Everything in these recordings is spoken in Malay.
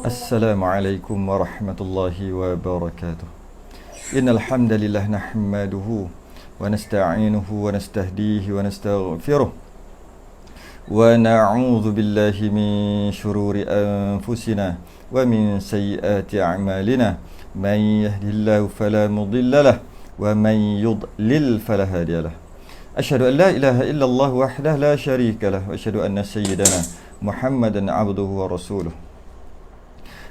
Assalamualaikum warahmatullahi wabarakatuh. Innal hamdalillah nahmaduhu wa nasta'inuhu wa nastahdihi wa nastaghfiruh wa na'udzu billahi min shururi anfusina wa min sayyiati a'malina. Man yahdihillahu fala mudilla lahu wa man yudlil fala hadiya lahu. Asyhadu an la ilaha illallah wahdahu la syarika lahu wa asyhadu anna sayyidana Muhammadan 'abduhu wa rasuluh.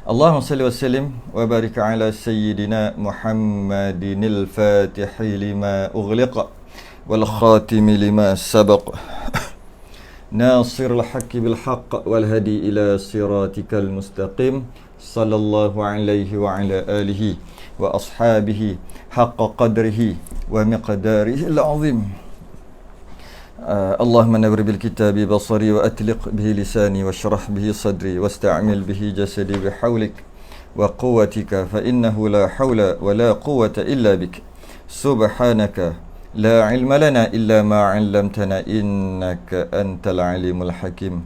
Allahumma salli wa sallim wa barik ala sayyidina Muhammadinil fatihi lima ughliqa wal khatimi lima sabaq nasirul haqqi bil haqq wal hadi ila siratikal mustaqim sallallahu alaihi wa ala alihi wa ashabihi haqqa qadrihi wa miqdarihi al-azim. Allahumma nawwir bil kitabi basari wa atliq bihi lisani wa shrah bihi sadri wasta'mil bihi jasadi bihawlik wa quwwatika fa innahu la hawla wa la quwwata illa bik. Subhanaka la ilma lana illa ma 'allamtana innaka antal alimul hakim.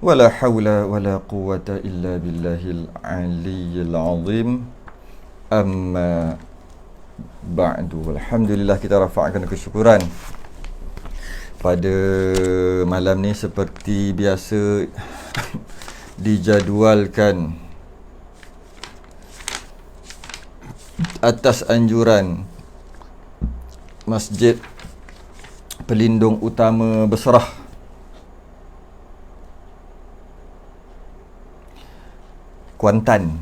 Wa la hawla wa la quwwata illa billahil aliyyil azim. Amma ba'du. Alhamdulillah, kita rafa'kan kesyukuran pada malam ni seperti biasa dijadualkan atas anjuran Masjid Pelindung Utama Besrah Kuantan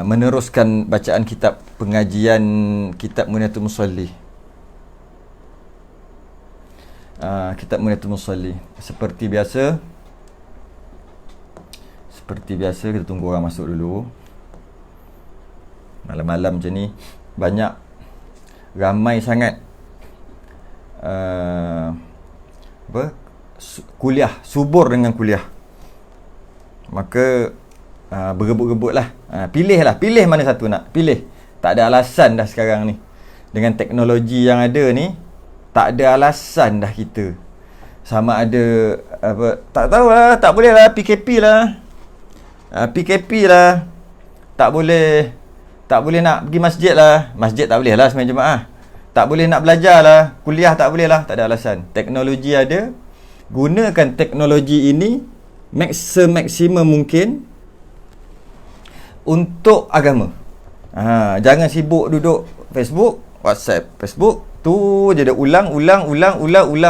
meneruskan bacaan kitab pengajian kitab Muniatul Musalli. Kitab Muniatul Musalli. Seperti biasa kita tunggu orang masuk dulu. Malam-malam macam ni banyak, ramai sangat kuliah, subur dengan kuliah. Maka berebut-rebutlah. Pilih mana satu nak. Pilih. Tak ada alasan dah sekarang ni. Dengan teknologi yang ada ni, tak ada alasan dah kita. Sama ada tak tahulah, tak boleh lah PKP lah. PKP lah. Tak boleh nak pergi masjid lah. Masjid tak boleh lah sembahyang jemaah. Tak boleh nak belajar lah. Kuliah tak boleh lah. Tak ada alasan. Teknologi ada. Gunakan teknologi ini semaksimum mungkin untuk agama. Jangan sibuk duduk Facebook, WhatsApp, Facebook. Tu je dah ulang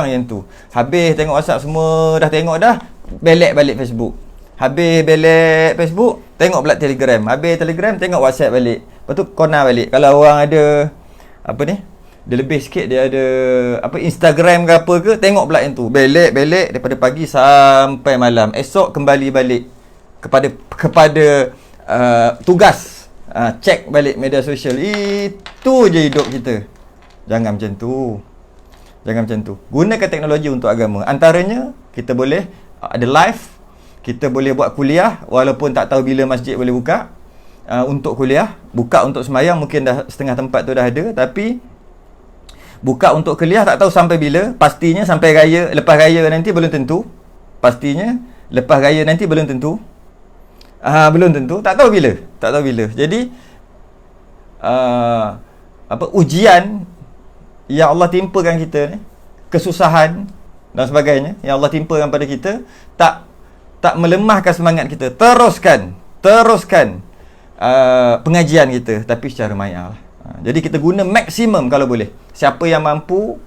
yang tu. Habis tengok WhatsApp semua dah tengok dah, belek balik Facebook. Habis belek Facebook, tengok pula Telegram. Habis Telegram, tengok WhatsApp balik. Lepas tu corner balik. Kalau orang ada dia lebih sikit, dia ada Instagram ke apa ke, tengok pula yang tu. Belek daripada pagi sampai malam. Esok kembali balik kepada tugas. Cek balik media sosial. Itu je hidup kita. Jangan macam tu. Gunakan teknologi untuk agama. Antaranya, kita boleh ada live, kita boleh buat kuliah walaupun tak tahu bila masjid boleh buka untuk kuliah. Buka untuk sembahyang mungkin dah setengah tempat tu dah ada, tapi buka untuk kuliah tak tahu sampai bila. Pastinya sampai raya, lepas raya nanti belum tentu. Belum tentu, tak tahu bila. Jadi ujian yang Allah timpakan kita ni, kesusahan dan sebagainya yang Allah timpakan pada kita, tak melemahkan semangat kita. Teruskan pengajian kita, tapi secara maya lah. Jadi kita guna maksimum kalau boleh. Siapa yang mampu,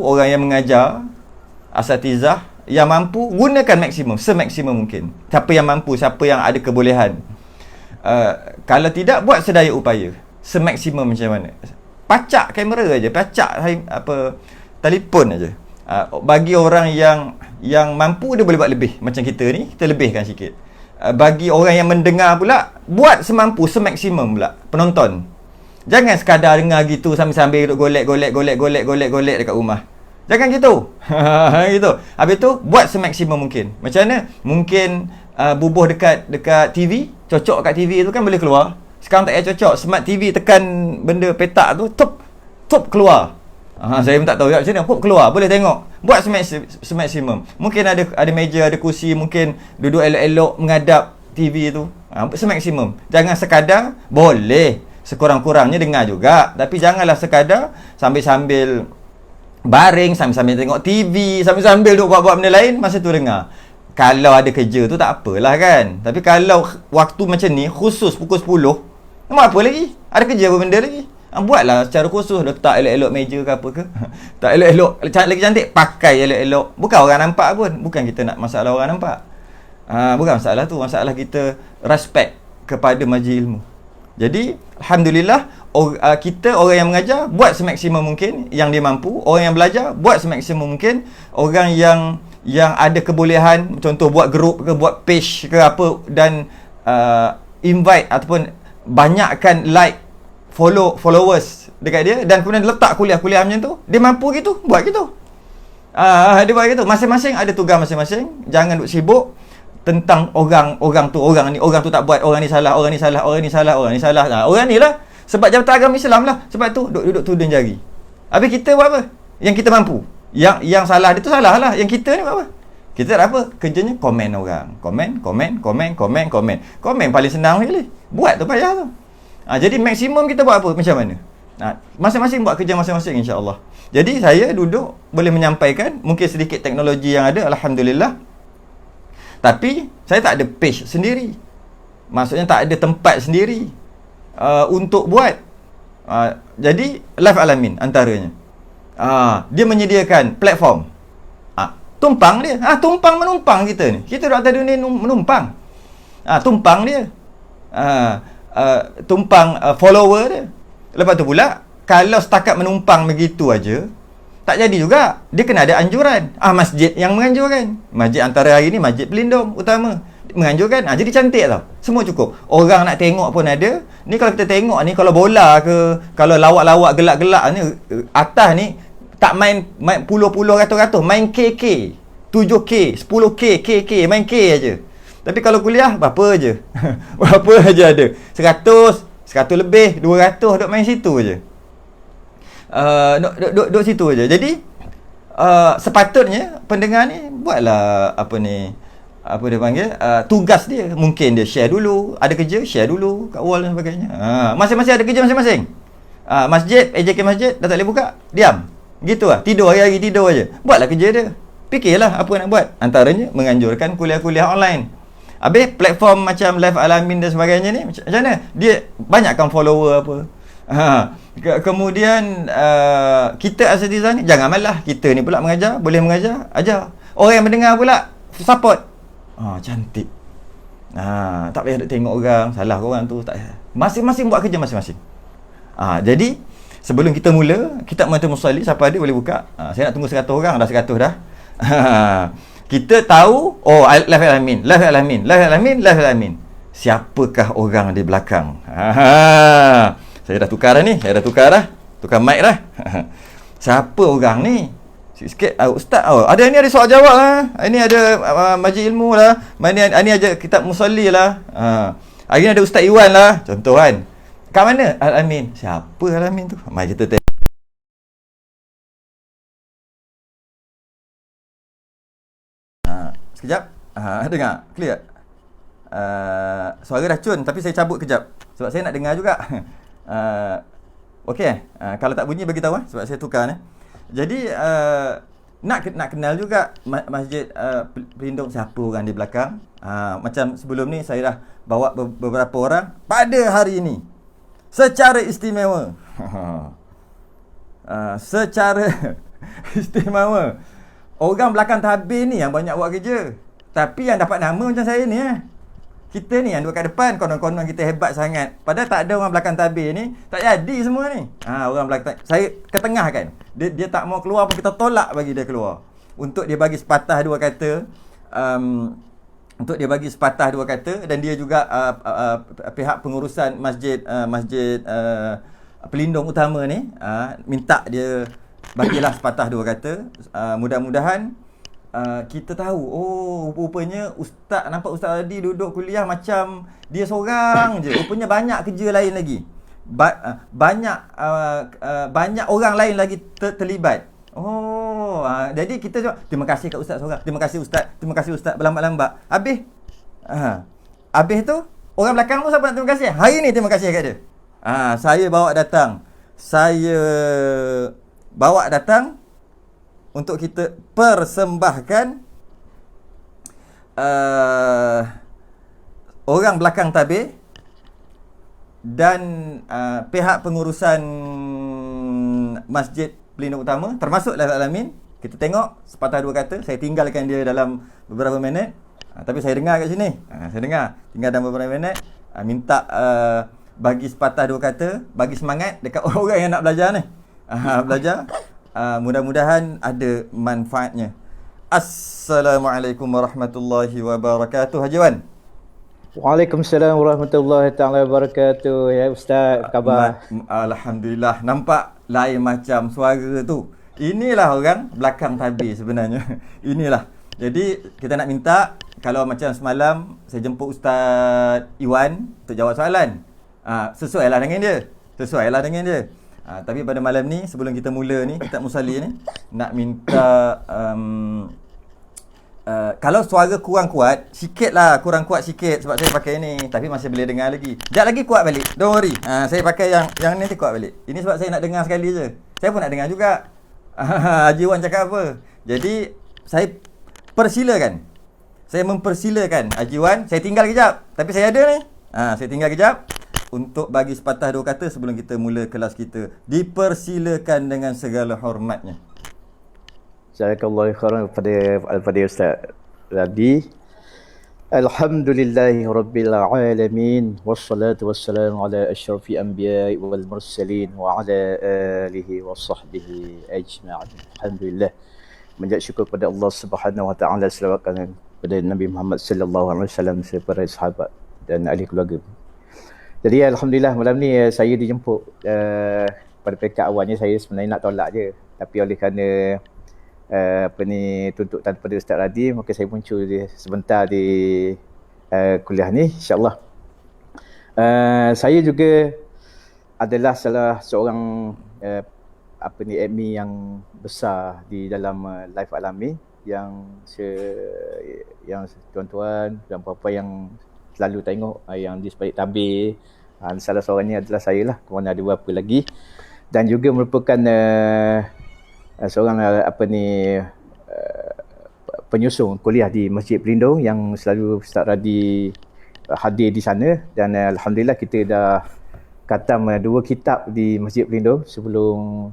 orang yang mengajar, asatizah yang mampu, gunakan maksimum, semaksimum mungkin. Siapa yang mampu, siapa yang ada kebolehan. Kalau tidak, buat sedaya upaya semaksimum macam mana. Pacak kamera aja, telefon aja. Bagi orang yang mampu, dia boleh buat lebih. Macam kita ni, kita lebihkan sikit. Bagi orang yang mendengar pula, buat semampu, semaksimum pula. Penonton, jangan sekadar dengar gitu sambil-sambil duduk golek dekat rumah. Jangan gitu. Gitu. Habis tu buat semaksimum mungkin. Macam mana? Mungkin bubuh dekat TV cocok kat TV tu kan boleh keluar. Sekarang tak payah cocok. Smart TV tekan benda petak tu, top keluar. Saya pun tak tahu macam mana. Hop keluar, boleh tengok. Buat semaksimum. Mungkin ada meja, ada kursi, mungkin duduk elok-elok menghadap TV tu. Semaksimum. Jangan sekadar boleh. Sekurang-kurangnya dengar juga. Tapi janganlah sekadar sambil-sambil baring, sambil-sambil tengok TV, sambil-sambil duk buat benda lain, masa tu dengar. Kalau ada kerja tu tak apalah kan. Tapi kalau waktu macam ni, khusus pukul 10, nak apa lagi? Ada kerja apa benda lagi? Buatlah secara khusus, letak elok-elok meja ke apa ke. Tak elok-elok, lagi cantik, pakai elok-elok. Bukan orang nampak pun. Bukan kita nak masalah orang nampak. Bukan masalah tu. Masalah kita respect kepada majlis ilmu. Jadi, Alhamdulillah, kita orang yang mengajar, buat semaksimum mungkin yang dia mampu. Orang yang belajar, buat semaksimum mungkin. Orang yang ada kebolehan, contoh buat group ke, buat page ke apa, dan invite ataupun banyakkan like, followers dekat dia, dan kemudian letak kuliah-kuliah macam tu, dia mampu gitu, buat gitu. Dia buat gitu. Masing-masing ada tugas masing-masing. Jangan duk sibuk tentang orang tu tak buat, orang ni salah. Orang ni lah sebab Jabatan Agama Islam lah. Sebab tu duduk tudung jari. Habis kita buat apa? Yang kita mampu. Yang salah dia tu salah lah. Yang kita ni buat apa? Kita tak apa? Kerjanya komen orang. Komen paling senang sekali. Buat tu payah tu. Jadi maksimum kita buat apa? Macam mana? Masing-masing buat kerja masing-masing, insya-Allah. Jadi saya duduk boleh menyampaikan mungkin sedikit teknologi yang ada, alhamdulillah. Tapi saya tak ada page sendiri. Maksudnya tak ada tempat sendiri untuk buat. Jadi Live Al-Amin antaranya. Dia menyediakan platform. Tumpang dia. Tumpang menumpang kita ni. Kita duduk atas dunia menumpang. Tumpang dia. Tumpang follower dia. Lepas tu pula, kalau setakat menumpang begitu aja, tak jadi juga. Dia kena ada anjuran. Masjid yang menganjurkan. Masjid antara hari ni Masjid Pelindung utama menganjurkan. Jadi cantik tau. Semua cukup. Orang nak tengok pun ada. Ni kalau kita tengok ni, kalau bola ke, kalau lawak-lawak gelak-gelak ni, atas ni tak main puluh-puluh ratus-ratus, main KK, 7K, 10K, KK, main K aja. Tapi kalau kuliah, berapa aja? Berapa aja ada? 100 lebih, 200 duk main situ aja. Duk situ aja. Jadi sepatutnya pendengar ni buatlah apa dia panggil, tugas dia. Mungkin dia share dulu, ada kerja share dulu kat wall dan sebagainya. Masing-masing ada kerja masing-masing. Masjid, AJK masjid dah tak boleh buka, diam. Gitu lah, tidur hari-hari tidur aja. Buatlah kerja dia. Fikirlah apa nak buat. Antaranya menganjurkan kuliah-kuliah online. Habis platform macam Live Al-Amin dan sebagainya ni macam mana? Dia banyakkan follower apa. Kemudian kita asatizah ni jangan malah. Kita ni pula mengajar, boleh mengajar, ajar. Orang yang mendengar pula support. Cantik. Tak payah nak tengok orang, salah orang tu, tak payah. Masing-masing buat kerja masing-masing. Jadi sebelum kita mula, kitab Muhammad Musalli, siapa ada boleh buka. Saya nak tunggu 100 orang, dah 100 dah. Kita tahu, Live Al-Amin. Siapakah orang di belakang? Saya dah tukar dah ni. Tukar mic dah. Siapa orang ni? Sikit ustaz. Ada soal jawab lah. Ini ada majlis ilmu lah. Ini ada kitab Musalli lah. Hari ni ada Ustaz Iwan lah. Contoh kan. Kat mana? Al-Amin. Siapa Al-Amin tu? Mari kita tengok. Sekejap. Dengar. Clear. Suara dah cun, tapi saya cabut kejap. Sebab saya nak dengar juga. Okey. Kalau tak bunyi bagi tahu sebab saya tukar ni. Jadi nak kenal juga Masjid Pelindung, siapa orang di belakang. Macam sebelum ni saya dah bawa beberapa orang pada hari ini secara istimewa. Secara istimewa. Orang belakang tabir ni yang banyak buat kerja. Tapi yang dapat nama macam saya ni Kita ni yang duduk kat depan, konon-konon kita hebat sangat. Padahal tak ada orang belakang tabir ni. Tak jadi semua ni. Orang belakang, saya ke tengah kan. Dia tak mau keluar pun kita tolak bagi dia keluar. Untuk dia bagi sepatah dua kata. Dan dia juga pihak pengurusan masjid Pelindung utama ni minta dia bagilah sepatah dua kata. Mudah-mudahan kita tahu, oh rupanya nampak Ustaz Radi duduk kuliah macam dia seorang je. Rupanya banyak kerja lain lagi. Banyak orang lain lagi terlibat. Oh, jadi kita cakap, terima kasih kat Ustaz seorang. Terima kasih Ustaz berlambat-lambat. Habis tu orang belakang tu siapa nak terima kasih? Hari ni terima kasih kat dia. Saya bawa datang untuk kita persembahkan orang belakang tabir dan pihak pengurusan Masjid Pelindung Utama, termasuk Laif Alamin. Kita tengok sepatah dua kata, saya tinggalkan dia dalam beberapa minit, tapi saya dengar kat sini, tinggal dalam beberapa minit, minta bagi sepatah dua kata, bagi semangat dekat orang yang nak belajar ni. Belajar. Mudah-mudahan ada manfaatnya. Assalamualaikum warahmatullahi wabarakatuh. Haji Wan. Waalaikumsalam warahmatullahi taala wabarakatuh. Ya Ustaz, apa khabar? Alhamdulillah. Nampak lain macam suara tu. Inilah orang belakang tabir sebenarnya. Inilah. Jadi kita nak minta, kalau macam semalam saya jemput Ustaz Iwan untuk jawab soalan, sesuailah dengan dia. Tapi pada malam ni, sebelum kita mula ni, kitab Musalli ni, nak minta kalau suara kurang kuat sikit sebab saya pakai ni, tapi masih boleh dengar lagi. Sekejap lagi kuat balik, don't worry. Saya pakai yang ni kuat balik. Ini sebab saya nak dengar sekali je. Saya pun nak dengar juga Haji Wan cakap apa. Jadi saya mempersilakan Haji Wan. Saya tinggal kejap, tapi saya ada ni. Saya tinggal kejap untuk bagi sepatah dua kata sebelum kita mula kelas kita. Dipersilakan dengan segala hormatnya. Jazakallahu khairan pada Ustaz Radi. Alhamdulillahi rabbil alamin, wassalatu wassalamu ala asyrafil anbiya'i wal mursalin wa ala alihi wa sahbihi ajma'in. Alhamdulillah, menjadi syukur kepada Allah Subhanahu wa taala, selawat kepada Nabi Muhammad sallallahu alaihi wasallam serta sahabat dan ahli keluarga. Jadi alhamdulillah malam ni saya dijemput. Pada peringkat awalnya saya sebenarnya nak tolak je, tapi oleh kerana tuntutan daripada Ustaz Radi, maka saya muncul sebentar di kuliah ni, insya-Allah. Saya juga adalah salah seorang admin yang besar di dalam Laif Alamin, yang tuan-tuan dan puan-puan yang selalu tengok, yang di sebalik tabir. Salah seorangnya adalah saya lah, kemudian ada beberapa lagi, dan juga merupakan seorang penyusung kuliah di Masjid Pelindung yang selalu Ustaz Radi hadir di sana. Dan alhamdulillah kita dah khatam 2 kitab di Masjid Pelindung sebelum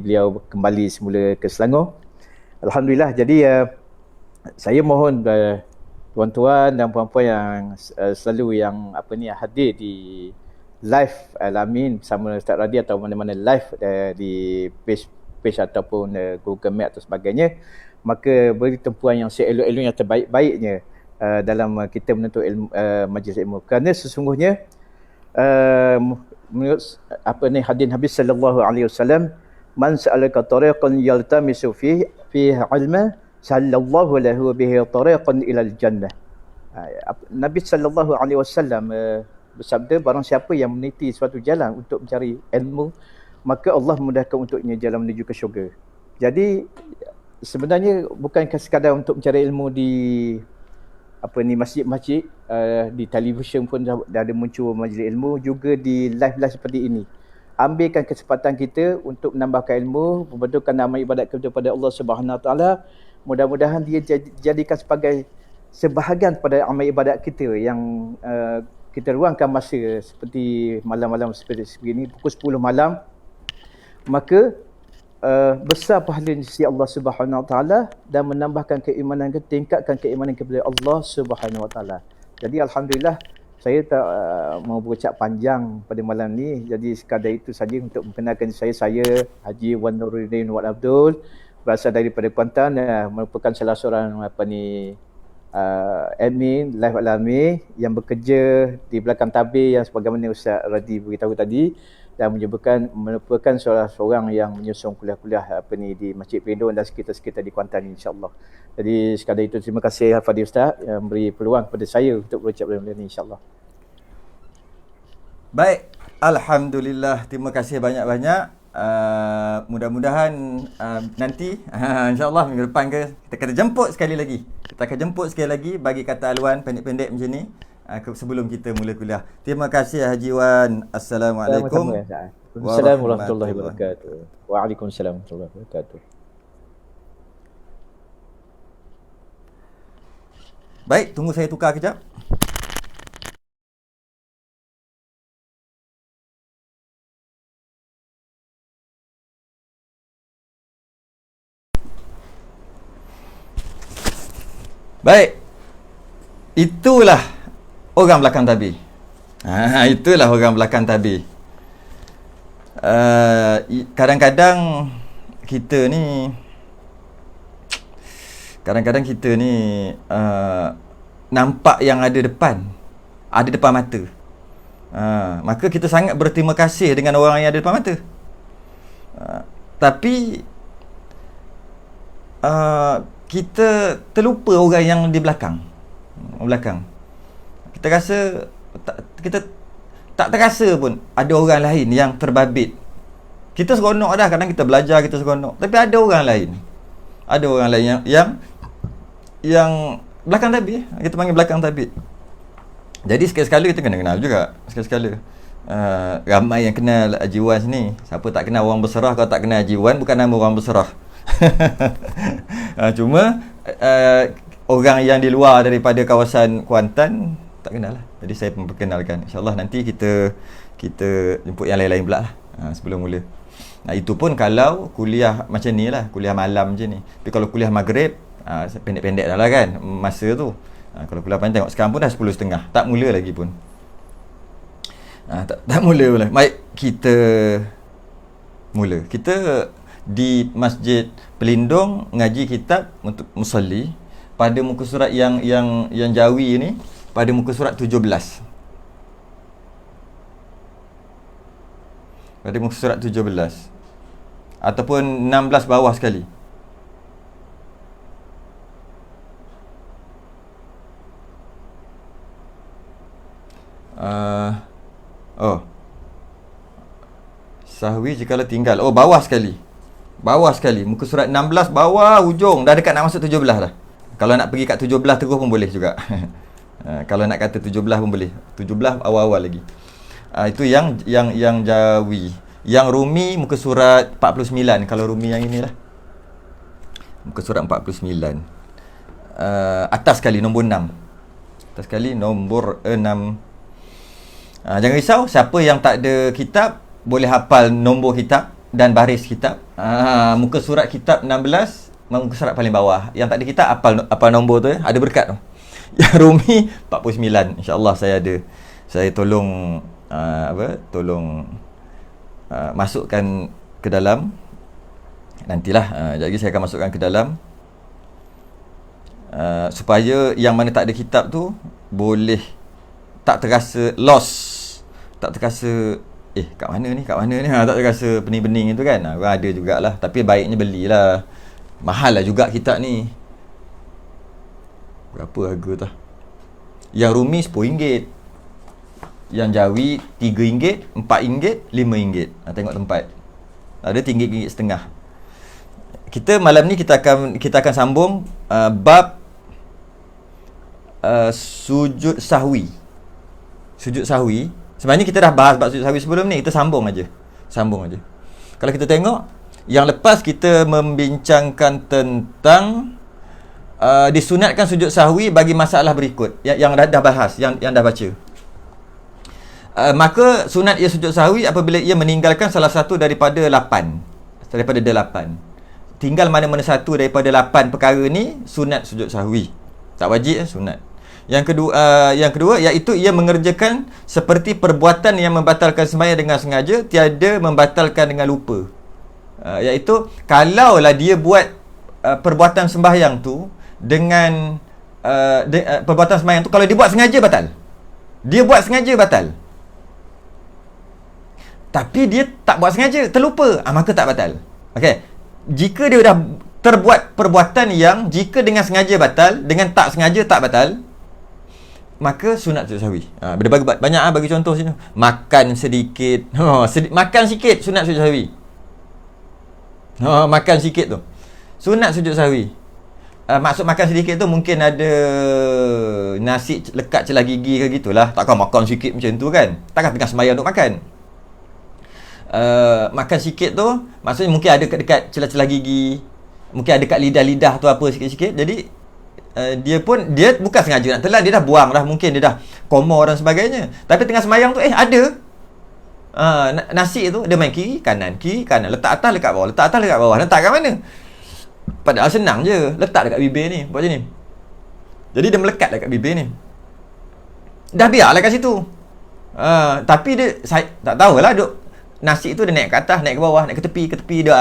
beliau kembali semula ke Selangor. Alhamdulillah. Jadi saya mohon tuan-tuan dan puan-puan yang selalu yang hadir di live Alamin bersama Ustaz Radi atau mana-mana live di page ataupun Google Meet atau sebagainya, maka beri tempuan yang seelok-eloknya, terbaik-baiknya dalam kita menuntut ilmu, majlis ilmu. Kerana sesungguhnya menurut hadis Nabi sallallahu alaihi wasallam, man sa'alaka tariqan yaltamisu fihi ilma sallallahu lahu bihi tariqan ila al-jannah. Nabi sallallahu alaihi wasallam bersabda, barang siapa yang meniti suatu jalan untuk mencari ilmu, maka Allah memudahkan untuknya jalan menuju ke syurga. Jadi sebenarnya bukan sekadar untuk mencari ilmu di masjid-masjid, di televisyen pun dah ada muncul majlis ilmu, juga di live-live seperti ini. Ambilkan kesempatan kita untuk menambahkan ilmu, membetulkan amal ibadat kita kepada Allah Subhanahu Wa Taala. Mudah-mudahan dia jadikan sebagai sebahagian pada amal ibadat kita yang kita ruangkan masa seperti malam-malam seperti ini, pukul 10 malam, maka besar pahala di sisi Allah Subhanahu Wa Taala dan menambahkan keimanan kita, tingkatkan keimanan kepada Allah Subhanahu Wa Taala. Jadi alhamdulillah, saya tak mau berucap panjang pada malam ni. Jadi sekadar itu saja untuk memperkenalkan saya Haji Wan Nuruddin Wan Abdul, berasal daripada Kuantan, merupakan salah seorang admin Laif Alamin yang bekerja di belakang tabir yang sebagaimana Ustaz Radi beritahu tadi. dan merupakan seorang yang menyusun kuliah-kuliah di Masjid Pelindung dan sekitar-sekitar di Kuantan, insya-Allah. Jadi sekadar itu terima kasih Al-Fadhil Ustaz yang beri peluang kepada saya untuk berucap benda ini, insya-Allah. Baik, alhamdulillah, terima kasih banyak-banyak. Mudah-mudahan nanti insya-Allah minggu depan kita akan jemput sekali lagi. Kita akan jemput sekali lagi bagi kata haluan pendek-pendek macam ni sebelum kita mula kuliah. Terima kasih Haji Wan. Assalamualaikum. Waalaikumsalam warahmatullahi wabarakatuh. Waalaikumsalam warahmatullahi wabarakatuh. Baik, tunggu saya tukar kejap. Baik, itulah orang belakang tabir. Itulah orang belakang tabir. Kadang-kadang kita ni nampak yang ada depan mata. Maka kita sangat berterima kasih dengan orang yang ada depan mata. Tapi kita terlupa orang yang di belakang. Kita rasa kita tak terasa pun ada orang lain yang terbabit. Kita seronok dah, kadang kita belajar kita seronok, tapi ada orang lain yang belakang tabir. Kita panggil belakang tabir. Jadi sekali-sekala kita kena kenal juga. Sekali-sekala ramai yang kenal Haji Wan sini. Siapa tak kenal orang berserah? Kalau tak kenal Haji Wan, bukan nama orang berserah. Cuma orang yang di luar daripada kawasan Kuantan tak kenal lah. Jadi saya memperkenalkan. InsyaAllah nanti kita jemput yang lain-lain pula lah sebelum mula. Itu pun kalau kuliah macam ni lah, kuliah malam macam ni. Tapi kalau kuliah maghrib, pendek-pendek dah lah kan masa tu. Kalau kuliah panjang, tengok sekarang pun dah 10.30, tak mula lagi pun. Tak mula pula. Baik, kita mula. Kita di Masjid Pelindung ngaji kitab untuk musalli pada muka surat yang Jawi ni, pada muka surat 17. Pada muka surat 17 ataupun 16 bawah sekali. Sahwi jikalau tinggal. Bawah sekali. Muka surat 16 bawah ujung. Dah dekat nak masuk 17 dah. Kalau nak pergi kat 17 terus pun boleh juga. Kalau nak kata 17 pun boleh. 17 awal-awal lagi. Itu yang Jawi. Yang Rumi muka surat 49. Kalau Rumi yang inilah. Muka surat 49. Atas sekali nombor 6. Atas sekali nombor 6. Jangan risau, siapa yang tak ada kitab boleh hafal nombor kitab dan baris kitab. Muka surat kitab 16, muka surat paling bawah. Yang tak ada kitab hafal nombor tu, ada berkat tu. Yang Rumi 49. InsyaAllah saya tolong masukkan ke dalam. Nantilah jadi saya akan masukkan ke dalam supaya yang mana tak ada kitab tu boleh tak terasa lost, tak terasa kat mana ni, tak terasa pening-pening itu kan. Orang ada jugalah, tapi baiknya belilah. Mahal lah juga kitab ni. Berapa harga tu? Yang Rumi RM10, yang Jawi RM3, RM4, RM5. Tengok tempat. Ada RM3.50. Kita malam ni kita akan sambung bab sujud sahwi. Sujud sahwi. Sebenarnya kita dah bahas bab sujud sahwi sebelum ni. Kita sambung aja. Kalau kita tengok yang lepas kita membincangkan tentang disunatkan sujud sahwi bagi masalah berikut yang dah bahas, yang dah baca. Maka sunat ia sujud sahwi apabila ia meninggalkan salah satu daripada 8. Tinggal mana-mana satu daripada 8 perkara ni sunat sujud sahwi. Tak wajib, sunat. Yang kedua iaitu ia mengerjakan seperti perbuatan yang membatalkan sembahyang dengan sengaja, tiada membatalkan dengan lupa. Iaitu kalaulah dia buat perbuatan sembahyang tu dengan perbuatan sembahyang tu, kalau dia buat sengaja batal. tapi dia tak buat sengaja, terlupa, maka tak batal. Okey. Jika dia dah terbuat perbuatan yang jika dengan sengaja batal, dengan tak sengaja tak batal, maka sunat sujud sahwi. Banyak bagi contoh sini. Makan sedikit. Makan sikit sunat sujud sahwi. Makan sikit tu sunat sujud sahwi. Maksud makan sedikit tu mungkin ada nasi lekat celah gigi ke gitulah. Takkan makan sikit macam tu kan. Takkan tengah sembahyang untuk makan. Makan sikit tu maksudnya mungkin ada dekat celah-celah gigi, mungkin ada dekat lidah-lidah tu apa sikit-sikit. Jadi dia bukan sengaja nak telan, dia dah buang dah, mungkin dia dah koma dan sebagainya. Tapi tengah sembahyang tu ada nasi tu, dia main kiri kanan, letak atas dekat bawah, letak atas dekat bawah. Letak kat mana? Padahal senang je, letak dekat bibir ni, buat macam ni. Jadi dia melekat dekat bibir ni. Dah biarlah kat situ. Tapi saya tak tahulah duk nasi tu dia naik ke atas, naik ke bawah, naik ke tepi dia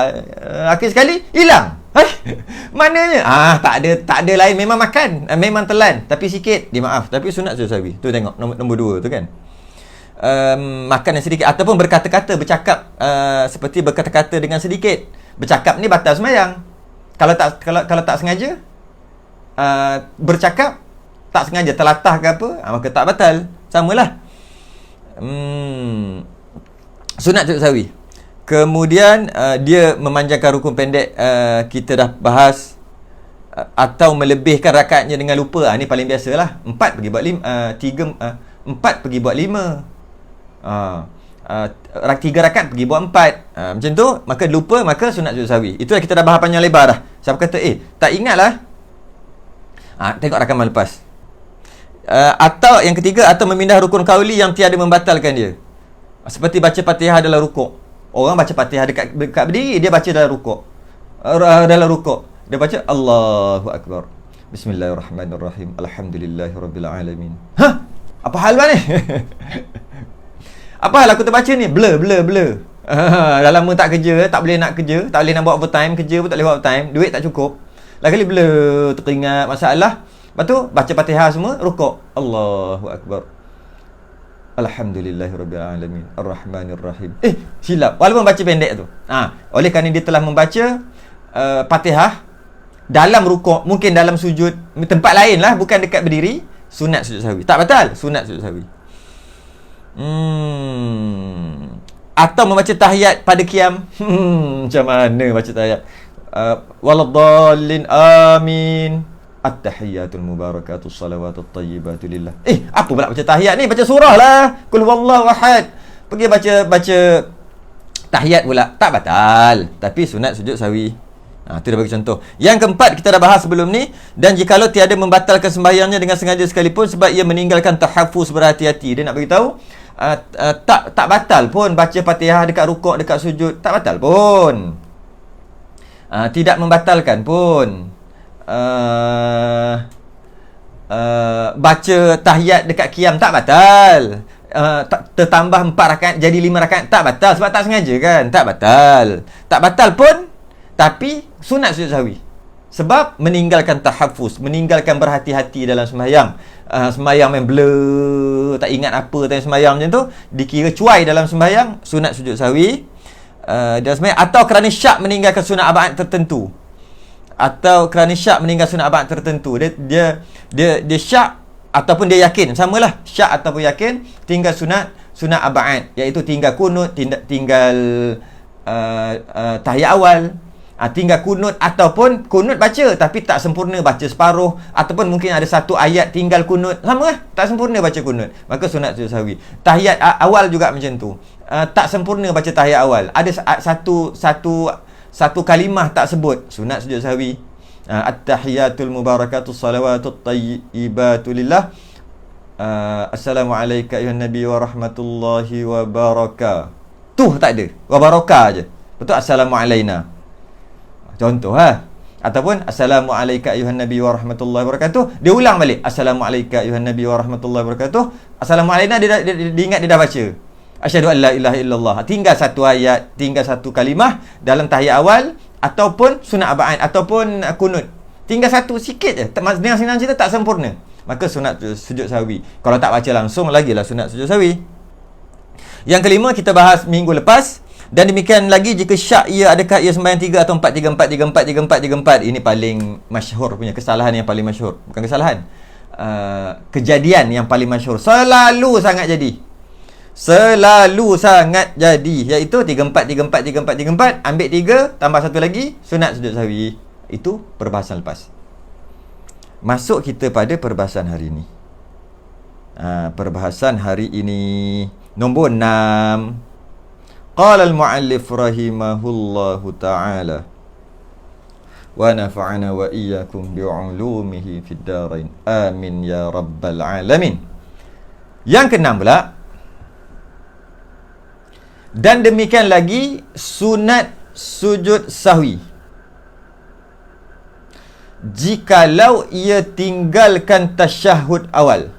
akhir sekali hilang. Mananya? Tak ada lain, memang makan, memang telan, tapi sikit, dia maaf, tapi sunat sujud sahwi. Tu tengok nombor 2 tu kan. Makan yang sedikit ataupun berkata-kata, bercakap seperti berkata-kata dengan sedikit. Bercakap ni batal sembahyang. Kalau tak sengaja bercakap, tak sengaja terlatah ke apa, maka tak batal. Samalah. Sunat sujud sahwi. Kemudian dia memanjangkan rukun pendek, kita dah bahas, atau melebihkan rakaatnya dengan lupa. Ni paling biasalah. 4 pergi buat 5, 4 pergi buat 5. 3 rakaat pergi buat 4. Macam tu, maka lupa, maka sunat sujud sahwi. Itu kita dah bahas panjang lebar dah. Siapa kata tak ingatlah, tengok rakaman lepas. Atau yang ketiga, atau memindah rukun qauli yang tiada membatalkan dia. Seperti baca Fatihah dalam rukuk. Orang baca Fatihah dekat berdiri, dia baca dalam rukuk. Dia baca Allahu Akbar, Bismillahirrahmanirrahim, Alhamdulillahirabbil alamin. Apa hal ni? Apa hal aku terbaca ni? Blur. Dah lama tak kerja, tak boleh nak kerja, tak boleh nak buat overtime, kerja pun tak boleh buat overtime, duit tak cukup. Lagi kali blur, teringat masalah. Lepas tu baca Fatihah semua, rukuk. Allahu Akbar, Alhamdulillahirabbil alamin, Arrahmanirrahim. Silap walaupun baca pendek tu. Oleh kerana dia telah membaca Fatihah dalam rukuk, mungkin dalam sujud, tempat lain lah, bukan dekat berdiri, sunat sujud sahwi. Tak batal, sunat sujud sahwi. Atau membaca tahiyat pada qiyam. Macam mana baca tahiyat? Waladdallin amin, At-tahiyyatul mubarakatus salawatut tayyibatu lillah. Apa pula baca tahiyat ni? Baca surah lah. Qul huwallahu ahad. Pergi baca tahiyat pula. Tak batal, tapi sunat sujud sahwi. Itu dah bagi contoh. Yang keempat kita dah bahas sebelum ni. Dan jikalau tiada membatalkan sembahyangnya dengan sengaja sekalipun, sebab ia meninggalkan tahafuz, berhati-hati. Dia nak beritahu tak batal pun baca Fatihah dekat rukuk, dekat sujud. Tak batal pun. Tidak membatalkan pun baca tahiyat dekat qiyam. Tak batal. Tertambah 4 rakaat jadi 5 rakaat. Tak batal sebab tak sengaja kan. Tak batal pun, tapi sunat sujud sahwi. Sebab meninggalkan tahafuz, meninggalkan berhati-hati dalam sembahyang. Sembahyang main blur, tak ingat apa tentang sembahyang macam tu, dikira cuai dalam sembahyang, sunat sujud sahwi. Dalam sembahyang, atau kerana syak meninggalkan sunat abad tertentu. Dia syak ataupun dia yakin, samalah, syak ataupun yakin, tinggal sunat abad, iaitu tinggal kunut, tinggal tahiyat awal, tinggal kunut, ataupun kunut baca tapi tak sempurna, baca separuh, ataupun mungkin ada satu ayat tinggal kunut, sama lah, tak sempurna baca kunut, maka sunat sujud sahwi. Tahiyat awal juga macam tu, tak sempurna baca tahiyat awal, ada satu kalimah tak sebut, sunat sujud sahwi. At-tahiyyatul mubarakatus salawatut tayyibatu lillah, Assalamualaikum ayuhan nabi wa rahmatullahi wa barakatuh. Tak ada, wa barakah je. Betul, Assalamualaikum. Contoh ataupun Assalamualaikum ayuhan nabi wa rahmatullahi wa barakatuh. Dia ulang balik, Assalamualaikum ayuhan nabi wa rahmatullahi wa barakatuh. Assalamualaikum, dia ingat, dia dah baca asyhadu an la ilaha illallah. Tinggal satu ayat, tinggal satu kalimah dalam tahiyat awal, ataupun sunat abad, ataupun kunut, tinggal satu sikit je, dengan senang cerita tak sempurna, maka sunat sujud sahwi. Kalau tak baca langsung, lagilah sunat sujud sahwi. Yang kelima kita bahas minggu lepas. Dan demikian lagi jika syak ia, adakah ia sembahyang 3 atau 4, 3, 4, 3, 4, 3, 4, 3, 4. Ini paling masyhur punya, kesalahan yang paling masyhur. Bukan kesalahan, kejadian yang paling masyhur. Selalu sangat jadi. Selalu sangat jadi. Iaitu 3, 4, 3, 4, 3, 4, 3, 4. Ambil 3, tambah satu lagi, sunat sujud sahwi. Itu perbahasan lepas. Masuk kita pada perbahasan hari ini. Perbahasan hari ini nombor 6. Qala al-muallif rahimahullahu ta'ala wa nafa'ana wa iyyakum bi'ulumihi fid darain. Amin ya rabbal alamin. Yang keenam pula. Dan demikian lagi sunat sujud sahwi. Jikalau ia tinggalkan tasyahud awal.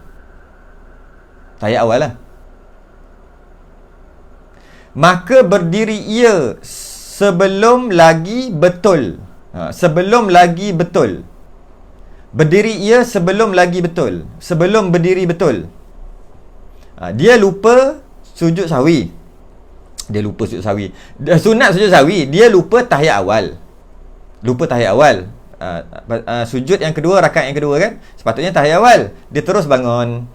Tahiyat awal lah. Maka berdiri ia sebelum lagi betul. Sebelum lagi betul. Berdiri ia sebelum lagi betul. Sebelum berdiri betul. Dia lupa sujud sahwi. Dia lupa sujud sahwi. Sunat sujud sahwi, dia lupa tahiyat awal. Lupa tahiyat awal. Sujud yang kedua, rakaat yang kedua kan. Sepatutnya tahiyat awal. Dia terus bangun.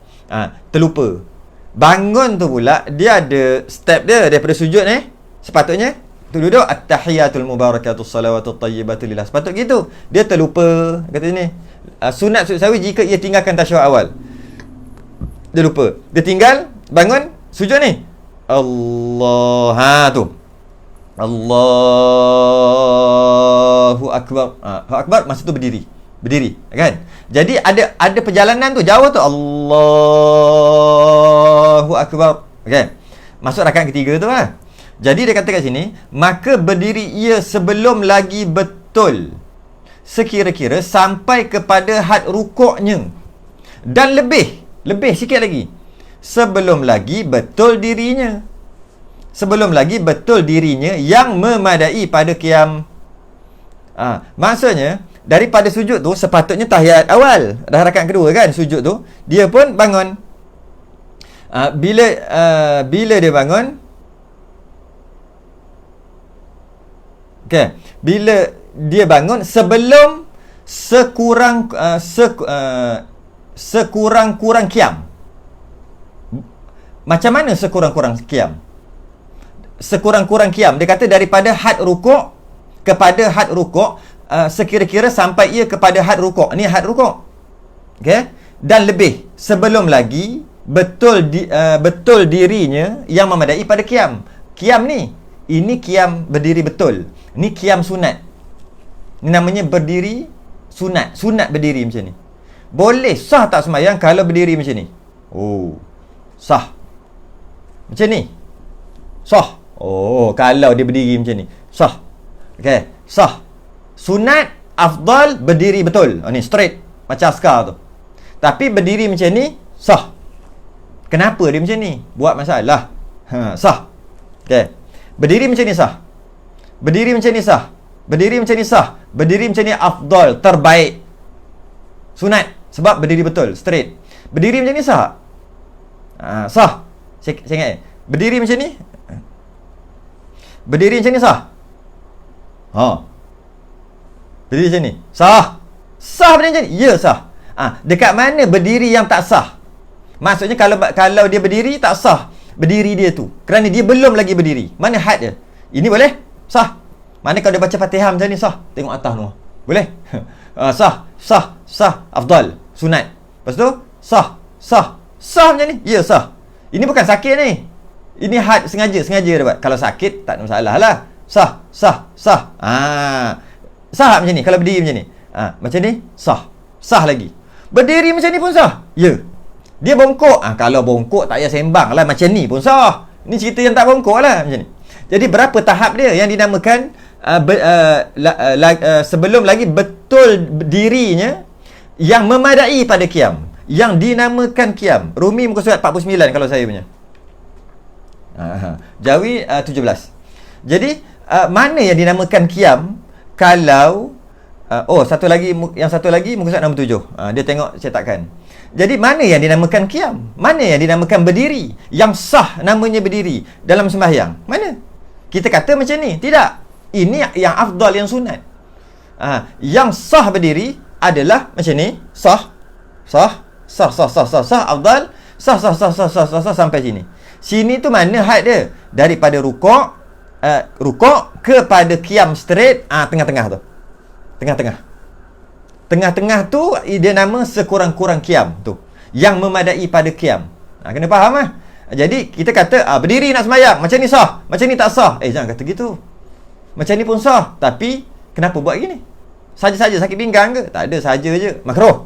Terlupa. Bangun tu pula dia ada step dia daripada sujud ni. Sepatutnya tu duduk at-tahiyatul mubarakatus salawatut thayyibatu lillah. Sepatut gitu. Dia terlupa kata ni. Sunat sujud sahwi jika ia tinggalkan tasyahud awal. Dia lupa. Dia tinggal bangun sujud ni. Allah tu. Allahu akbar. Akbar masa tu berdiri kan. Jadi ada perjalanan tu jauh tu. Allahu akbar. Okay. Masuk rakaat ketiga tu lah. Jadi dia kata kat sini, maka berdiri ia sebelum lagi betul, sekira-kira sampai kepada had rukuknya. Dan lebih sikit lagi, sebelum lagi betul dirinya. Sebelum lagi betul dirinya yang memadai pada qiyam. Maksudnya daripada sujud tu sepatutnya tahiyat awal. Dah rakaat kedua kan sujud tu. Dia pun bangun. Bila dia bangun, okay, bila dia bangun sebelum sekurang-kurang qiyam. Macam mana sekurang-kurang qiyam? Sekurang-kurang qiyam, dia kata daripada had rukuk kepada had rukuk, sekira-kira sampai ia kepada had rukuk. Ni had rukuk. Okey? Dan lebih sebelum lagi betul dirinya yang memadai pada qiyam. Qiyam ni, ini qiyam berdiri betul. Ni qiyam sunat. Ni namanya berdiri sunat. Sunat berdiri macam ni. Boleh sah tak sembahyang kalau berdiri macam ni? Oh, sah. Macam ni. Sah. Oh, kalau dia berdiri macam ni, sah. Okey, sah. Sunat afdal berdiri betul. Ni straight macam askar tu. Tapi berdiri macam ni sah. Kenapa dia macam ni? Buat masalah. Sah. Okey. Berdiri macam ni sah. Berdiri macam ni sah. Berdiri macam ni sah. Berdiri macam ni afdal, terbaik. Sunat sebab berdiri betul, straight. Berdiri macam ni sah. Sah. Saya ingat. Berdiri macam ni. Berdiri macam ni sah. Berdiri macam ni sah. Sah berdiri macam ni? Ya, sah. Dekat mana berdiri yang tak sah? Maksudnya kalau dia berdiri tak sah berdiri dia tu, kerana dia belum lagi berdiri. Mana had dia? Ini boleh? Sah. Mana kalau dia baca Fatihah macam ni sah? Tengok atas tu. Boleh? Sah. Afdal. Sunat. Lepas tu sah. Macam ni? Ya, sah. Ini bukan sakit ni. Ini had sengaja dia buat. Kalau sakit tak ada masalah lah. Sah. Sah macam ni kalau berdiri macam ni. Macam ni sah. Sah lagi. Berdiri macam ni pun sah. Ya. Dia bongkok. Kalau bongkok tak payah sembang lah, macam ni pun sah. Ni cerita yang tak bongkok lah macam ni. Jadi berapa tahap dia yang dinamakan sebelum lagi betul dirinya yang memadai pada qiyam, yang dinamakan qiyam. Rumi muka surat 49 kalau saya punya. Jawi 17. Jadi mana yang dinamakan qiyam kalau yang satu lagi muka surat nombor 7. Dia tengok cetakan. Jadi mana yang dinamakan qiyam? Mana yang dinamakan berdiri? Yang sah namanya berdiri dalam sembahyang? Mana? Kita kata macam ni. Tidak. Ini yang afdal, yang sunat. Yang sah berdiri adalah macam ni. Sah, afdal. Sah sampai sini. Sini tu mana had dia? Daripada rukuk kepada qiyam straight, tengah-tengah tu. Tengah-tengah tu dia nama sekurang-kurang qiyam tu, yang memadai pada qiyam. Kena faham lah. Jadi kita kata berdiri nak sembahyang, macam ni sah, macam ni tak sah. Jangan kata gitu. Macam ni pun sah, tapi kenapa buat gini? Saja-saja sakit pinggang ke? Tak ada, saja je. Makruh.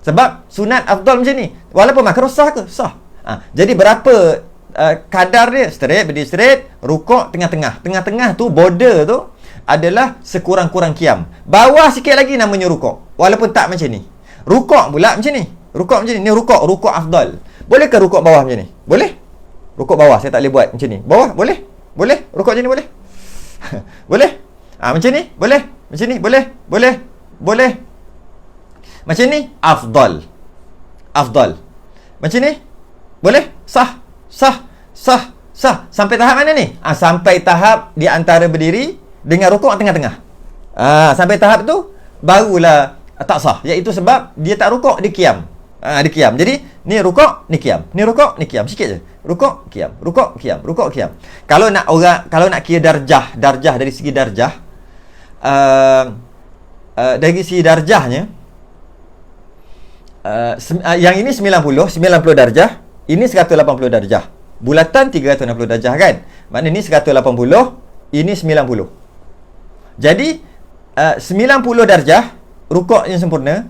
Sebab sunat afdal macam ni. Walaupun makruh, sah ke? Sah. Jadi berapa kadar dia? Straight, berdiri straight, rukuk tengah-tengah. Tengah-tengah tu, border tu adalah sekurang-kurang qiyam. Bawah sikit lagi namanya rukuk. Walaupun tak macam ni. Rukuk pula macam ni. Rukuk macam ni. Ni rukuk afdal. Boleh ke rukuk bawah macam ni? Boleh. Rukuk bawah saya tak boleh buat macam ni. Bawah boleh? Boleh. Rukuk macam ni boleh? Boleh. Macam ni? Boleh. Macam ni? Boleh. Macam ni? Afdal. Macam ni? Boleh? Sah. Sampai tahap mana ni? Sampai tahap di antara berdiri dengan rukuk tengah-tengah. Sampai tahap tu barulah tak sah. Iaitu sebab dia tak rukuk, dia qiyam. Dia qiyam. Jadi ni rukuk, ni qiyam. Ni rukuk, ni qiyam. Sikit je. Rukuk, qiyam. Rukuk, qiyam. Rukuk, qiyam. Kalau nak kira darjah dari segi darjah, dari segi darjahnya, yang ini 90 darjah, ini 180 darjah. Bulatan 360 darjah kan? Maknanya ni 180, ini 90. Jadi 90 darjah rukuk yang sempurna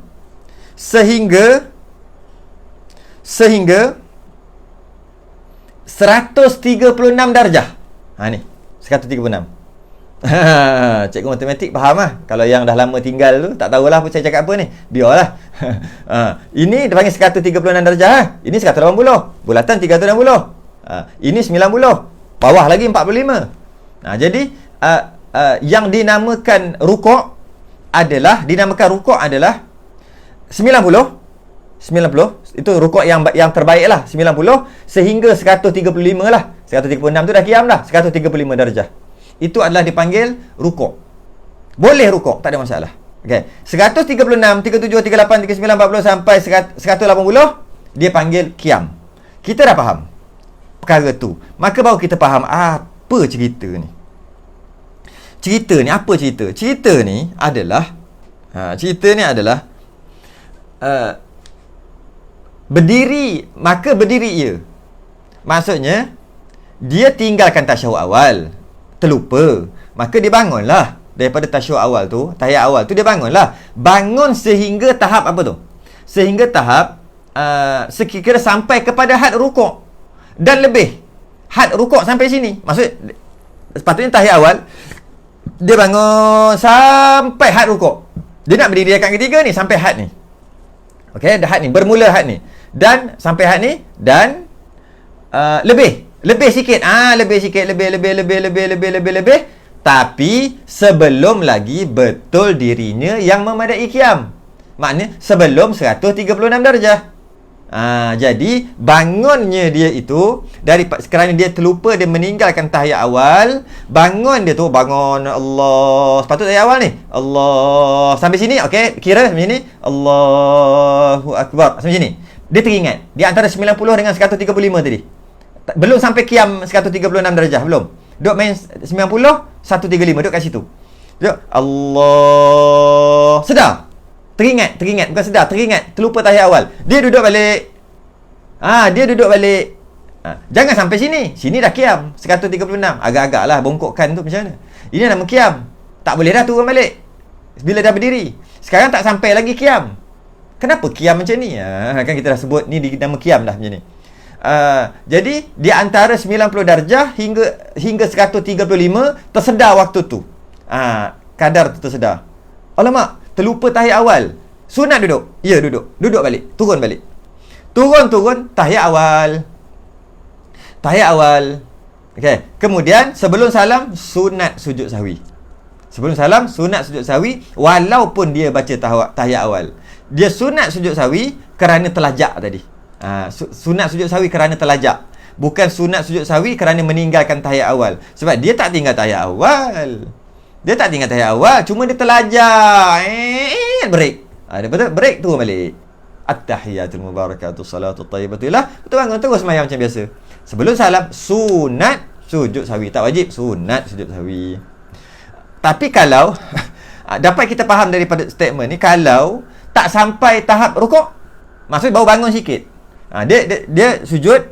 sehingga 136 darjah. Ni 136. Cikgu matematik faham lah. Kalau yang dah lama tinggal tu tak tahulah apa saya cakap apa ni. Biarlah. Ini dia panggil 136 darjah. Ini 180. Bulatan 360. Ini 90. Bawah lagi 45. Jadi yang dinamakan rukuk adalah 90 itu rukuk yang terbaik lah. 90 sehingga 135 lah. 136 tu dah qiyam dah. 135 darjah. Itu adalah dipanggil rukuk. Boleh rukuk, tak ada masalah. Okey. 136, 37, 38, 39, 40 sampai 180 dia panggil qiyam. Kita dah faham perkara tu. Maka baru kita faham apa cerita ni. Apa cerita? Cerita ni adalah berdiri, maka berdiri ia. Maksudnya dia tinggalkan tasyahud awal, terlupa, maka dia bangunlah daripada tasyahud awal tu, tahiyat awal tu dia bangunlah. Bangun sehingga tahap apa tu? Sehingga tahap sekira sampai kepada had rukuk dan lebih. Had rukuk sampai sini. Maksud sepatutnya tahiyat awal dia bangun sampai had rukuk. Dia nak berdiri rakaat ketiga ni sampai had ni. Okey, dah had ni, bermula had ni. Dan sampai had ni dan lebih sikit. Lebih. Tapi sebelum lagi betul dirinya yang memadai qiyam. Maknanya sebelum 136 darjah. Jadi bangunnya dia itu kerana dia terlupa, dia meninggalkan tahiyat awal. Bangun dia tu, bangun Allah. Sepatut tahiyat awal ni Allah sampai sini, okey, kira macam ni, Allahu Akbar sampai sini. Dia teringat di antara 90 dengan 135 tadi. Belum sampai qiyam 136 darjah, belum. Duk main 90, 135, duk kat situ. Duk Allah. Sedar. Teringat, bukan sedar, teringat, terlupa tahiyat awal. Dia duduk balik. Jangan sampai sini. Sini dah qiyam 136. Agak-agaklah bongkokkan tu macam mana. Ini nama qiyam. Tak boleh dah turun balik bila dah berdiri. Sekarang tak sampai lagi qiyam. Kenapa qiyam macam ni? Kan kita dah sebut ni nama qiyam dah macam ni. Jadi di antara 90 darjah hingga 135 tersedar waktu tu. Kadar tu tersedar. Alamak, terlupa tahiyat awal. Sunat duduk. Ya, duduk. Duduk balik. Turun balik. Turun. Tahiyat awal. Okey. Kemudian sebelum salam, sunat sujud sahwi. Sebelum salam, sunat sujud sahwi walaupun dia baca tahiyat awal. Dia sunat sujud sahwi kerana terlajak tadi. Sunat sujud sahwi kerana terlajak. Bukan sunat sujud sahwi kerana meninggalkan tahiyat awal. Sebab dia tak tinggal tahiyat awal. Cuma dia terlajak. Break. Dia betul break turun balik. At-tahiyatul mubarakatuh salatul tayyibatulah. Betul bangun terus sembahyang macam biasa. Sebelum salam, sunat sujud sahwi. Tak wajib, sunat sujud sahwi. Tapi kalau dapat kita faham daripada statement ni, kalau tak sampai tahap rukuk, maksud baru bangun sikit. Dia sujud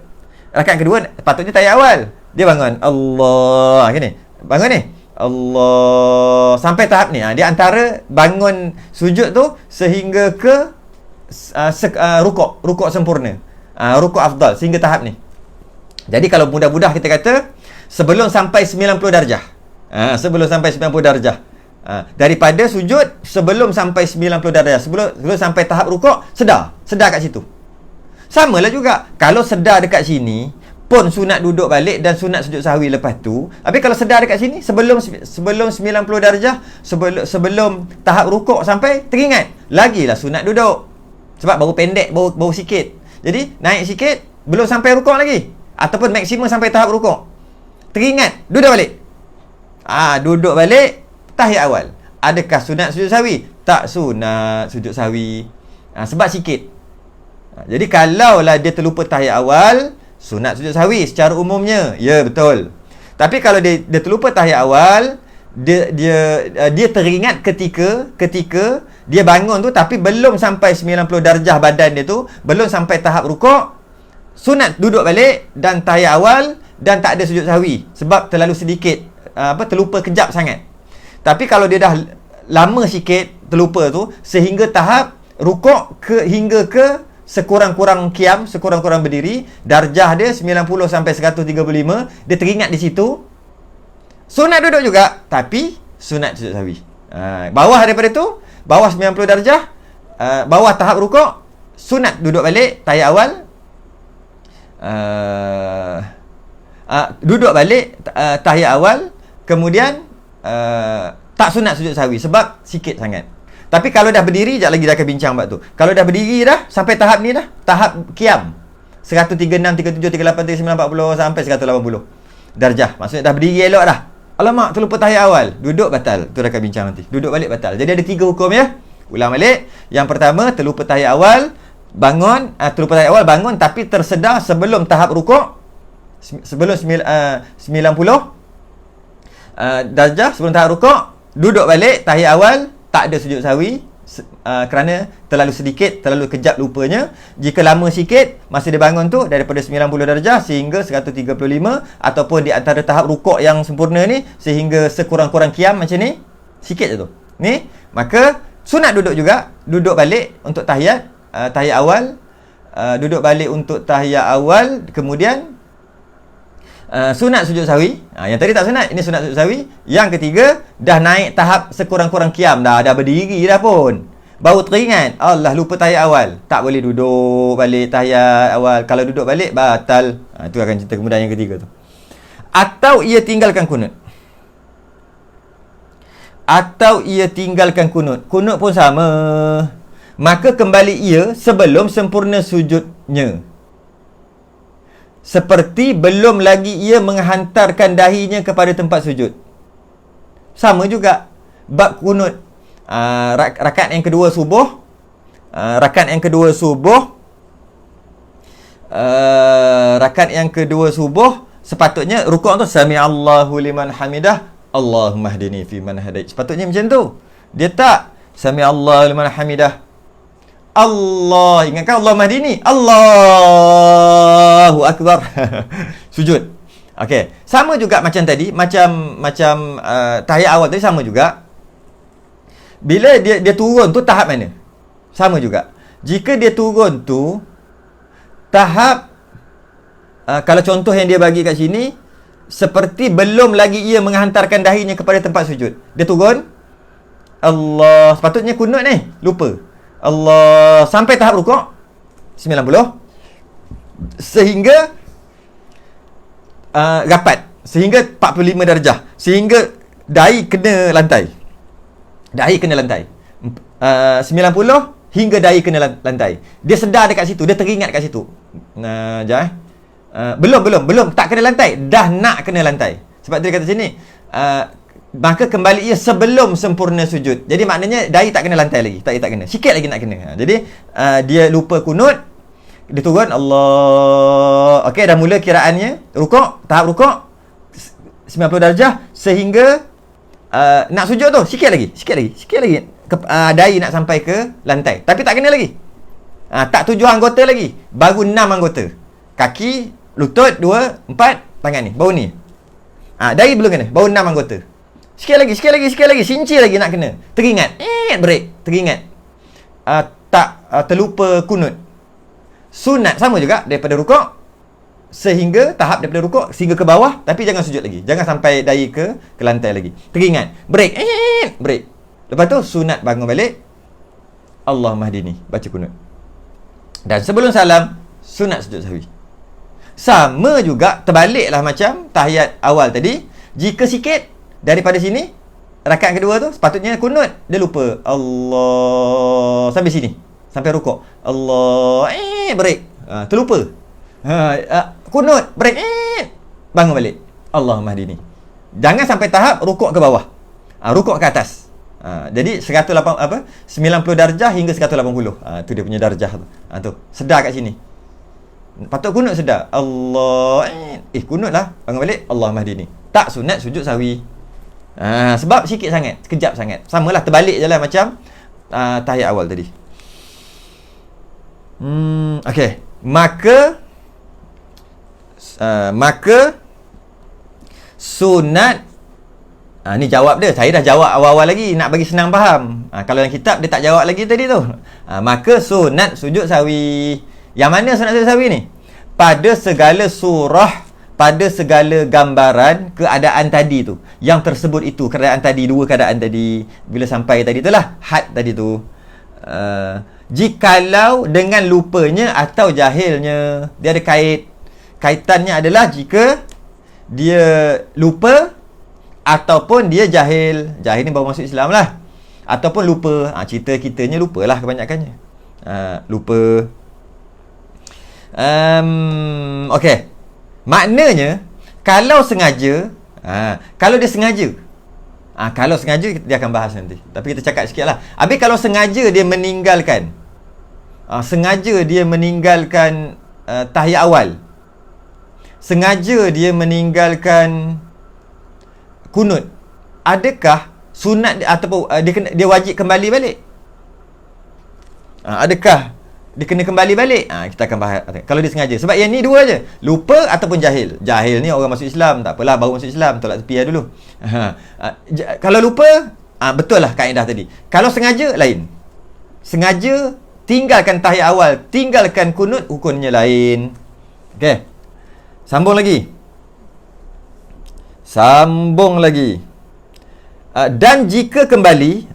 rakaat kedua, patutnya tahiyat awal. Dia bangun Allah gini. Bangun ni. Allah sampai tahap ni. Dia antara bangun sujud tu sehingga ke rukuk sempurna. Rukuk afdal sehingga tahap ni. Jadi kalau mudah-mudah kita kata sebelum sampai 90 darjah. Sebelum sampai 90 darjah. Daripada sujud sebelum sampai 90 darjah. Sebelum sampai tahap rukuk, sedar kat situ. Samalah juga. Kalau sedar dekat sini, pun sunat duduk balik dan sunat sujud sahwi lepas tu. Tapi kalau sedar dekat sini sebelum 90 darjah, sebelum tahap rukuk sampai teringat, lagilah sunat duduk. Sebab baru pendek, baru sikit. Jadi naik sikit, belum sampai rukuk lagi. Ataupun maksimum sampai tahap rukuk. Teringat, duduk balik. Duduk balik, tahiyat awal. Adakah sunat sujud sahwi? Tak sunat sujud sahwi. Sebab sikit. Jadi kalaulah dia terlupa tahiyat awal, sunat sujud sahwi secara umumnya. Ya, betul. Tapi kalau dia terlupa tahiyat awal, dia teringat ketika dia bangun tu tapi belum sampai 90 darjah badan dia tu, belum sampai tahap rukuk, sunat duduk balik dan tahiyat awal dan tak ada sujud sahwi sebab terlalu sedikit terlupa kejap sangat. Tapi kalau dia dah lama sikit terlupa tu sehingga tahap rukuk hingga ke sekurang-kurang qiyam, sekurang-kurang berdiri, darjah dia 90 sampai 135, dia teringat di situ, sunat duduk juga tapi sunat sujud sahwi. Bawah daripada tu, bawah 90 darjah, bawah tahap rukuk, sunat duduk balik tahiyat awal. Duduk balik tahiyat awal, kemudian tak sunat sujud sahwi sebab sikit sangat. Tapi kalau dah berdiri, sekejap lagi dah akan bincang bab tu. Kalau dah berdiri dah sampai tahap ni dah, tahap qiyam 136, 37, 38, 39, 40 sampai 180 darjah. Maksudnya dah berdiri elok dah. Alamak, terlupa tahiyat awal, duduk batal. Tu dah akan bincang nanti. Duduk balik batal. Jadi ada 3 hukum ya. Ulang balik. Yang pertama, terlupa tahiyat awal, bangun, terlupa tahiyat awal, bangun tapi tersedar sebelum tahap rukuk, sebelum 90 darjah, sebelum tahap rukuk, duduk balik tahiyat awal, tak ada sujud sahwi kerana terlalu sedikit, terlalu kejap lupanya. Jika lama sikit, masa dia bangun tu daripada 90 darjah sehingga 135 ataupun di antara tahap rukuk yang sempurna ni sehingga sekurang-kurang qiyam macam ni, sikit je tu. Ni, maka sunat duduk juga, duduk balik untuk tahiyat awal, duduk balik untuk tahiyat awal, kemudian sunat sujud sahwi. Yang tadi tak sunat, ini sunat sujud sahwi. Yang ketiga, dah naik tahap sekurang-kurang qiyam dah berdiri dah pun, baru teringat, Allah lupa tahiyat awal, tak boleh duduk balik tahiyat awal. Kalau duduk balik batal. Itu akan cerita kemudian yang ketiga tu. Atau ia tinggalkan kunut. Kunut pun sama. Maka kembali ia sebelum sempurna sujudnya, seperti belum lagi ia menghantarkan dahinya kepada tempat sujud. Sama juga bab kunut. Rakaat yang kedua subuh, rakaat yang kedua subuh sepatutnya rukuk tu sami Allahu liman hamidah, Allahumma hdini fi man hadait. Sepatutnya macam tu. Dia tak sami Allahu liman hamidah, Allah, ingatkan Allah mahdini, Allahu akbar. Sujud. Okey, sama juga macam tadi, macam tahiyat awal tadi sama juga. Bila dia turun tu tahap mana? Sama juga. Jika dia turun tu tahap kalau contoh yang dia bagi kat sini, seperti belum lagi ia menghantarkan dahinya kepada tempat sujud. Dia turun, Allah, sepatutnya kunut ni, lupa. Allah sampai tahap rukuk 90 sehingga rapat, sehingga 45 darjah, sehingga dahi kena lantai. Dahi kena lantai. 90 hingga dahi kena lantai. Dia sedar dekat situ, dia teringat kat situ. Belum tak kena lantai, dah nak kena lantai. Sebab dia kata sini, maka kembali ia sebelum sempurna sujud. Jadi maknanya dahi tak kena lantai lagi, tak kena. Sikit lagi nak kena. Jadi dia lupa kunut, dia turun Allah. Okey, dah mula kiraannya, rukuk, tahap rukuk 90 darjah sehingga nak sujud tu sikit lagi. Dahi nak sampai ke lantai, tapi tak kena lagi. Tak 7 anggota lagi, baru 6 anggota. Kaki, lutut 2, 4, tangan ni, baru ni. Dahi belum kena, baru 6 anggota. Sikit lagi, sinci lagi nak kena. Teringat, break, teringat. Terlupa kunut. Sunat sama juga daripada rukuk sehingga tahap daripada rukuk sehingga ke bawah, tapi jangan sujud lagi. Jangan sampai dahi ke lantai lagi. Teringat, break. Lepas tu sunat bangun balik. Allahumma hdini, baca kunut. Dan sebelum salam, sunat sujud sahwi. Sama juga, terbaliklah macam tahiyat awal tadi. Jika sikit daripada sini, rakaat kedua tu sepatutnya kunut, dia lupa Allah sampai sini, sampai rukuk. Allah, break. Terlupa. Kunut, break. Bangun balik. Allahumma hdini. Jangan sampai tahap rukuk ke bawah. Rukuk ke atas. Jadi 90 darjah hingga 180. Tu dia punya darjah tu. Tu. Sedar kat sini. Patut kunut sedar. Allah. Kunut lah. Bangun balik. Allahumma hdini. Tak sunat sujud sahwi. Sebab sikit sangat, sekejap sangat. Samalah, terbalik je lah macam tahiyat awal tadi. Okey. Maka sunat, ni jawab dia. Saya dah jawab awal-awal lagi, nak bagi senang faham. Kalau dalam kitab dia tak jawab lagi tadi tu. Maka sunat sujud sahwi. Yang mana sunat sujud sahwi ni? Pada segala surah, pada segala gambaran keadaan tadi tu, yang tersebut itu, keadaan tadi, dua keadaan tadi, bila sampai tadi tu lah, had tadi tu. Jikalau dengan lupanya atau jahilnya, dia ada kaitannya adalah jika dia lupa ataupun dia jahil. Jahil ni baru masuk Islam lah, ataupun lupa. Cerita kitanya lupalah kebanyakannya. Lupa. Okey. Maknanya kalau sengaja, kalau dia sengaja, kalau sengaja dia akan bahas nanti, tapi kita cakap sikit lah. Habis kalau sengaja dia meninggalkan, tahiyat awal, sengaja dia meninggalkan kunut, adakah sunat ataupun dia wajib kembali balik? Adakah dia kena kembali balik? Kita akan bahas kalau dia sengaja. Sebab yang ni dua je, lupa ataupun jahil. Jahil ni orang masuk Islam, tak apalah, baru masuk Islam, tolak tepi dulu. Kalau lupa, betul lah kaedah tadi. Kalau sengaja, lain. Sengaja tinggalkan tahiyat awal, tinggalkan kunut, hukumnya lain. Okey. Sambung lagi. Dan jika kembali,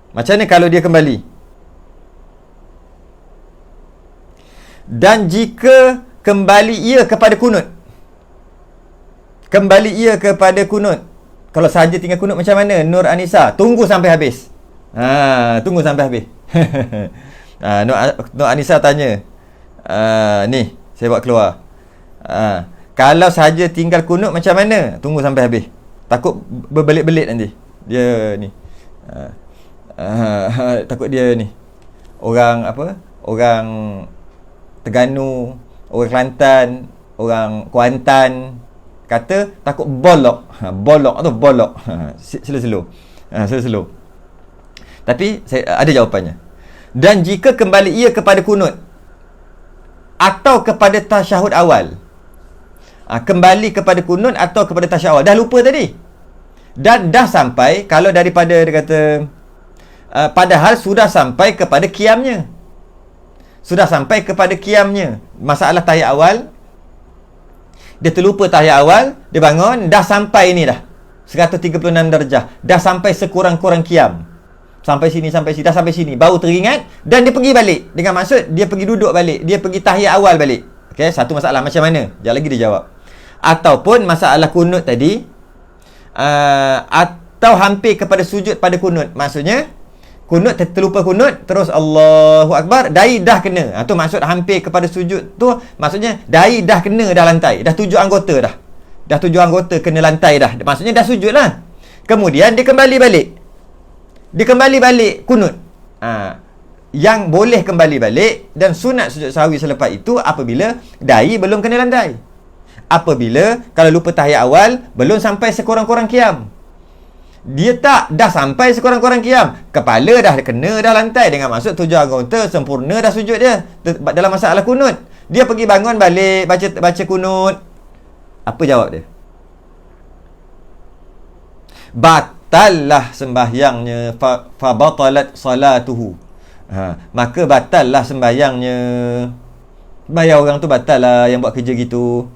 macam mana kalau dia kembali? Dan jika kembali ia kepada kunut. Kalau sahaja tinggal kunut macam mana? Nur Anissa, tunggu sampai habis. Tunggu sampai habis. Nur Anissa tanya. Ni, saya buat keluar. Kalau sahaja tinggal kunut macam mana? Tunggu sampai habis. Takut berbelit-belit nanti. Dia ni. Takut dia ni orang Terengganu, orang Kelantan, orang Kuantan kata takut bolok slow. Tapi saya ada jawapannya. Dan jika kembali ia kepada kunut atau kepada tasyahud awal, kembali kepada kunut atau kepada tasyahud awal, dah lupa tadi dan dah sampai, kalau daripada dia kata padahal sudah sampai kepada qiyamnya. Masalah tahiyat awal, dia terlupa tahiyat awal, dia bangun, dah sampai ni dah 136 darjah, dah sampai sekurang-kurang qiyam, sampai sini, dah sampai sini, baru teringat, dan dia pergi balik, dengan maksud dia pergi duduk balik, dia pergi tahiyat awal balik. Okey, satu masalah macam mana? Sekejap lagi dia jawab. Ataupun masalah kunut tadi, atau hampir kepada sujud pada kunut. Maksudnya kunut terlupa kunut, terus Allahu Akbar, dahi dah kena. Tu maksud hampir kepada sujud tu, maksudnya dahi dah kena dah lantai. Dah 7 anggota dah. Dah 7 anggota kena lantai dah. Maksudnya dah sujud lah. Kemudian dia kembali balik. Dia kembali balik kunut. Yang boleh kembali balik dan sunat sujud sahwi selepas itu apabila dahi belum kena lantai. Apabila kalau lupa tahiyat awal belum sampai sekurang-kurang qiyam. Dia dah sampai sekurang-kurang qiyam. Kepala dah kena dah lantai dengan maksud 7 anggota sempurna dah sujud dia dalam masalah kunut. Dia pergi bangun balik baca kunut. Apa jawab dia? Batallah sembahyangnya fa batalat salatuhu. Maka batallah sembahyangnya. Bayar orang tu batal lah yang buat kerja gitu.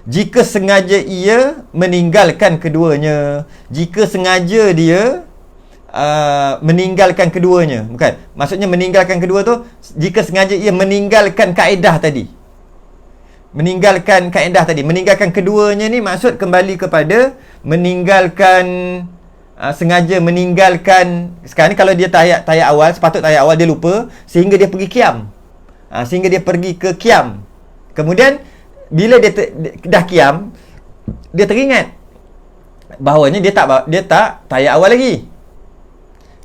Jika sengaja ia meninggalkan keduanya. Jika sengaja dia meninggalkan keduanya. Bukan. Maksudnya meninggalkan kedua tu, jika sengaja ia meninggalkan kaedah tadi. Meninggalkan kaedah tadi. Meninggalkan keduanya ni maksud kembali kepada meninggalkan, sengaja meninggalkan. Sekarang ni kalau dia tahiyat awal, sepatut tahiyat awal dia lupa sehingga dia pergi qiyam. Sehingga dia pergi ke qiyam. Kemudian bila dia dah qiyam, dia teringat bahawanya dia tak tahiyat awal lagi.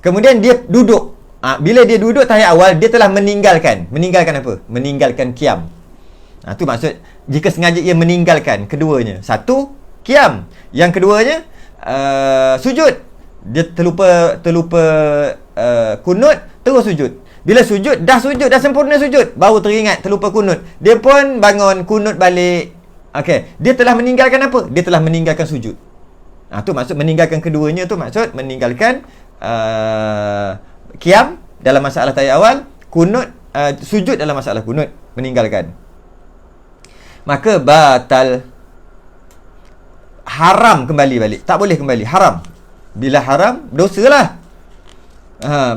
Kemudian dia duduk. Bila dia duduk tahiyat awal, dia telah meninggalkan apa? Meninggalkan qiyam. Tu maksud jika sengaja ia meninggalkan keduanya. Satu, qiyam. Yang keduanya sujud. Dia terlupa kunut, terus sujud. Bila sujud, dah sempurna sujud, baru teringat terlupa kunut. Dia pun bangun kunut balik. Okey, dia telah meninggalkan apa? Dia telah meninggalkan sujud. Tu maksud meninggalkan keduanya tu maksud meninggalkan qiyam dalam masalah tahiyat awal, kunut, sujud dalam masalah kunut, meninggalkan. Maka batal, haram kembali balik. Tak boleh kembali, haram. Bila haram, dosalah.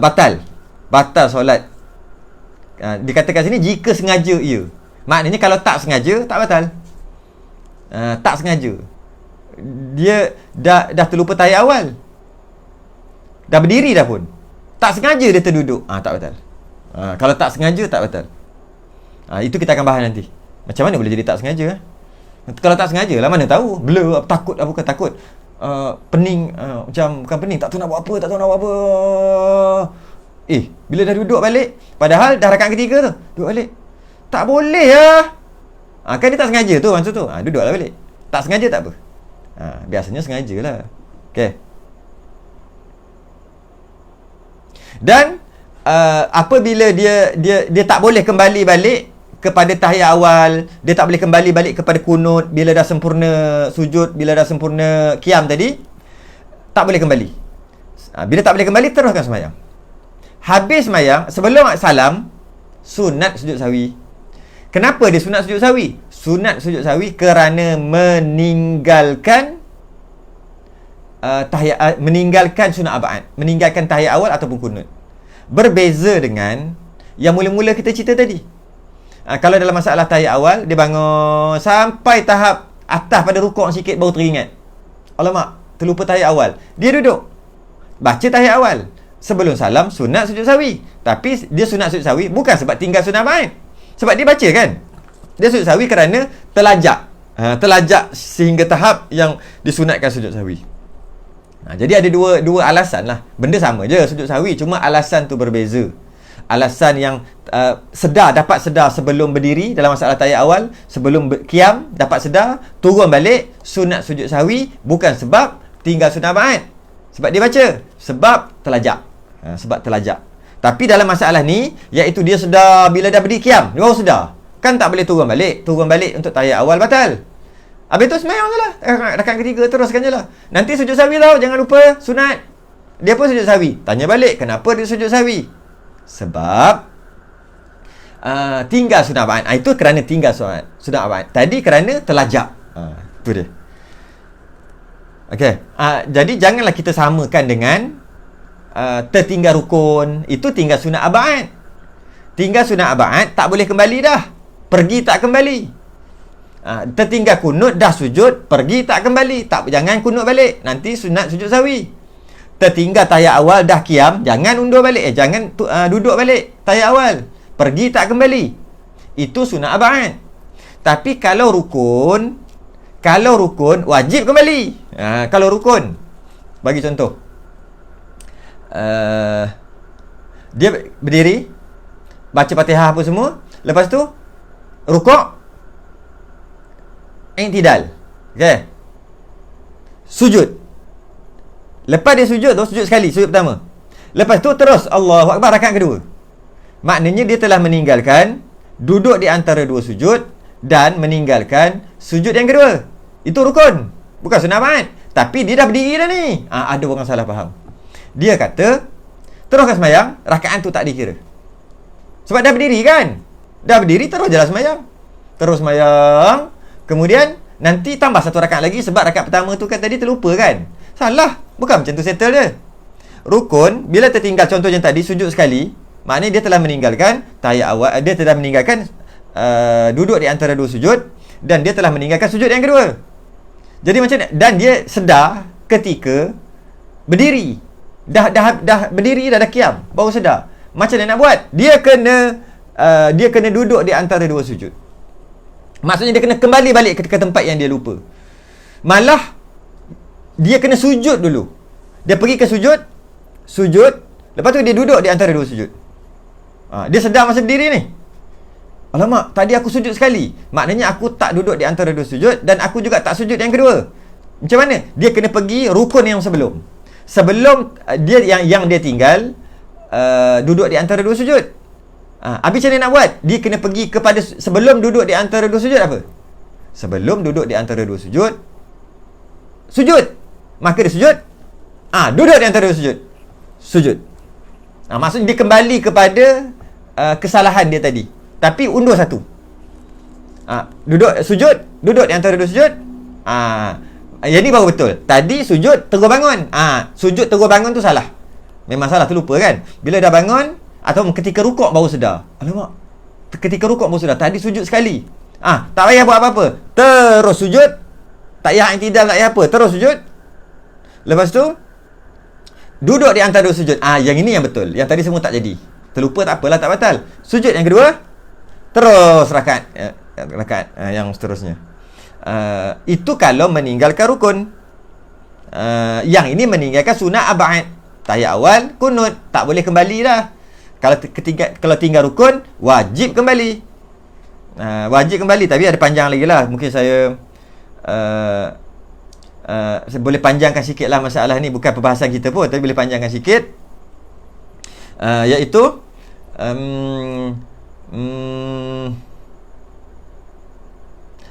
Batal solat. Dikatakan sini jika sengaja ia. Maknanya kalau tak sengaja, tak batal. Tak sengaja. Dia dah terlupa tahiyat awal. Dah berdiri dah pun. Tak sengaja dia terduduk. Tak batal. Kalau tak sengaja, tak batal. Itu kita akan bahas nanti. Macam mana boleh jadi tak sengaja? Kalau tak sengaja lah, mana tahu. Blur, takut, bukan takut. Pening, macam bukan pening, tak tahu nak buat apa. Bila dah duduk balik, padahal dah rakaat ketiga tu, duduk balik. Tak boleh lah. Kan dia tak sengaja tu maksud tu. Duduklah balik. Tak sengaja tak apa. Biasanya sengaja lah. Okay. Dan apabila dia tak boleh kembali balik kepada tahiyat awal, dia tak boleh kembali balik kepada kunut bila dah sempurna sujud, bila dah sempurna qiyam tadi, tak boleh kembali. Bila tak boleh kembali, teruskan sembahyang. Habis sembahyang, sebelum salam, sunat sujud sahwi. Kenapa dia sunat sujud sahwi? Sunat sujud sahwi kerana meninggalkan meninggalkan sunat abad, meninggalkan tahiyat awal ataupun kunut. Berbeza dengan yang mula-mula kita cerita tadi. Kalau dalam masalah tahiyat awal, dia bangun sampai tahap atas pada rukuk sikit baru teringat. Alamak, terlupa tahiyat awal. Dia duduk, baca tahiyat awal. Sebelum salam, sunat sujud sahwi. Tapi dia sunat sujud sahwi bukan sebab tinggal sunat abad. Sebab dia baca kan. Dia sujud sahwi kerana terlajak. Terlajak sehingga tahap yang disunatkan sujud sahwi. Jadi ada dua alasan lah. Benda sama je sujud sahwi, cuma alasan tu berbeza. Alasan yang dapat sedar sebelum berdiri dalam masalah tahiyat awal, sebelum qiyam dapat sedar, turun balik sunat sujud sahwi bukan sebab tinggal sunat abad. Sebab dia baca, sebab terlajak. Sebab terlajak. Tapi dalam masalah ni, iaitu dia sedar bila dah berdiri qiyam, dia baru sedar. Kan tak boleh turun balik. Turun balik untuk tahiyat awal batal. Habis tu sembahyang je lah. Rakaat ketiga teruskan je lah. Nanti sujud sahwi tau, jangan lupa sunat. Dia pun sujud sahwi. Tanya balik, kenapa dia sujud sahwi? Sebab tinggal sunat abad. Itu kerana tinggal sunat abad. Tadi kerana terlajak. Itu dia. Okey. Jadi janganlah kita samakan dengan tertinggal rukun. Itu tinggal sunat abad. tinggal sunat abad, tak boleh kembali dah. Pergi tak kembali. Tertinggal kunut, dah sujud, pergi tak kembali. Tak, jangan kunut balik. Nanti sunat sujud sahwi. Tertinggal tahiyat awal, dah qiyam, jangan undur balik. Jangan duduk balik tahiyat awal. Pergi tak kembali. Itu sunat abad. Tapi kalau rukun, wajib kembali. Kalau rukun, bagi contoh, dia berdiri, baca Fatihah apa semua, lepas tu rukuk, i'tidal, okey, sujud. Lepas dia sujud tu, sujud sekali, sujud pertama. Lepas tu terus Allahu Akbar rakaat kedua. Maknanya dia telah meninggalkan duduk di antara dua sujud dan meninggalkan sujud yang kedua. Itu rukun, bukan sunat abad. Tapi dia dah berdiri dah ni. Ada orang salah faham. Dia kata teruskan sembahyang, rakaat tu tak dikira. Sebab dah berdiri kan? Dah berdiri, terus jalan sembahyang. Terus sembahyang, kemudian nanti tambah satu rakaat lagi sebab rakaat pertama tu kan tadi terlupa kan? Salah. Bukan macam tu settle dia. Rukun, bila tertinggal contoh yang tadi, sujud sekali, maknanya dia telah meninggalkan tahiyat awal, dia telah meninggalkan duduk di antara dua sujud, dan dia telah meninggalkan sujud yang kedua. Jadi macam ni, dan dia sedar ketika berdiri. Dah berdiri, dah qiyam, baru sedar. Macam mana nak buat? Dia kena duduk di antara dua sujud. Maksudnya dia kena kembali balik ke tempat yang dia lupa. Malah dia kena sujud dulu. Dia pergi ke sujud, lepas tu dia duduk di antara dua sujud. Dia sedar masa berdiri ni. Alamak, tadi aku sujud sekali. Maknanya aku tak duduk di antara dua sujud, dan aku juga tak sujud yang kedua. Macam mana? Dia kena pergi rukun yang sebelum dia yang dia tinggal duduk di antara dua sujud. Habis macam mana nak buat? Dia kena pergi kepada sebelum duduk di antara dua sujud apa? Sebelum duduk di antara dua sujud, maka dia sujud. Duduk di antara dua sujud. Maksudnya dia kembali kepada kesalahan dia tadi, tapi undur satu. Duduk di antara dua sujud. Yang ni baru betul. Tadi sujud terus bangun. Sujud terus bangun tu salah. Memang salah, terlupa kan? Bila dah bangun atau ketika rukuk baru sedar. Alamak, ketika rukuk baru sedar, tadi sujud sekali. Tak payah buat apa-apa, terus sujud. Tak payah i'tidal, tak payah apa, terus sujud. Lepas tu duduk di antara dua sujud. Yang ini yang betul. Yang tadi semua tak jadi. Terlupa tak apalah, tak batal. Sujud yang kedua, terus rakaat yang seterusnya. Itu kalau meninggalkan rukun. Yang ini meninggalkan sunat abad. Tahiyat awal, kunut, tak boleh kembali dah. Kalau tinggal rukun, wajib kembali. Wajib kembali. Tapi ada panjang lagi lah. Mungkin saya boleh panjangkan sikit lah masalah ni. Bukan perbahasan kita pun, tapi boleh panjangkan sikit. Iaitu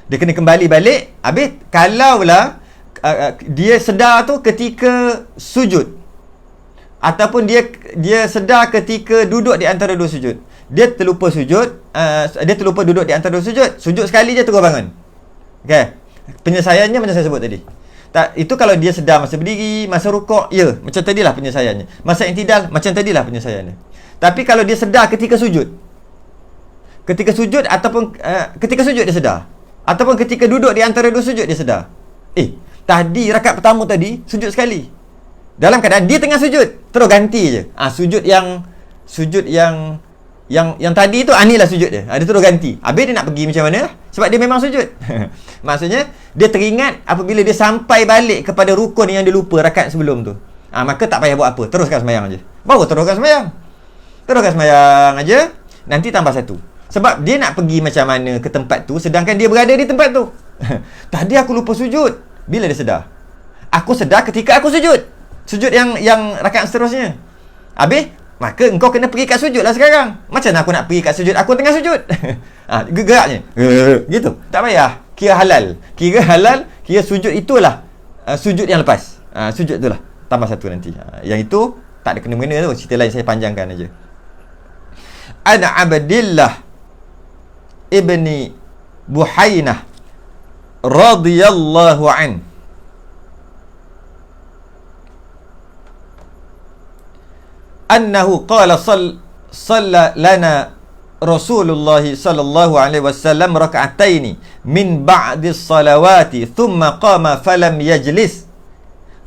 dia kena kembali balik. Habis kalaulah dia sedar tu ketika sujud, ataupun dia sedar ketika duduk di antara dua sujud, dia terlupa sujud, dia terlupa duduk di antara dua sujud sekali je terus bangun. Okey, penyelesaiannya macam saya sebut tadi. Itu kalau dia sedar masa berdiri, masa rukuk, ya, macam tadilah penyelesaiannya. Masa i'tidal, macam tadilah penyelesaiannya. Tapi kalau dia sedar ketika sujud, ataupun ketika sujud dia sedar, ataupun ketika duduk di antara dua sujud dia sedar, tadi rakaat pertama tadi sujud sekali, dalam keadaan dia tengah sujud, terus ganti je. Sujud yang tadi tu, inilah sujud dia. Dia terus ganti. Habis dia nak pergi macam mana? Sebab dia memang sujud. Maksudnya dia teringat apabila dia sampai balik kepada rukun yang dia lupa rakaat sebelum tu. Maka tak payah buat apa, teruskan sembahyang aja. Baru teruskan sembahyang aja. Nanti tambah satu. Sebab dia nak pergi macam mana ke tempat tu, sedangkan dia berada di tempat tu. Tadi aku lupa sujud. Bila dia sedar? Aku sedar ketika aku sujud. Sujud yang rakaat seterusnya. Habis, maka engkau kena pergi kat sujud lah sekarang. Macam mana aku nak pergi kat sujud? Aku tengah sujud. Geraknya. Gitu. Tak payah. Kira halal. Kira sujud itulah sujud yang lepas. Sujud itulah. Tambah satu nanti. Yang itu tak ada kena-mena tu. Cerita lain saya panjangkan aja. Ana Abdillah ibni Buhainah radhiyallahu an, annahu qala salla lana Rasulullah sallallahu alaihi wasallam raka'ataini min ba'di salawati thumma qama falam yajlis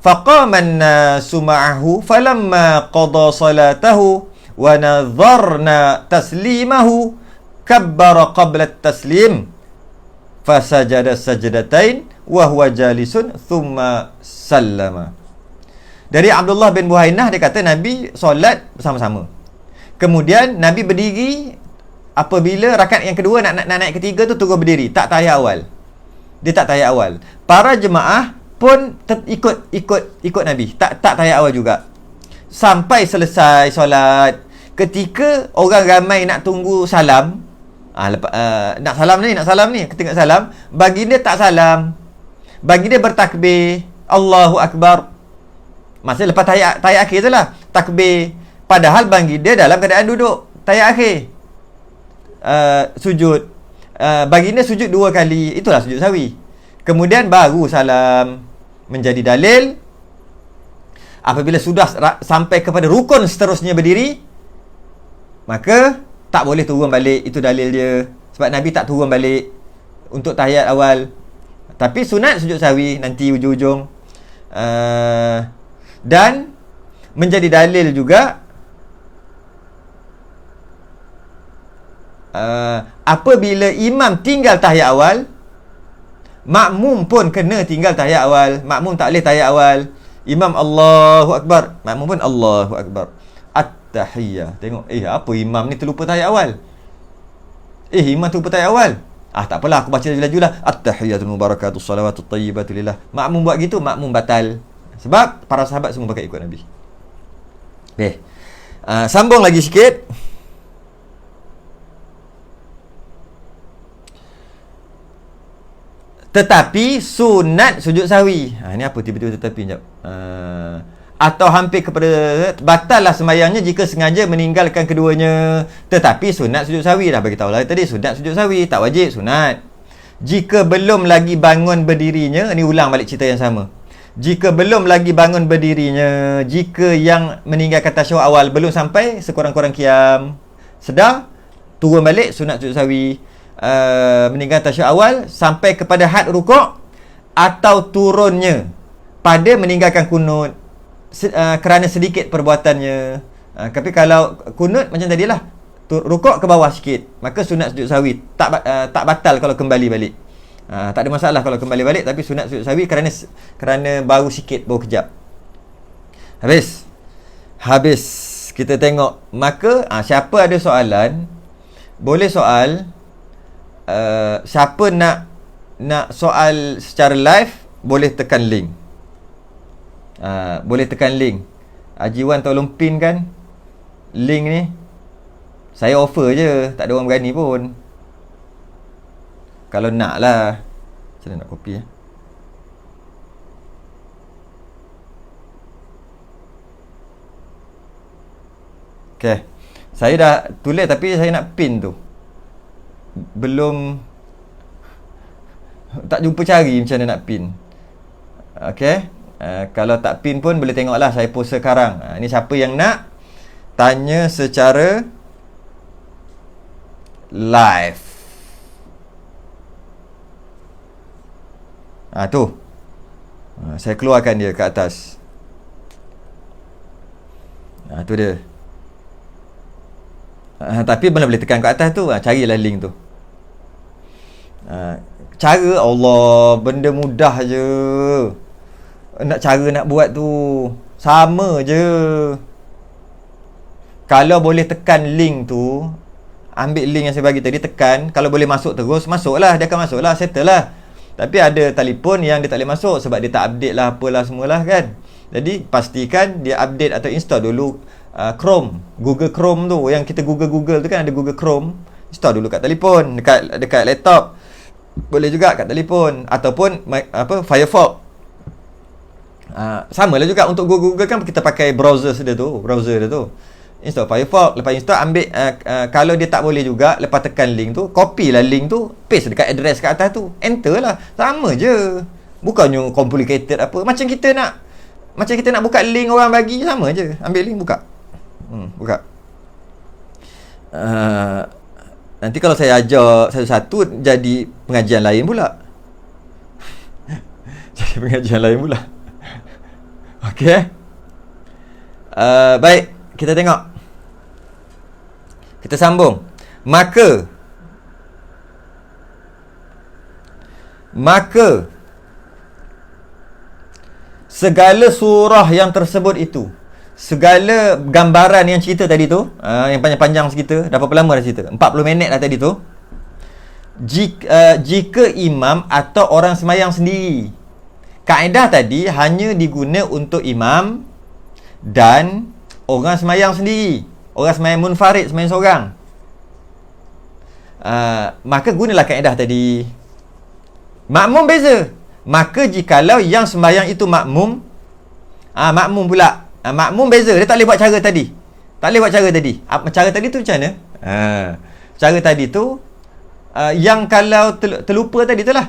faqama an-nasu ma'ahu falamma qada salatahu wa nadharna taslimahu kabbara qabla at-taslim fasajada sajdatain wa huwa jalisun thumma sallama. Dari Abdullah bin Buhainah, dia kata Nabi solat bersama-sama. Kemudian Nabi berdiri apabila rakaat yang kedua nak naik ketiga tu terus berdiri, tak tahiyat awal. Dia tak tahiyat awal. Para jemaah pun ikut Nabi, tak tahiyat awal juga. Sampai selesai solat. Ketika orang ramai nak tunggu salam, nak salam ni, ketika salam, baginda tak salam. Baginda bertakbir, Allahu Akbar. Maksudnya lepas tahiyat akhir tu lah, takbir. Padahal baginda dalam keadaan duduk tahiyat akhir. Sujud. Baginda sujud 2 kali. Itulah sujud sahwi. Kemudian baru salam. Menjadi dalil, apabila sudah sampai kepada rukun seterusnya berdiri, maka tak boleh turun balik. Itu dalil dia. Sebab Nabi tak turun balik untuk tahiyat awal. Tapi sunat sujud sahwi nanti ujung-ujung. Dan menjadi dalil juga apabila imam tinggal tahiyat awal, makmum pun kena tinggal tahiyat awal. Makmum tak boleh tahiyat awal. Imam Allahu Akbar, makmum pun Allahu Akbar. At-tahiyyah. Tengok, apa imam ni terlupa tahiyat awal? Imam terlupa tahiyat awal. Tak apalah, aku baca laju lah. At-tahiyyatul mubarakatus salawatut tayyibatu lillah. Makmum buat gitu, makmum batal. Sebab para sahabat semua pakai ikut Nabi. Sambung lagi sikit. Tetapi sunat sujud sahwi. Ini apa tiba-tiba tetapi sekejap. Atau hampir kepada batallah sembahyangnya jika sengaja meninggalkan keduanya. Tetapi sunat sujud sahwi. Dah bagi tahu lah tadi, sunat sujud sahwi, tak wajib, sunat. Jika belum lagi bangun berdirinya, ni ulang balik cerita yang sama. Jika belum lagi bangun berdirinya, jika yang meninggalkan tasyahud awal belum sampai sekurang-kurang qiyam, sedar, turun balik sunat sujud sahwi. Meninggalkan tasyahud awal sampai kepada had rukuk, atau turunnya pada meninggalkan kunut kerana sedikit perbuatannya. Tapi kalau kunut macam tadilah, rukuk ke bawah sikit, maka sunat sujud sahwi tak batal kalau kembali balik. Tak ada masalah kalau kembali balik, tapi sunat sujud sahwi kerana baru sikit, baru kejap. Habis kita tengok. Maka siapa ada soalan boleh soal. Siapa nak soal secara live boleh tekan link. Boleh tekan link. Haji Wan tolong pin kan link ni. Saya offer je, tak ada orang berani pun. Kalau nak lah. Macam mana nak copy Okay. Saya dah tulis tapi saya nak pin tu, belum, tak jumpa cari macam mana nak pin. Okay. Kalau tak pin pun boleh tengok lah, saya post sekarang. Ni siapa yang nak tanya secara live. Tu saya keluarkan dia ke atas. Tu dia. Tapi mana boleh tekan kat atas tu, carilah link tu. Cara Allah, benda mudah je. Cara nak buat tu sama je. Kalau boleh tekan link tu, ambil link yang saya bagi tadi, tekan. Kalau boleh masuk terus, masuklah. Dia akan masuklah, settle lah. Tapi ada telefon yang dia tak boleh masuk sebab dia tak update lah, apalah semualah kan. Jadi pastikan dia update atau install dulu Chrome, Google Chrome tu, yang kita Google tu kan, ada Google Chrome. Install dulu kat telefon, dekat laptop. Boleh juga kat telefon, ataupun Firefox. Samalah juga untuk Google kan, kita pakai browser dia tu. Install Firefox, lepas install ambil kalau dia tak boleh juga, lepas tekan link tu, copy lah link tu, paste dekat address kat atas tu, enter lah. Sama je, bukannya complicated apa. Macam kita nak buka link orang bagi, sama je, ambil link buka. Buka. Nanti kalau saya ajar satu-satu, jadi pengajian lain pula. Jadi pengajian lain pula. Okey. Baik, kita tengok. Kita sambung. Maka segala surah yang tersebut itu, segala gambaran yang cerita tadi tu, yang panjang-panjang cerita, dah berapa lama dah cerita? 40 minit dah tadi tu. Jika imam atau orang semayang sendiri. Kaedah tadi hanya diguna untuk imam dan orang semayang sendiri. Orang semayang munfarid, semayang seorang. Maka gunalah kaedah tadi. Makmum beza. Maka jikalau yang sembahyang itu makmum, makmum pula. Makmum beza. Dia tak boleh buat cara tadi. Tak boleh buat cara tadi. Cara tadi tu macam mana? Cara tadi tu, yang kalau terlupa tadi tu lah.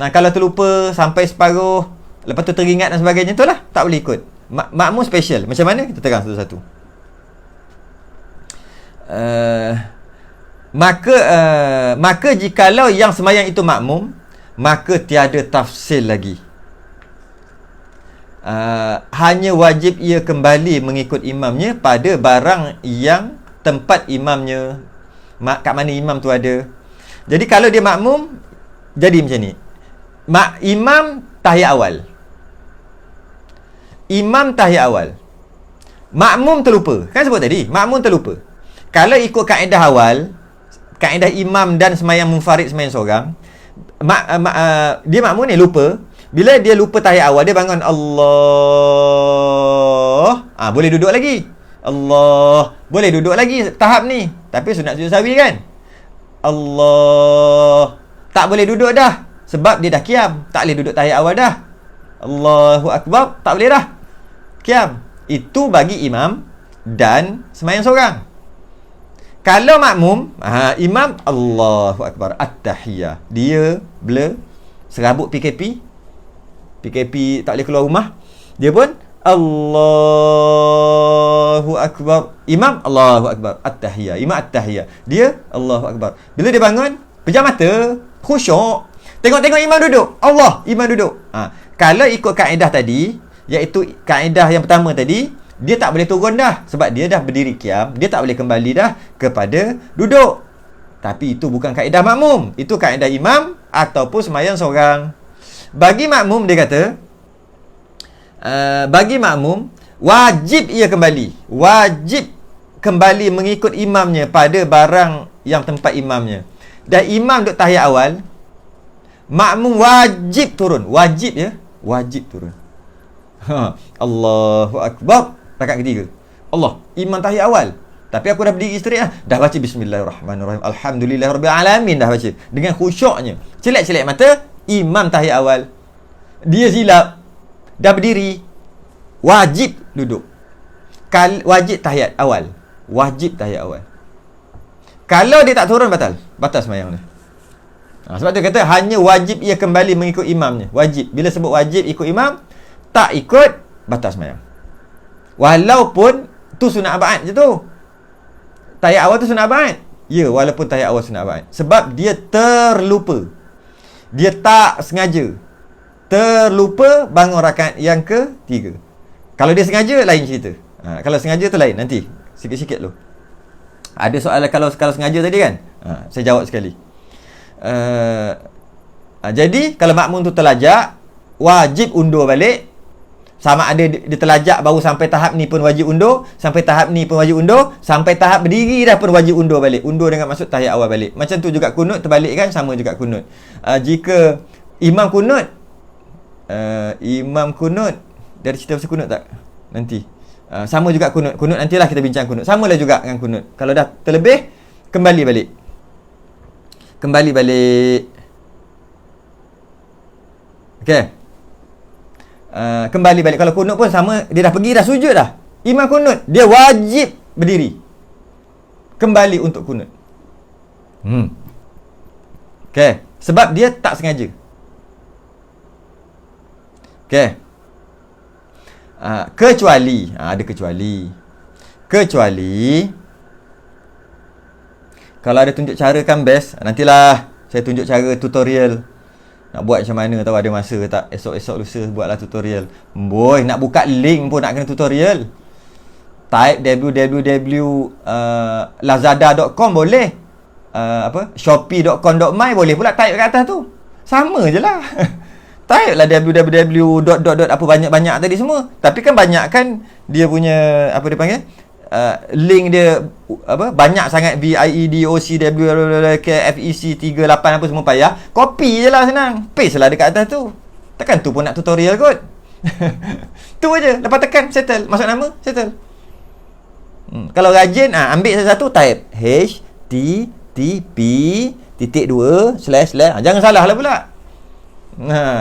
Kalau terlupa sampai separuh, lepas tu teringat dan sebagainya tu lah, tak boleh ikut. Makmum special. Macam mana? Kita terang satu-satu. Maka jikalau yang sembahyang itu makmum, maka tiada tafsil lagi. Hanya wajib ia kembali mengikut imamnya pada barang yang tempat imamnya, kat mana imam tu ada. Jadi kalau dia makmum, jadi macam ni. Imam tahiyat awal. Imam tahiyat awal. Makmum terlupa. Kan sebut tadi, makmum terlupa. Kalau ikut kaedah awal, kaedah imam dan semayang munfarid, semayang seorang, dia makmum ni lupa. Bila dia lupa tahiyat awal, dia bangun Allah, boleh duduk lagi. Allah, boleh duduk lagi tahap ni. Tapi sunat sujud sahwi kan? Allah, tak boleh duduk dah, sebab dia dah qiyam. Tak boleh duduk tahiyat awal dah. Allahu Akbar, tak boleh dah, qiyam. Itu bagi imam dan semayang seorang. Kalau makmum, imam Allahu Akbar, At-Tahiyah, dia blur, serabut PKP tak boleh keluar rumah, dia pun Allahu Akbar, imam Allahu Akbar, At-Tahiyah, imam At-Tahiyah, dia Allahu Akbar. Bila dia bangun, pejam mata, khusyuk, tengok-tengok imam duduk, Allah, imam duduk. Kalau ikut kaedah tadi, iaitu kaedah yang pertama tadi, dia tak boleh turun dah, sebab dia dah berdiri qiyam, dia tak boleh kembali dah kepada duduk. Tapi itu bukan kaedah makmum, itu kaedah imam ataupun semayang seorang. Bagi makmum, dia kata, bagi makmum, wajib ia kembali. Wajib kembali mengikut imamnya pada barang yang tempat imamnya. Dan imam duduk tahiyat awal, makmum wajib turun. Wajib ya, wajib turun. Allahu Akbar, rakaat ketiga. Allah, imam tahiyat awal, tapi aku dah berdiri straight dah. Dah baca Bismillahirrahmanirrahim, Alhamdulillahirabbil alamin, dah baca dengan khusyuknya. Celak-celak mata, imam tahiyat awal, dia silap, dah berdiri, wajib duduk. Wajib tahiyat awal. Wajib tahiyat awal. Kalau dia tak turun, batal sembahyang dia. Sebab tu kata hanya wajib ia kembali mengikut imamnya. Wajib. Bila sebut wajib ikut imam, tak ikut, batal sembahyang. Walaupun tu sunat abad je tu. Tahiyat awal tu sunat abad. Ya, walaupun tahiyat awal sunat abad. Sebab dia terlupa. Dia tak sengaja. Terlupa bangun rakaat yang ketiga. Kalau dia sengaja, lain cerita. Kalau sengaja tu lain. Nanti sikit-sikit dulu. Ada soalan kalau sengaja tadi kan? Saya jawab sekali. Jadi kalau makmum tu terlajak, wajib undur balik. Sama ada dia terlajak baru sampai tahap ni pun wajib undur, sampai tahap ni pun wajib undur, sampai tahap berdiri dah pun wajib undur balik. Undur dengan maksud tahiyat awal balik. Macam tu juga kunut terbalik kan, sama juga kunut. Jika imam kunut, dia ada cerita pasal kunut tak? Nanti. Sama juga kunut. Kunut nantilah kita bincang kunut. Samalah juga dengan kunut. Kalau dah terlebih, kembali balik. Okey. Kembali balik. Kalau kunut pun sama, dia dah pergi dah sujud dah, imam kunut, dia wajib berdiri kembali untuk kunut. Okey, sebab dia tak sengaja. Okey. Kecuali ada kecuali Kalau ada tunjuk cara kan best. Nantilah saya tunjuk cara tutorial. Nak buat macam mana, tahu ada masa tak? Esok-esok lusa buatlah tutorial. Boy, nak buka link pun nak kena tutorial. Type www.lazada.com boleh. Shopee.com.my boleh pula type kat atas tu. Sama je lah. Type lah www. Apa banyak-banyak tadi semua. Tapi kan banyak kan dia punya, apa dia panggil? Link dia banyak sangat VIEDOCW FEC 38 apa semua payah. Copy je lah senang. Paste lah dekat atas tu. Takkan tu pun nak tutorial kot. Tu aje. Lepas tekan settle. Masuk nama settle. Kalau rajin ambil satu type http:// jangan salah lah pula.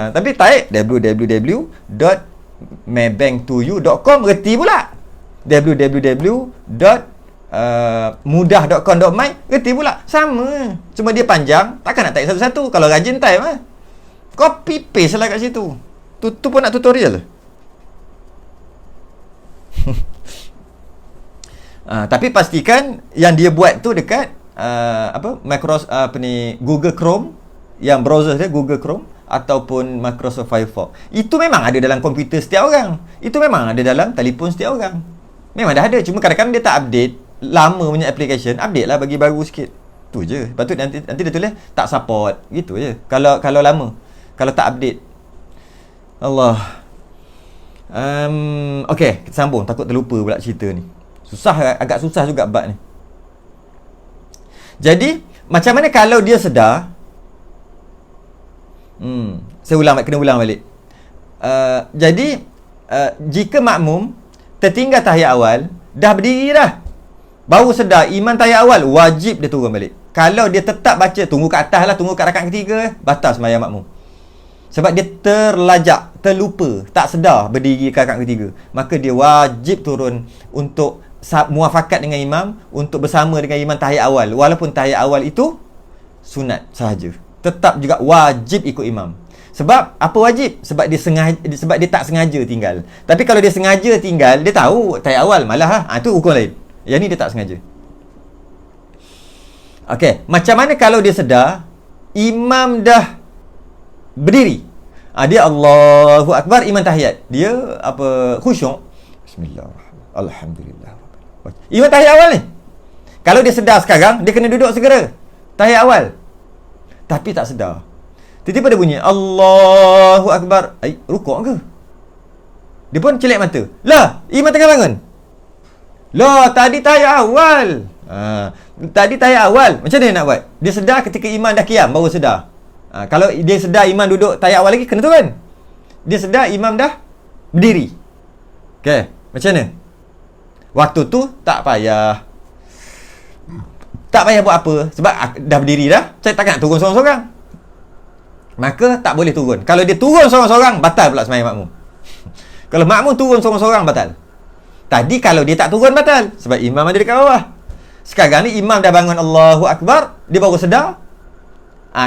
Tapi type www.maybanktoyou.com reti pula. www.mudah.com.my reti pula. Sama. Cuma dia panjang, takkan nak type satu-satu. Kalau rajin type copy paste lah kat situ. Tu pun nak tutorial. Tapi pastikan yang dia buat tu dekat Microsoft Google Chrome, yang browser dia Google Chrome ataupun Microsoft Firefox. Itu memang ada dalam komputer setiap orang. Itu memang ada dalam telefon setiap orang. Memang dah ada. Cuma kadang-kadang dia tak update. Lama punya application, update lah bagi baru sikit. Tu je. Lepas tu nanti dia tulis tak support. Gitu je. Kalau lama. Kalau tak update. Allah. Okay, kita sambung. Takut terlupa pula cerita ni. Agak susah juga bab ni. Jadi, macam mana kalau dia sedar? Saya kena ulang balik. Jadi, jika makmum tertinggal tahiyat awal, dah berdiri dah, baru sedar iman tahiyat awal, wajib dia turun balik. Kalau dia tetap baca, tunggu kat atas lah, tunggu kat rakaat ketiga, batal sembahyang makmum. Sebab dia terlajak, terlupa, tak sedar berdiri kat rakaat ketiga. Maka dia wajib turun untuk muafakat dengan imam, untuk bersama dengan imam tahiyat awal. Walaupun tahiyat awal itu sunat sahaja, tetap juga wajib ikut imam. Sebab apa wajib? Sebab dia tak sengaja tinggal. Tapi kalau dia sengaja tinggal, dia tahu tahiyat awal malah itu hukum lain. Yang ni dia tak sengaja. Okey, macam mana kalau dia sedar imam dah berdiri? Dia Allahu Akbar, imam tahiyat. Dia khusyuk. Bismillahirrahmanirrahim. Alhamdulillah. Imam tahiyat awal ni. Kalau dia sedar sekarang, dia kena duduk segera tahiyat awal. Tapi tak sedar. Tiba-tiba dia bunyi Allahu Akbar. Rukuk ke? Dia pun celik mata. Lah, imam tengah bangun. Lah, tadi tahiyat awal. Tadi tahiyat awal. Macam mana nak buat? Dia sedar ketika imam dah qiyam, baru sedar. Kalau dia sedar imam duduk tahiyat awal lagi, kena turun. Dia sedar imam dah berdiri. Okey, macam mana? Waktu tu tak payah buat apa. Sebab dah berdiri dah, saya takkan nak turun seorang-seorang. Maka tak boleh turun. Kalau dia turun seorang-seorang, batal pula sembahyang makmum. Kalau makmum turun seorang-seorang, batal. Tadi kalau dia tak turun, batal. Sebab imam ada dekat bawah. Sekarang ni imam dah bangun Allahu Akbar, dia baru sedar.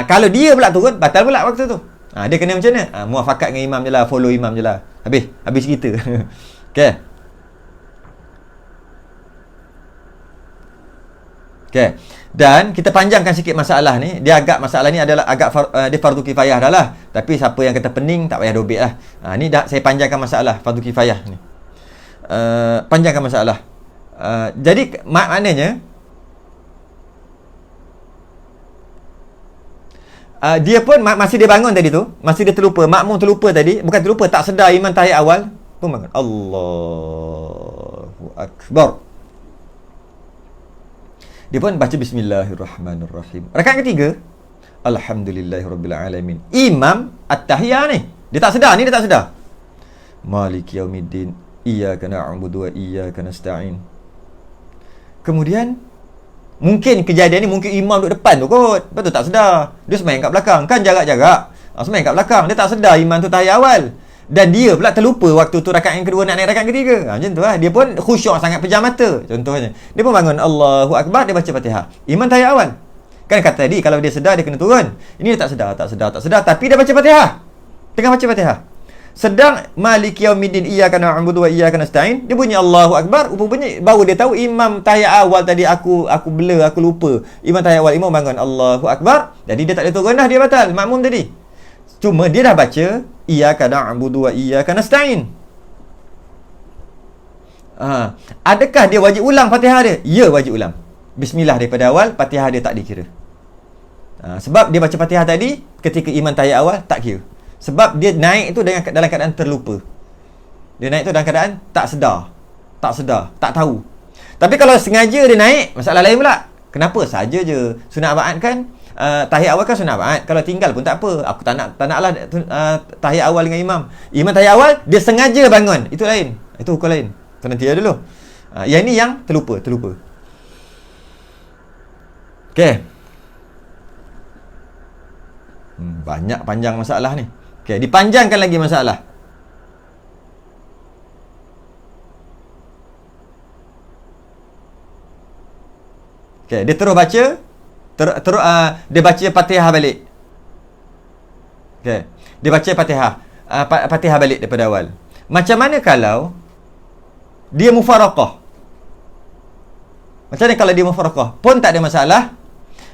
Kalau dia pula turun, batal pula waktu tu. Dia kena macam mana? Muafakat dengan imam je lah, follow imam je lah. Habis cerita. Okay. Okay. Dan kita panjangkan sikit masalah ni. Masalah ni adalah dia fardu kifayah dah lah. Tapi siapa yang kata pening, tak payah dobek lah. Ni dah saya panjangkan masalah fardu kifayah ni. Panjangkan masalah. Jadi maknanya dia pun masih dia bangun tadi tu, masih dia terlupa, makmum terlupa tadi, bukan terlupa, tak sedar imam tahiyat awal pun bangun. Allahu Akbar. Dia pun baca bismillahirrahmanirrahim. Rakaat ketiga, alhamdulillahirabbil alamin. Imam at-tahiyah ni, dia tak sedar, dia tak sedar. Maliki yaumiddin, iyyaka na'budu wa iyyaka nasta'in. Kemudian mungkin kejadian ni mungkin imam duduk depan tu kot. Lepas tu tak sedar. Dia sembahyang kat belakang. Kan jarak-jarak. Sembahyang kat belakang. Dia tak sedar imam tu tahiyat awal. Dan dia pula terlupa waktu tu rakaat yang kedua nak naik rakaat ketiga. Macam tu lah. Dia pun khusyuk sangat, pejam mata. Contohnya. Dia pun bangun Allahu Akbar, dia baca Fatihah. Imam tahiyat awal. Kan kata tadi kalau dia sedar dia kena turun. Ini dia tak sedar. Tapi dia baca Fatihah. Tengah baca Fatihah. Sedang Maliki Yaumiddin iyyaka na'budu wa iyyaka nasta'in, dia bunyi Allahu Akbar, rupanya baru dia tahu imam tahiyat awal tadi aku blur, aku lupa. Imam tahiyat awal, imam bangun Allahu Akbar, jadi dia tak ada turun dah, dia batal makmum tadi. Cuma dia dah baca iyyaka na'budu wa iyyaka nasta'in. Adakah dia wajib ulang Fatihah dia? Ya, wajib ulang. Bismillah daripada awal, Fatihah dia tak dikira. Sebab dia baca Fatihah tadi ketika imam tahiyat awal tak kira. Sebab dia naik tu dalam keadaan terlupa. Dia naik tu dalam keadaan tak sedar, tak tahu. Tapi kalau sengaja dia naik, masalah lain pula. Kenapa? Saja je. Sunat abaat kan, tahiyat awal kan sunat abaat. Kalau tinggal pun tak apa. Aku tak naklah tahiyat awal dengan imam. Imam tahiyat awal, dia sengaja bangun. Itu lain. Itu hukum lain. Tu nanti ya dulu. Yang ni yang terlupa. Okey. Banyak panjang masalah ni. Okey, dipanjangkan lagi masalah. Okey, dia terus baca, dia baca Fatihah balik. Okey, dia baca Fatihah balik daripada awal. Macam mana kalau dia mufaraqah? Macam mana kalau dia mufaraqah? Pun tak ada masalah.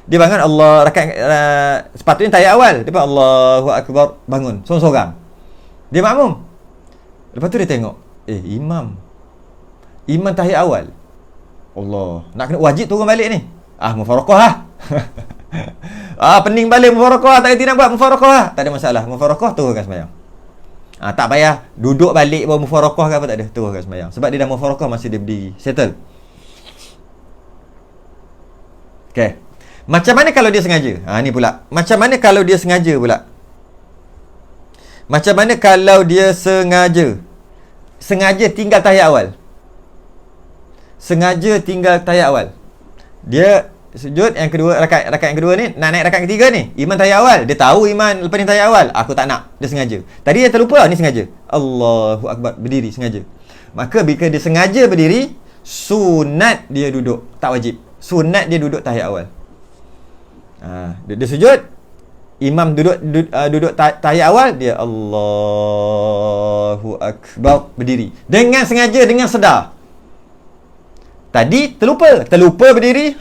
Dia bangun Allah rakaat sepatutnya tahiyat awal, dia pun Allahu Akbar, bangun seorang-seorang. Dia makmum. Lepas tu dia tengok, imam tahiyat awal. Allah, nak kena wajib turun balik ni. Mufaraqah pening balik mufaraqah, tak reti nak buat mufaraqah. Tak ada masalah, mufaraqah turunkan sembahyang. Tak payah duduk balik baru mufaraqah ke apa, tak ada, turunkan sembahyang. Sebab dia dah mufaraqah masih dia berdiri, settle. Okey. Macam mana kalau dia sengaja? Ni pula. Macam mana kalau dia sengaja pula? Macam mana kalau dia sengaja tinggal tahiyat awal? Sengaja tinggal tahiyat awal. Dia sujud yang kedua, rakaat yang kedua ni, nak naik rakaat ketiga ni, imam tahiyat awal. Dia tahu imam lepas ni tahiyat awal. Aku tak nak. Dia sengaja. Tadi dia terlupa, ni sengaja. Allahu Akbar, berdiri sengaja. Maka bila dia sengaja berdiri, sunat dia duduk, tak wajib. Sunat dia duduk tahiyat awal. Dia sujud, imam duduk tahiyat awal, dia Allahu Akbar, berdiri dengan sengaja, dengan sedar. Tadi terlupa berdiri,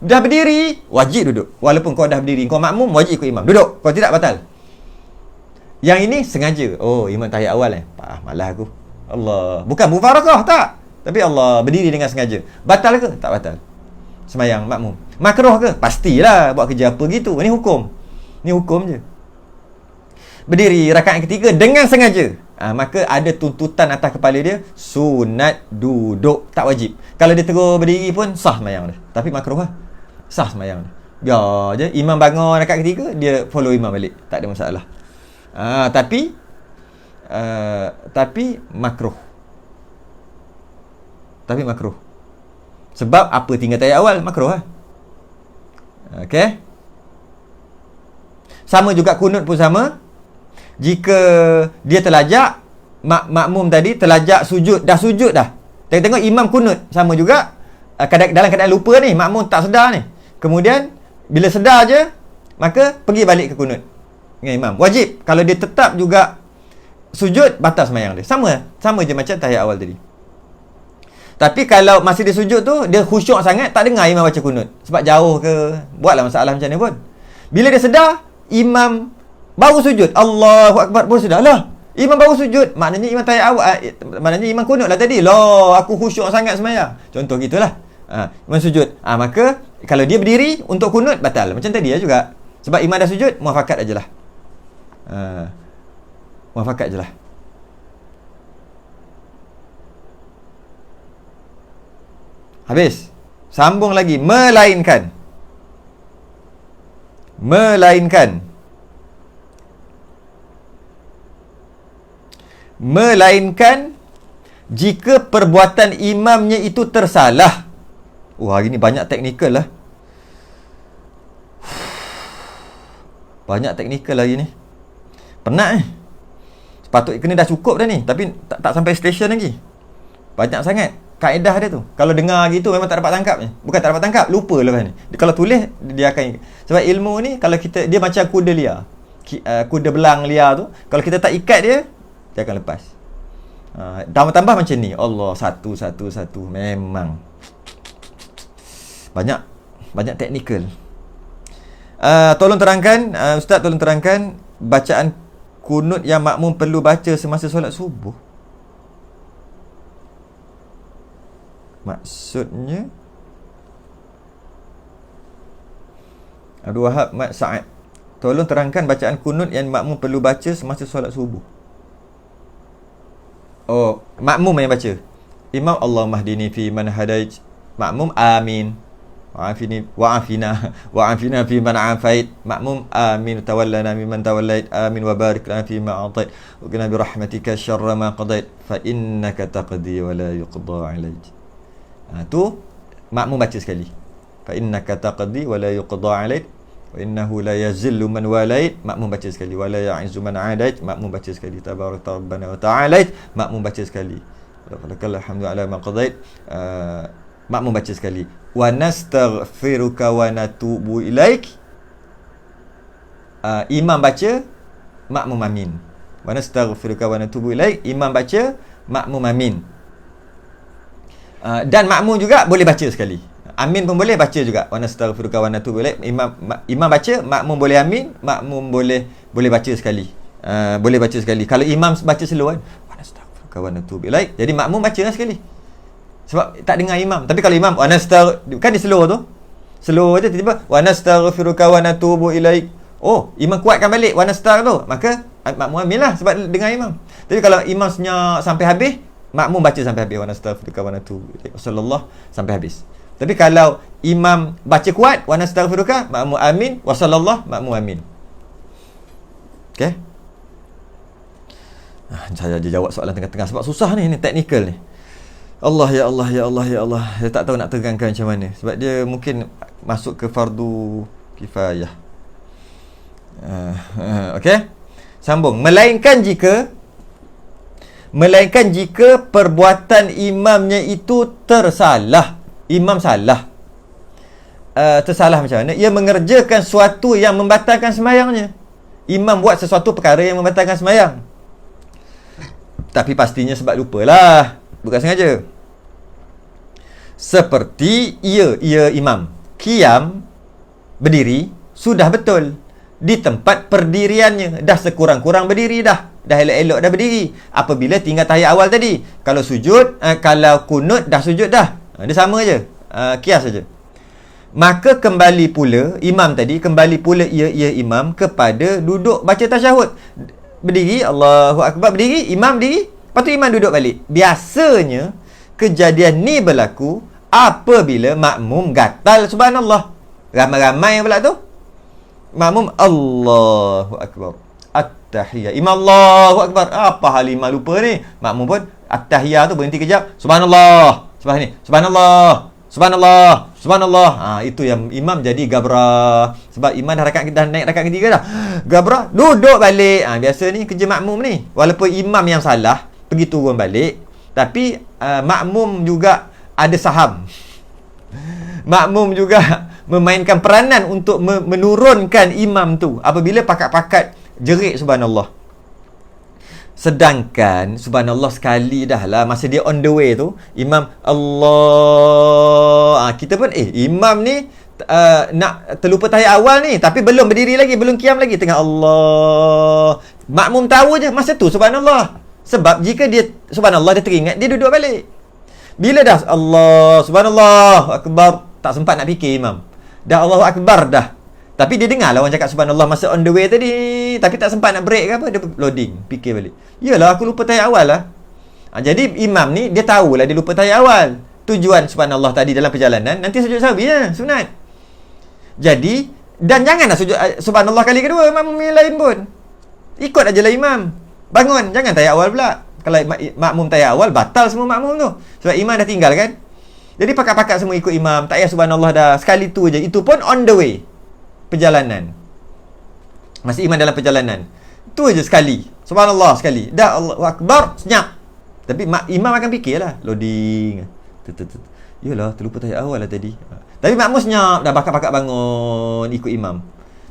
dah berdiri, wajib duduk. Walaupun kau dah berdiri, kau makmum, wajib ikut imam, duduk. Kau tidak, batal. Yang ini sengaja, imam tahiyat awal malas aku, Allah, bukan mufaraqah, tak, tapi Allah berdiri dengan sengaja. Batal ke? Tak batal sembahyang makmum. Makruh ke? Pastilah, buat kerja apa gitu. Ni hukum je. Berdiri rakaat yang ketiga dengan sengaja, maka ada tuntutan atas kepala dia, sunat duduk, tak wajib. Kalau dia terus berdiri pun sah sembahyang dia, tapi makruh lah, sah sembahyang dia. Biar je imam bangun rakaat ketiga, dia follow imam balik, tak ada masalah. Tapi makruh. Sebab apa tinggal tahiyat awal, makruh lah. Okey. Sama juga kunut pun sama. Jika dia terlajak, makmum tadi terlajak sujud, dah tengok imam kunut, sama juga. Dalam keadaan lupa ni, makmum tak sedar ni. Kemudian bila sedar je, maka pergi balik ke kunut dengan imam. Wajib. Kalau dia tetap juga sujud, batal sembahyang dia. Sama je macam tahiyat awal tadi. Tapi kalau masih dia sujud tu, dia khusyuk sangat, tak dengar imam baca kunut. Sebab jauh ke, buatlah masalah macam ni pun. Bila dia sedar, imam baru sujud, Allahu Akbar, baru sedar. Lah, imam baru sujud, maknanya imam tahiyat awal, maknanya imam kunut lah tadi. Loh, aku khusyuk sangat sembahyang. Contoh gitulah. Imam sujud. Maka kalau dia berdiri untuk kunut, batal. Macam tadi juga. Sebab imam dah sujud, muafakat ajalah. Muafakat ajalah. Habis. Sambung lagi. Melainkan jika perbuatan imamnya itu tersalah. Hari ni banyak teknikal lah. Banyak teknikal lagi ni. Penat ni. Sepatutnya kena dah cukup dah ni, tapi tak sampai stesen lagi. Banyak sangat kaedah dia tu. Kalau dengar gitu memang tak dapat tangkap ni. Bukan tak dapat tangkap, lupa lepas ni. Kalau tulis dia akan, sebab ilmu ni kalau kita, dia macam kuda liar. Kuda belang liar tu, kalau kita tak ikat dia, dia akan lepas. Tambah-tambah macam ni. Allah, satu. Memang banyak teknikal. Tolong terangkan, Ustaz, tolong terangkan bacaan kunut yang makmum perlu baca semasa solat subuh. Maksudnya Abdul Wahab Mat Sa'ad, tolong terangkan bacaan kunut yang makmum perlu baca semasa solat subuh. Oh, makmum yang baca. Imam Allahumma hdini fi man hadait. Makmum amin. Wa'afina fi man afait. Makmum amin. Tawallana mimman tawallait. Amin wa barik lana fi ma atait. Wa qina bi rahmatika syarra ma qadait. Fa innaka taqdi wa la yuqda alaik. Tu makmum baca sekali. Fa innaka taqdi wa la yuqda alaik. Wa innahu la yazillu man walait. Makmum baca sekali. Wa la ya'izzu man adait. Makmum baca sekali. Tabarak rabbana wa ta'alait. Makmum baca sekali. Lakal hamdu ala ma qadait. Makmum baca sekali. Wa nastaghfiruka wa natubu ilaik. Imam baca, makmum amin. Wa nastaghfiruka wa natubu ilaik. Imam baca, makmum amin. Dan makmum juga boleh baca sekali. Amin pun boleh, baca juga. Wa nastaghfiruka wa natubu ilaik. Imam baca, makmum boleh amin, makmum boleh baca sekali. Boleh baca sekali. Kalau imam baca slow kan, wa nastaghfiruka wa natubu ilaik, jadi makmum baca sekali. Sebab tak dengar imam. Tapi kalau imam kan dia slow tu. Slow je, tiba-tiba wa nastaghfiruka wa natubu ilaik. Oh, imam kuatkan balik wa nastag tu. Maka makmum amin lah sebab dengar imam. Tapi kalau imam senyap sampai habis, makmum baca sampai habis. Wa nastaghfiruka wa natubu ilaik. Sallallahu sampai habis. Tapi kalau imam baca kuat, wa nastaghfiruka, makmum amin, wa sallallahu, makmum amin. Okey? Saya jawab soalan tengah-tengah sebab susah ni teknikal ni. Allah, ya Allah, ya Allah, ya Allah. Saya tak tahu nak terangkan macam mana. Sebab dia mungkin masuk ke fardu kifayah. Okey? Sambung. Melainkan jika perbuatan imamnya itu tersalah. Imam salah. Tersalah macam mana? Ia mengerjakan sesuatu yang membatalkan sembahyangnya. Imam buat sesuatu perkara yang membatalkan sembahyang. Tapi pastinya sebab lupalah. Bukan sengaja. Seperti ia imam qiyam, berdiri, sudah betul di tempat perdiriannya. Dah sekurang-kurang berdiri dah. Dah elok-elok dah berdiri. Apabila tinggal tahiyat awal tadi. Kalau sujud, kalau kunut dah sujud dah. Dia sama je. Kias saja. Maka kembali pula imam tadi, kembali pula ia imam kepada duduk baca tasyahud. Berdiri, Allahu Akbar, berdiri, imam berdiri, lepas tu imam duduk balik. Biasanya kejadian ni berlaku apabila makmum gatal subhanallah. Ramai-ramai pula tu. Makmum Allahu Akbar, at-tahiyah. Imam Allahu Akbar. Apa hal imam lupa ni? Makmum pun at-tahiyah tu berhenti kejap. Subhanallah. Subhanallah. Itu yang imam jadi gabra. Sebab imam dah naik rakaat ketiga dah. Gabra, duduk balik. Biasa ni kerja makmum ni. Walaupun imam yang salah, pergi turun balik, tapi makmum juga ada saham. Makmum juga memainkan peranan untuk menurunkan imam tu apabila pakat-pakat jerit subhanallah. Sedangkan subhanallah sekali dah lah, masa dia on the way tu, imam Allah, kita pun imam ni nak terlupa tahiyat awal ni, tapi belum berdiri lagi, belum qiyam lagi, tengah Allah. Makmum tahu je masa tu subhanallah. Sebab jika dia subhanallah, dia teringat, dia duduk balik. Bila dah Allah, subhanallah akbar, tak sempat nak fikir imam. Dah Allahu Akbar dah. Tapi dia dengar lah orang cakap subhanallah masa on the way tadi, tapi tak sempat nak break ke apa, dia loading, fikir balik. Yalah, aku lupa tahiyat awal lah. Jadi imam ni dia tahulah dia lupa tahiyat awal. Tujuan subhanallah tadi dalam perjalanan, nanti sujud sahwi lah, sunat. Jadi, dan janganlah sujud subhanallah kali kedua, makmum yang lain pun. Ikut aja lah imam. Bangun, jangan tahiyat awal pula. Kalau makmum tahiyat awal, batal semua makmum tu. Sebab imam dah tinggal kan. Jadi pakat-pakat semua ikut imam, tak payah subhanallah dah. Sekali tu je, itu pun on the way. Perjalanan. Masih imam dalam perjalanan. Tu je sekali. Subhanallah sekali. Dah Allahu Akbar, senyap. Tapi imam akan fikirlah, loading. Yalah, terlupa tahiyat awal lah tadi. Tapi makmum senyap, dah bakat-bakat bangun ikut imam.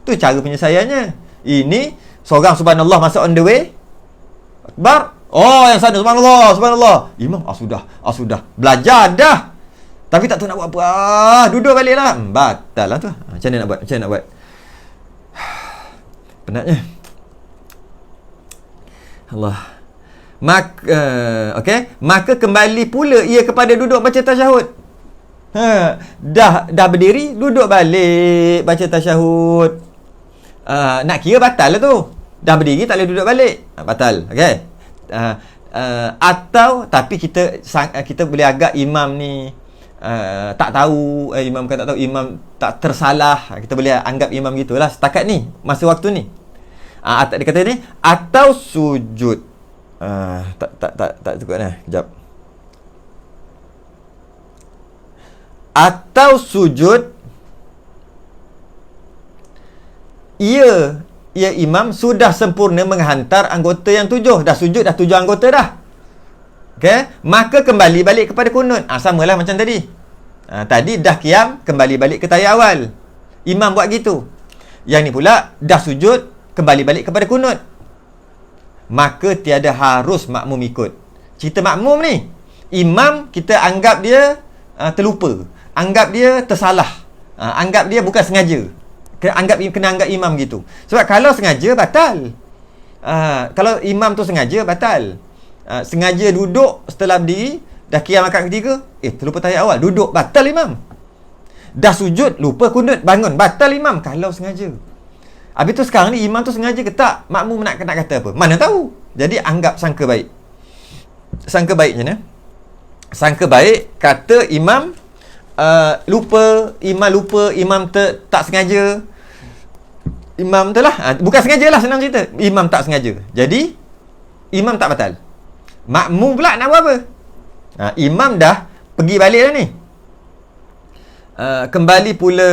Tu cara penyelesaiannya. Ini seorang subhanallah masa on the way, Akbar. Oh, yang sana subhanallah, subhanallah. Imam, sudah. Belajar dah. Tapi tak tahu nak buat apa. Duduk baliklah. Batal lah tu. Macam mana nak buat? Penatnya. Allah. Maka kembali pula ia kepada duduk baca tasyahud. Dah berdiri, duduk balik baca tasyahud. Nak kira batal lah tu. Dah berdiri tak boleh duduk balik. Batal. Okey. Atau tapi kita boleh agak imam ni tak tahu, imam kan tak tahu, imam tak tersalah. Kita boleh anggap imam gitulah setakat ni, masa waktu ni. Dia kata ni atau sujud. Tak cukup dah. Kejap. Atau sujud ia imam sudah sempurna menghantar anggota yang 7. Dah sujud dah 7 anggota dah. Okey, maka kembali balik kepada kunut. Samalah macam tadi. Tadi dah qiyam, kembali balik ke tahiyat awal. Imam buat gitu. Yang ni pula dah sujud, kembali balik kepada kunut. Maka tiada harus makmum ikut. Cerita makmum ni, imam kita anggap dia terlupa, anggap dia tersalah, anggap dia bukan sengaja. Kena anggap imam gitu. Sebab kalau sengaja batal. Kalau imam tu sengaja batal. Sengaja duduk setelah berdiri, dah qiyam rakaat ketiga, terlupa tahiyat awal, duduk, batal imam. Dah sujud, lupa kunut, bangun, batal imam kalau sengaja. Habis tu sekarang ni imam tu sengaja ke tak? Makmum nak kata apa? Mana tahu. Jadi anggap sangka baik. Sangka baik macam mana? Sangka baik kata imam lupa, imam tak sengaja. Imam tu lah, bukan sengaja lah, senang cerita. Imam tak sengaja. Jadi imam tak batal. Makmum pula nak buat apa? Imam dah pergi balik dah ni. Kembali pula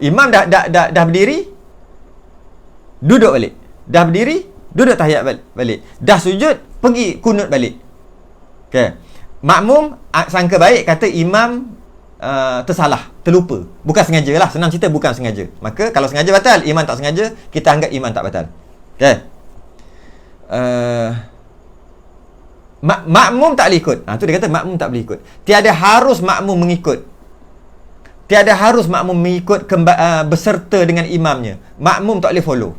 imam dah berdiri, duduk balik. Dah berdiri, duduk tahiyat balik. Dah sujud, pergi kunut balik. Okey. Makmum sangka baik kata imam tersalah, terlupa. Bukan sengaja lah, senang cerita bukan sengaja. Maka kalau sengaja batal, imam tak sengaja, kita anggap imam tak batal. Okey. Makmum tak boleh ikut. Tu dia kata makmum tak boleh ikut. Tiada harus makmum mengikut. Tiada harus makmum mengikut berserta dengan imamnya. Makmum tak boleh follow.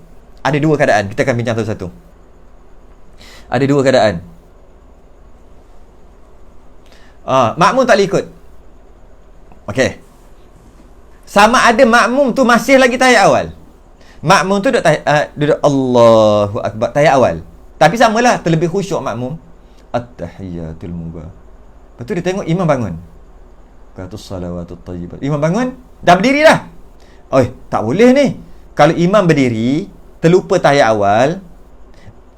Ada dua keadaan. Kita akan bincang satu-satu. Ada dua keadaan. Makmum tak boleh ikut. Okey. Sama ada makmum tu masih lagi tahiyat awal. Makmum tu duduk Allahu Akbar tahiyat awal. Tapi samalah, terlebih khusyuk makmum. At-tahiyyatul mubarak. Lepas tu dia tengok imam bangun. Katus salawatut tayyibat. Imam bangun, dah berdiri dah. Tak boleh ni. Kalau imam berdiri, terlupa tahiyat awal,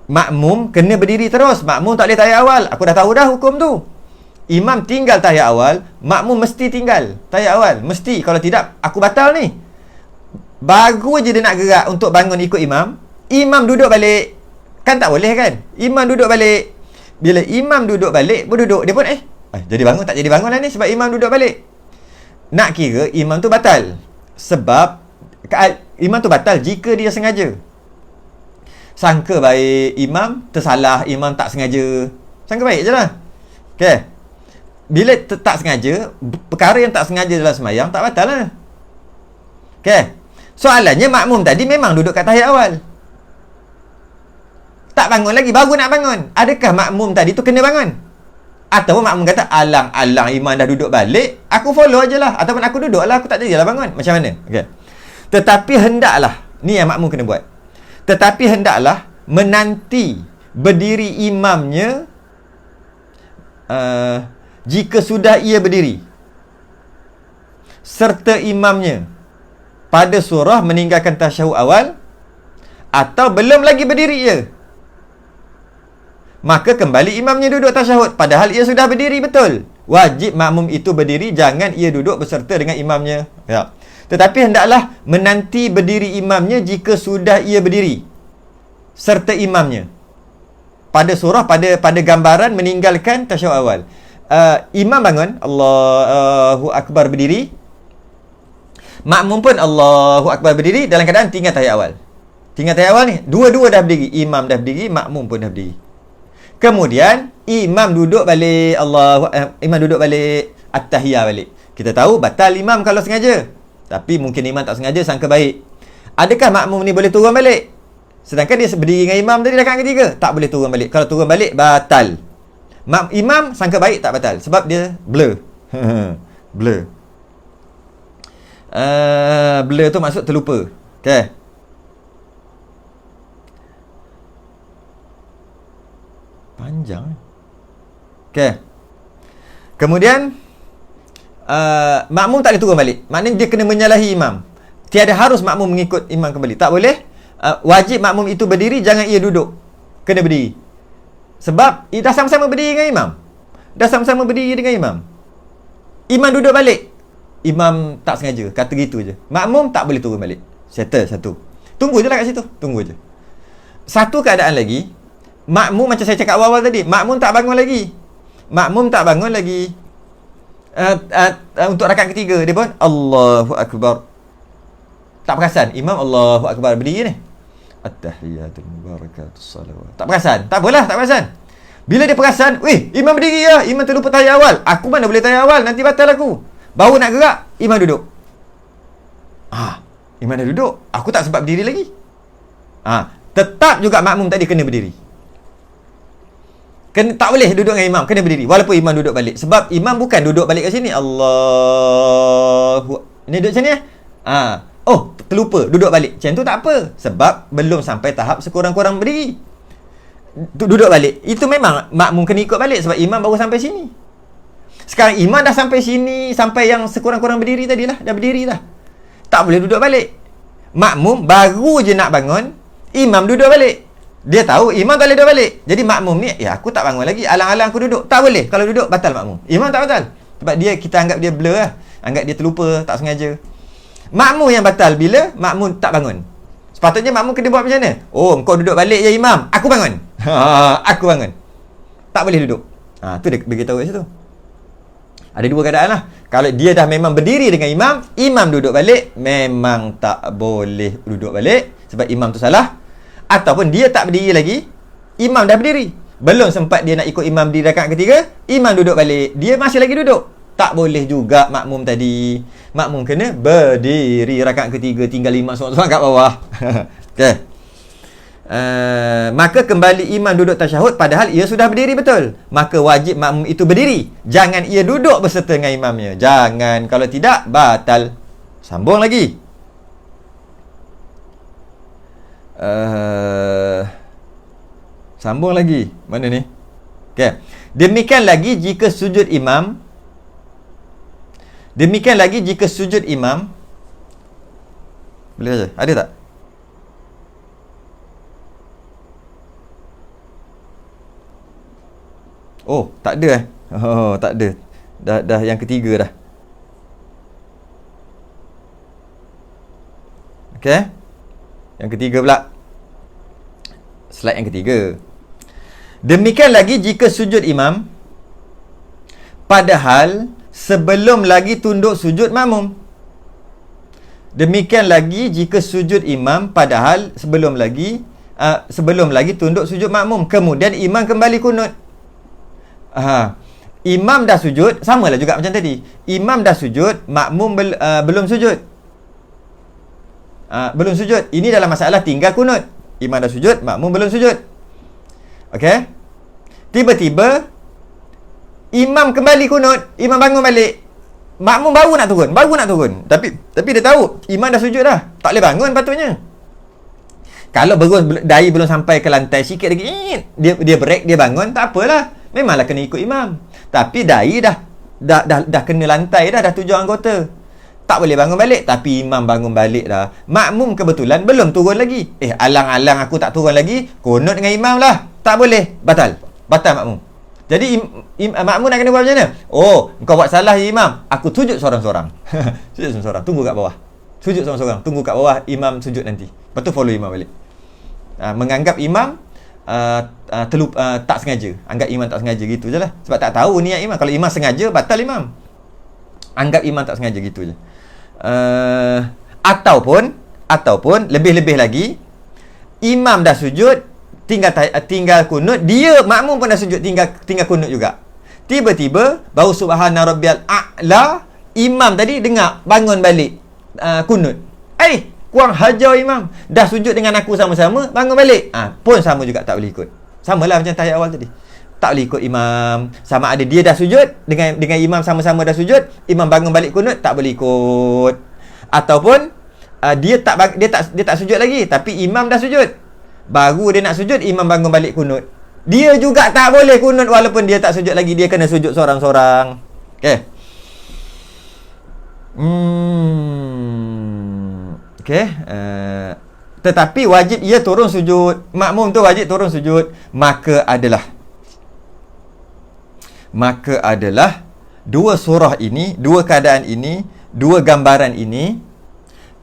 makmum kena berdiri terus. Makmum tak boleh tahiyat awal. Aku dah tahu dah hukum tu. Imam tinggal tahiyat awal, makmum mesti tinggal tahiyat awal. Mesti. Kalau tidak, aku batal ni. Baru je dia nak gerak untuk bangun ikut imam, imam duduk balik. Kan tak boleh kan? Imam duduk balik. Bila imam duduk balik, berduduk. Dia pun jadi bangun, tak jadi bangun lah ni sebab imam duduk balik. Nak kira imam tu batal. Sebab imam tu batal jika dia sengaja. Sangka baik imam tersalah, imam tak sengaja. Sangka baik je lah. Okay. Bila tak sengaja, perkara yang tak sengaja dalam sembahyang tak batal lah. Okay. Soalannya makmum tadi memang duduk kat tahiyat awal, tak bangun lagi, baru nak bangun. Adakah makmum tadi tu kena bangun? Atau makmum kata, alang-alang imam dah duduk balik, aku follow aje lah. Ataupun aku duduk lah, aku tak jadilah bangun. Macam mana? Okay. Tetapi hendaklah, ni yang makmum kena buat. Tetapi hendaklah menanti berdiri imamnya jika sudah ia berdiri, serta imamnya pada surah meninggalkan tasyahud awal, atau belum lagi berdiri ia, maka kembali imamnya duduk tasyahud padahal ia sudah berdiri betul. Wajib makmum itu berdiri, jangan ia duduk berserta dengan imamnya. Ya. Tetapi hendaklah menanti berdiri imamnya jika sudah ia berdiri serta imamnya pada surah, pada gambaran meninggalkan tasyahud awal. Imam bangun, Allahu Akbar berdiri, makmum pun Allahu Akbar berdiri dalam keadaan tinggal tahiyat awal. Tinggal tahiyat awal ni. Dua-dua dah berdiri. Imam dah berdiri, makmum pun dah berdiri. Kemudian imam duduk balik imam duduk balik at-tahiyah balik. Kita tahu batal imam kalau sengaja. Tapi mungkin imam tak sengaja, sangka baik. Adakah makmum ni boleh turun balik? Sedangkan dia berdiri dengan imam tadi rakaat ketiga, tak boleh turun balik. Kalau turun balik batal. Imam sangka baik tak batal sebab dia blur. Blur. Blur tu maksud terlupa. Okey. Panjang. Okey. Kemudian makmum tak boleh turun balik. Maknanya dia kena menyalahi imam. Tiada harus makmum mengikut imam kembali. Tak boleh. Wajib makmum itu berdiri, jangan ia duduk. Kena berdiri. Sebab dah sama-sama berdiri dengan imam. Dah sama-sama berdiri dengan imam. Imam duduk balik. Imam tak sengaja, kata gitu je. Makmum tak boleh turun balik. Settle satu. Tunggu je lah kat situ. Tunggu je. Satu keadaan lagi, makmum macam saya cakap awal-awal tadi, makmum tak bangun lagi. Makmum tak bangun lagi. Untuk rakaat ketiga dia pun Allahu Akbar. Tak perasan. Imam Allahu Akbar berdiri ni. At-tahiyatul mubarakatus salawat. Tak perasan. Tak apalah, tak perasan. Bila dia perasan, weh, imam berdiri lah. Imam terlupa tahiyat awal. Aku mana boleh tahiyat awal, nanti batal aku. Baru nak gerak, imam duduk. Imam dah duduk. Aku tak sempat berdiri lagi. Tetap juga makmum tadi kena berdiri. Tak boleh duduk dengan imam, kena berdiri walaupun imam duduk balik. Sebab imam bukan duduk balik kat sini. Allahu. Ini duduk sini terlupa duduk balik. Macam tu tak apa. Sebab belum sampai tahap sekurang-kurang berdiri. Duduk balik. Itu memang makmum kena ikut balik sebab imam baru sampai sini. Sekarang imam dah sampai sini, sampai yang sekurang-kurang berdiri tadilah, dah berdiri dah. Tak boleh duduk balik. Makmum baru je nak bangun, imam duduk balik. Dia tahu imam tak boleh duduk balik. Jadi makmum ni, aku tak bangun lagi, alang-alang aku duduk. Tak boleh. Kalau duduk, batal makmum. Imam tak batal. Sebab kita anggap dia blur lah. Anggap dia terlupa, tak sengaja. Makmum yang batal bila makmum tak bangun. Sepatutnya makmum kena buat macam mana? Kau duduk balik je imam. Aku bangun. Aku bangun. Tak boleh duduk. Tu dia beritahu kat situ. Ada dua keadaan lah. Kalau dia dah memang berdiri dengan imam, imam duduk balik, memang tak boleh duduk balik sebab imam tu salah. Ataupun dia tak berdiri lagi, imam dah berdiri. Belum sempat dia nak ikut imam di rakaat ketiga, imam duduk balik, dia masih lagi duduk. Tak boleh juga makmum tadi. Makmum kena berdiri rakaat ketiga, tinggal imam seorang-seorang kat bawah. Okay. Maka kembali imam duduk tasyahud padahal ia sudah berdiri betul. Maka wajib makmum itu berdiri. Jangan ia duduk berserta dengan imamnya. Jangan. Kalau tidak, batal. Sambung lagi. Sambung lagi. Mana ni? Okay. Demikian lagi jika sujud imam. Demikian lagi jika sujud imam. Boleh saja. Ada tak? Tak ada tak ada. Dah yang ketiga dah. Okey. Yang ketiga pula. Slide yang ketiga. Demikian lagi jika sujud imam padahal sebelum lagi tunduk sujud makmum. Demikian lagi jika sujud imam padahal sebelum lagi tunduk sujud makmum. Kemudian imam kembali kunut. Imam dah sujud, samalah juga macam tadi. Imam dah sujud, makmum belum sujud. Belum sujud. Ini dalam masalah tinggal kunut. Imam dah sujud, makmum belum sujud. Okey. Tiba-tiba imam kembali kunut, imam bangun balik. Makmum baru nak turun. Tapi dia tahu imam dah sujud dah. Tak boleh bangun patutnya. Kalau dahi belum sampai ke lantai sikit lagi, dia break, dia bangun, tak apalah. Memanglah kena ikut imam. Tapi dahi dah kena lantai dah 7 anggota. Tak boleh bangun balik. Tapi imam bangun balik dah. Makmum kebetulan belum turun lagi. Alang-alang aku tak turun lagi, kunut dengan imam lah. Tak boleh. Batal makmum. Jadi makmum nak kena buat macam mana? Kau buat salah ya imam. Aku sujud seorang-seorang. Sujud seorang-seorang. Tunggu kat bawah. Sujud seorang-seorang. Tunggu kat bawah. Imam sujud nanti. Lepas tu follow imam balik. Menganggap imam tak sengaja. Anggap imam tak sengaja, gitu je lah. Sebab tak tahu niat imam. Kalau imam sengaja, batal imam. Anggap imam tak sengaja, gitu je. Ataupun lebih-lebih lagi, imam dah sujud, tinggal kunut, dia makmum pun dah sujud, tinggal kunut juga. Tiba-tiba baru subhana rabbiyal a'la, imam tadi dengar bangun balik kunut. Kurang hajar imam, dah sujud dengan aku sama-sama, bangun balik. Pun sama juga tak boleh ikut. Samalah macam tahiyat awal tadi. Tak boleh ikut imam. Sama ada dia dah sujud dengan imam sama-sama dah sujud, imam bangun balik kunut, tak boleh ikut. Ataupun dia tak sujud lagi, tapi imam dah sujud. Baru dia nak sujud, imam bangun balik kunut. Dia juga tak boleh kunut walaupun dia tak sujud lagi, dia kena sujud seorang-seorang. Okey. Okey, tetapi wajib ia turun sujud. Makmum tu wajib turun sujud. Maka adalah dua surah ini, dua keadaan ini, dua gambaran ini,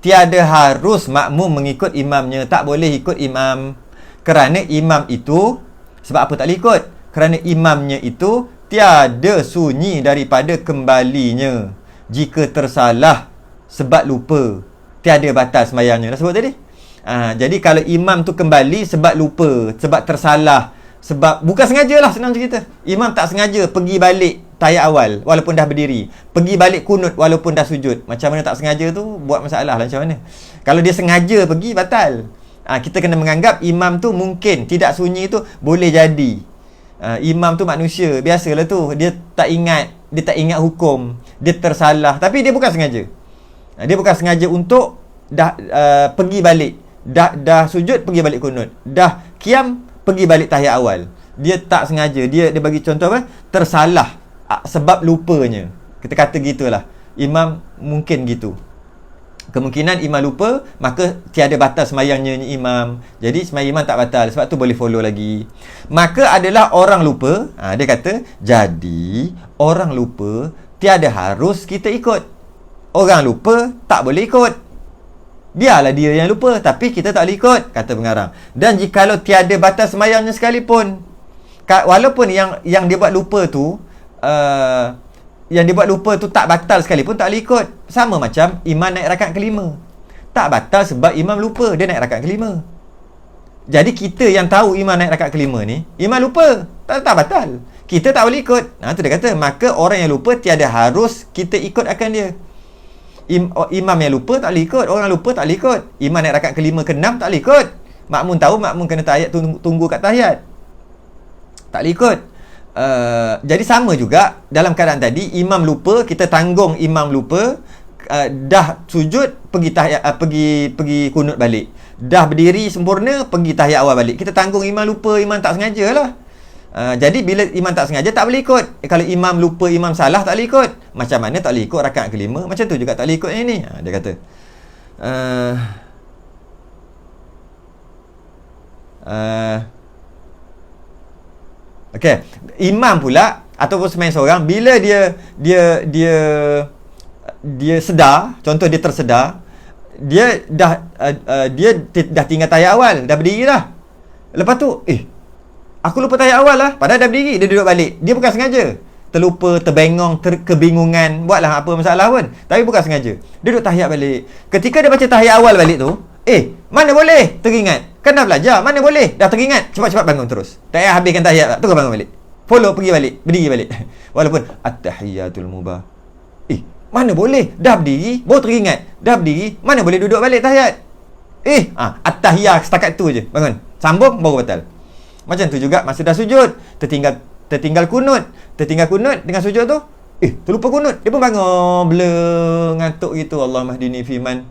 tiada harus makmum mengikut imamnya. Tak boleh ikut imam. Kerana imam itu, sebab apa tak boleh ikut? Kerana imamnya itu tiada sunyi daripada kembalinya. Jika tersalah sebab lupa, tiada batal sembahyangnya. Dah sebut tadi. Jadi kalau imam tu kembali sebab lupa, sebab tersalah, sebab bukan sengaja lah, senang cerita. Imam tak sengaja pergi balik tahiyat awal walaupun dah berdiri, pergi balik kunut walaupun dah sujud. Macam mana tak sengaja tu buat masalah lah macam mana. Kalau dia sengaja pergi, batal. Kita kena menganggap imam tu mungkin tidak sunyi tu boleh jadi. Imam tu manusia, biasalah tu. Dia tak ingat hukum, dia tersalah, tapi dia bukan sengaja. Dia bukan sengaja untuk dah pergi balik, dah sujud pergi balik kunut, dah qiyam pergi balik tahiyat awal. Dia tak sengaja. Dia bagi contoh apa? Tersalah sebab lupanya. Kita kata gitulah. Imam mungkin gitu. Kemungkinan imam lupa, maka tiada batal sembahyangnya imam. Jadi sembahyang imam tak batal, sebab tu boleh follow lagi. Maka adalah orang lupa. Dia kata, jadi orang lupa tiada harus kita ikut. Orang lupa tak boleh ikut. Biarlah dia yang lupa, tapi kita tak boleh ikut, kata pengarang. Dan jikalau tiada batas sembahyangnya sekalipun, walaupun yang dia buat lupa tu tak batal sekalipun, tak boleh ikut. Sama macam imam naik rakaat kelima, tak batal sebab imam lupa, dia naik rakaat kelima. Jadi kita yang tahu imam naik rakaat kelima ni, imam lupa, tak batal, kita tak boleh ikut. Tu dia kata, maka orang yang lupa tiada harus kita ikut akan dia. Imam yang lupa tak boleh ikut, orang lupa tak boleh ikut. Imam naik rakaat kelima ke enam tak boleh ikut. Makmum tahu, makmum kena tahiyat, tunggu kat tahiyat, tak boleh ikut. Jadi sama juga dalam keadaan tadi, imam lupa, kita tanggung imam lupa, dah sujud pergi tahiyat, pergi kunut balik, dah berdiri sempurna pergi tahiyat awal balik, kita tanggung imam lupa, imam tak sengaja lah. Jadi bila imam tak sengaja tak boleh ikut. Kalau imam lupa, imam salah, tak boleh ikut. Macam mana tak boleh ikut rakaat kelima, macam tu juga tak boleh ikut yang ni. Dia kata okey, imam pula ataupun sembahyang seorang, bila dia sedar, contoh dia tersedar, dia dah tinggal tahiyat awal, dah berdiri dah. Lepas tu aku lupa tahiyat awal lah, padahal dah berdiri, dia duduk balik. Dia bukan sengaja, terlupa, terbengong, kebingungan, buatlah apa masalah pun, tapi bukan sengaja, dia duduk tahiyat balik. Ketika dia baca tahiyat awal balik tu, mana boleh teringat, kan dah belajar, mana boleh dah teringat, cepat-cepat bangun terus, tak payah habiskan tahiyat tak, terus bangun balik, follow, pergi balik, berdiri balik. Walaupun at-tahiyatul mubah, mana boleh dah berdiri baru teringat, dah berdiri mana boleh duduk balik tahiyat. At-tahiyat setakat tu je, bangun, sambung, baru batal. Macam tu juga masa dah sujud, tertinggal kunut dengan sujud tu, terlupa kunut, dia pun bangun blur, ngantuk gitu, Allah mahdini fiman.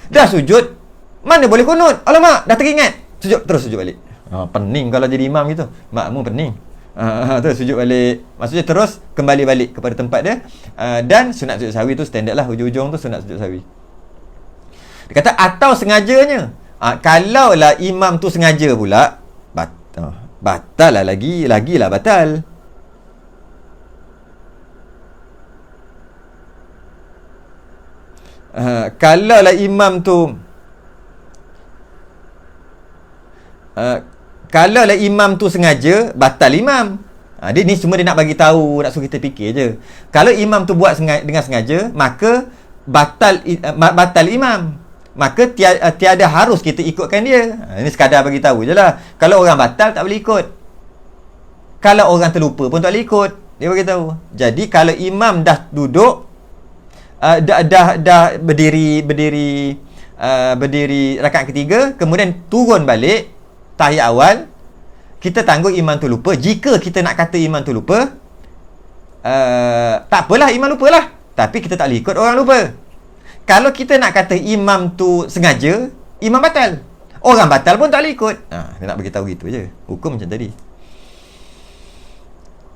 Dah sujud, mana boleh kunut, alamak, dah teringat, terus sujud balik. Pening kalau jadi imam gitu, makmum pening. Terus sujud balik, maksudnya terus kembali balik kepada tempat dia. Dan sunat sujud sahwi tu standard lah, hujung-hujung tu sunat sujud sahwi. Dia kata atau sengajanya. Kalaulah imam tu sengaja pula, batal lah, lagilah batal. Kalaulah imam tu sengaja, batal imam. Dia ni semua dia nak bagi tahu, nak suruh kita fikir je. Kalau imam tu buat dengan sengaja, maka batal imam. maka tiada harus kita ikutkan dia. Ini sekadar bagi tahu je lah. Kalau orang batal tak boleh ikut. Kalau orang terlupa pun tak boleh ikut. Dia bagi tahu. Jadi kalau imam dah duduk, dah berdiri rakaat ketiga, kemudian turun balik tahiyat awal, kita tanggung imam tu lupa. Jika kita nak kata imam tu lupa, tak apalah, imam lupa lah, tapi kita tak boleh ikut orang lupa. Kalau kita nak kata imam tu sengaja, imam batal. Orang batal pun tak boleh ikut. Dia nak beritahu gitu je. Hukum macam tadi.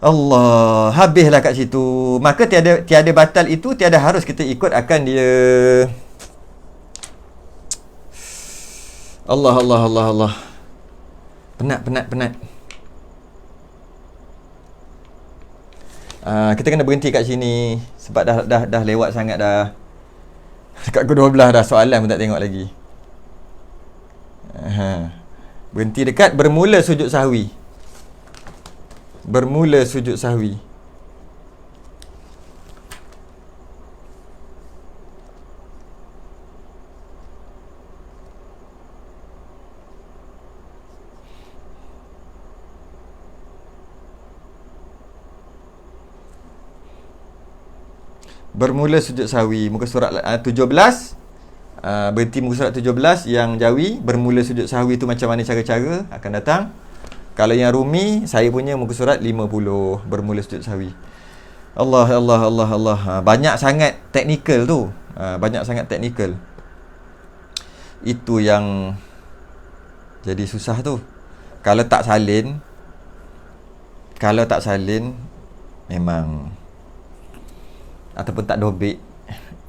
Allah, habislah kat situ. Maka tiada batal itu, tiada harus kita ikut akan dia. Allah. Penat. Kita kena berhenti kat sini sebab dah lewat sangat dah. Dekat pukul 12 dah, soalan pun tak tengok lagi. Berhenti dekat bermula sujud sahwi. Bermula sujud sahwi, muka surat 17. Berhenti muka surat 17 yang jawi. Bermula sujud sahwi tu macam mana cara-cara akan datang. Kalau yang rumi, saya punya muka surat 50, bermula sujud sahwi. Allah. Banyak sangat teknikal tu. Itu yang jadi susah tu. Kalau tak salin memang, ataupun tak dobik,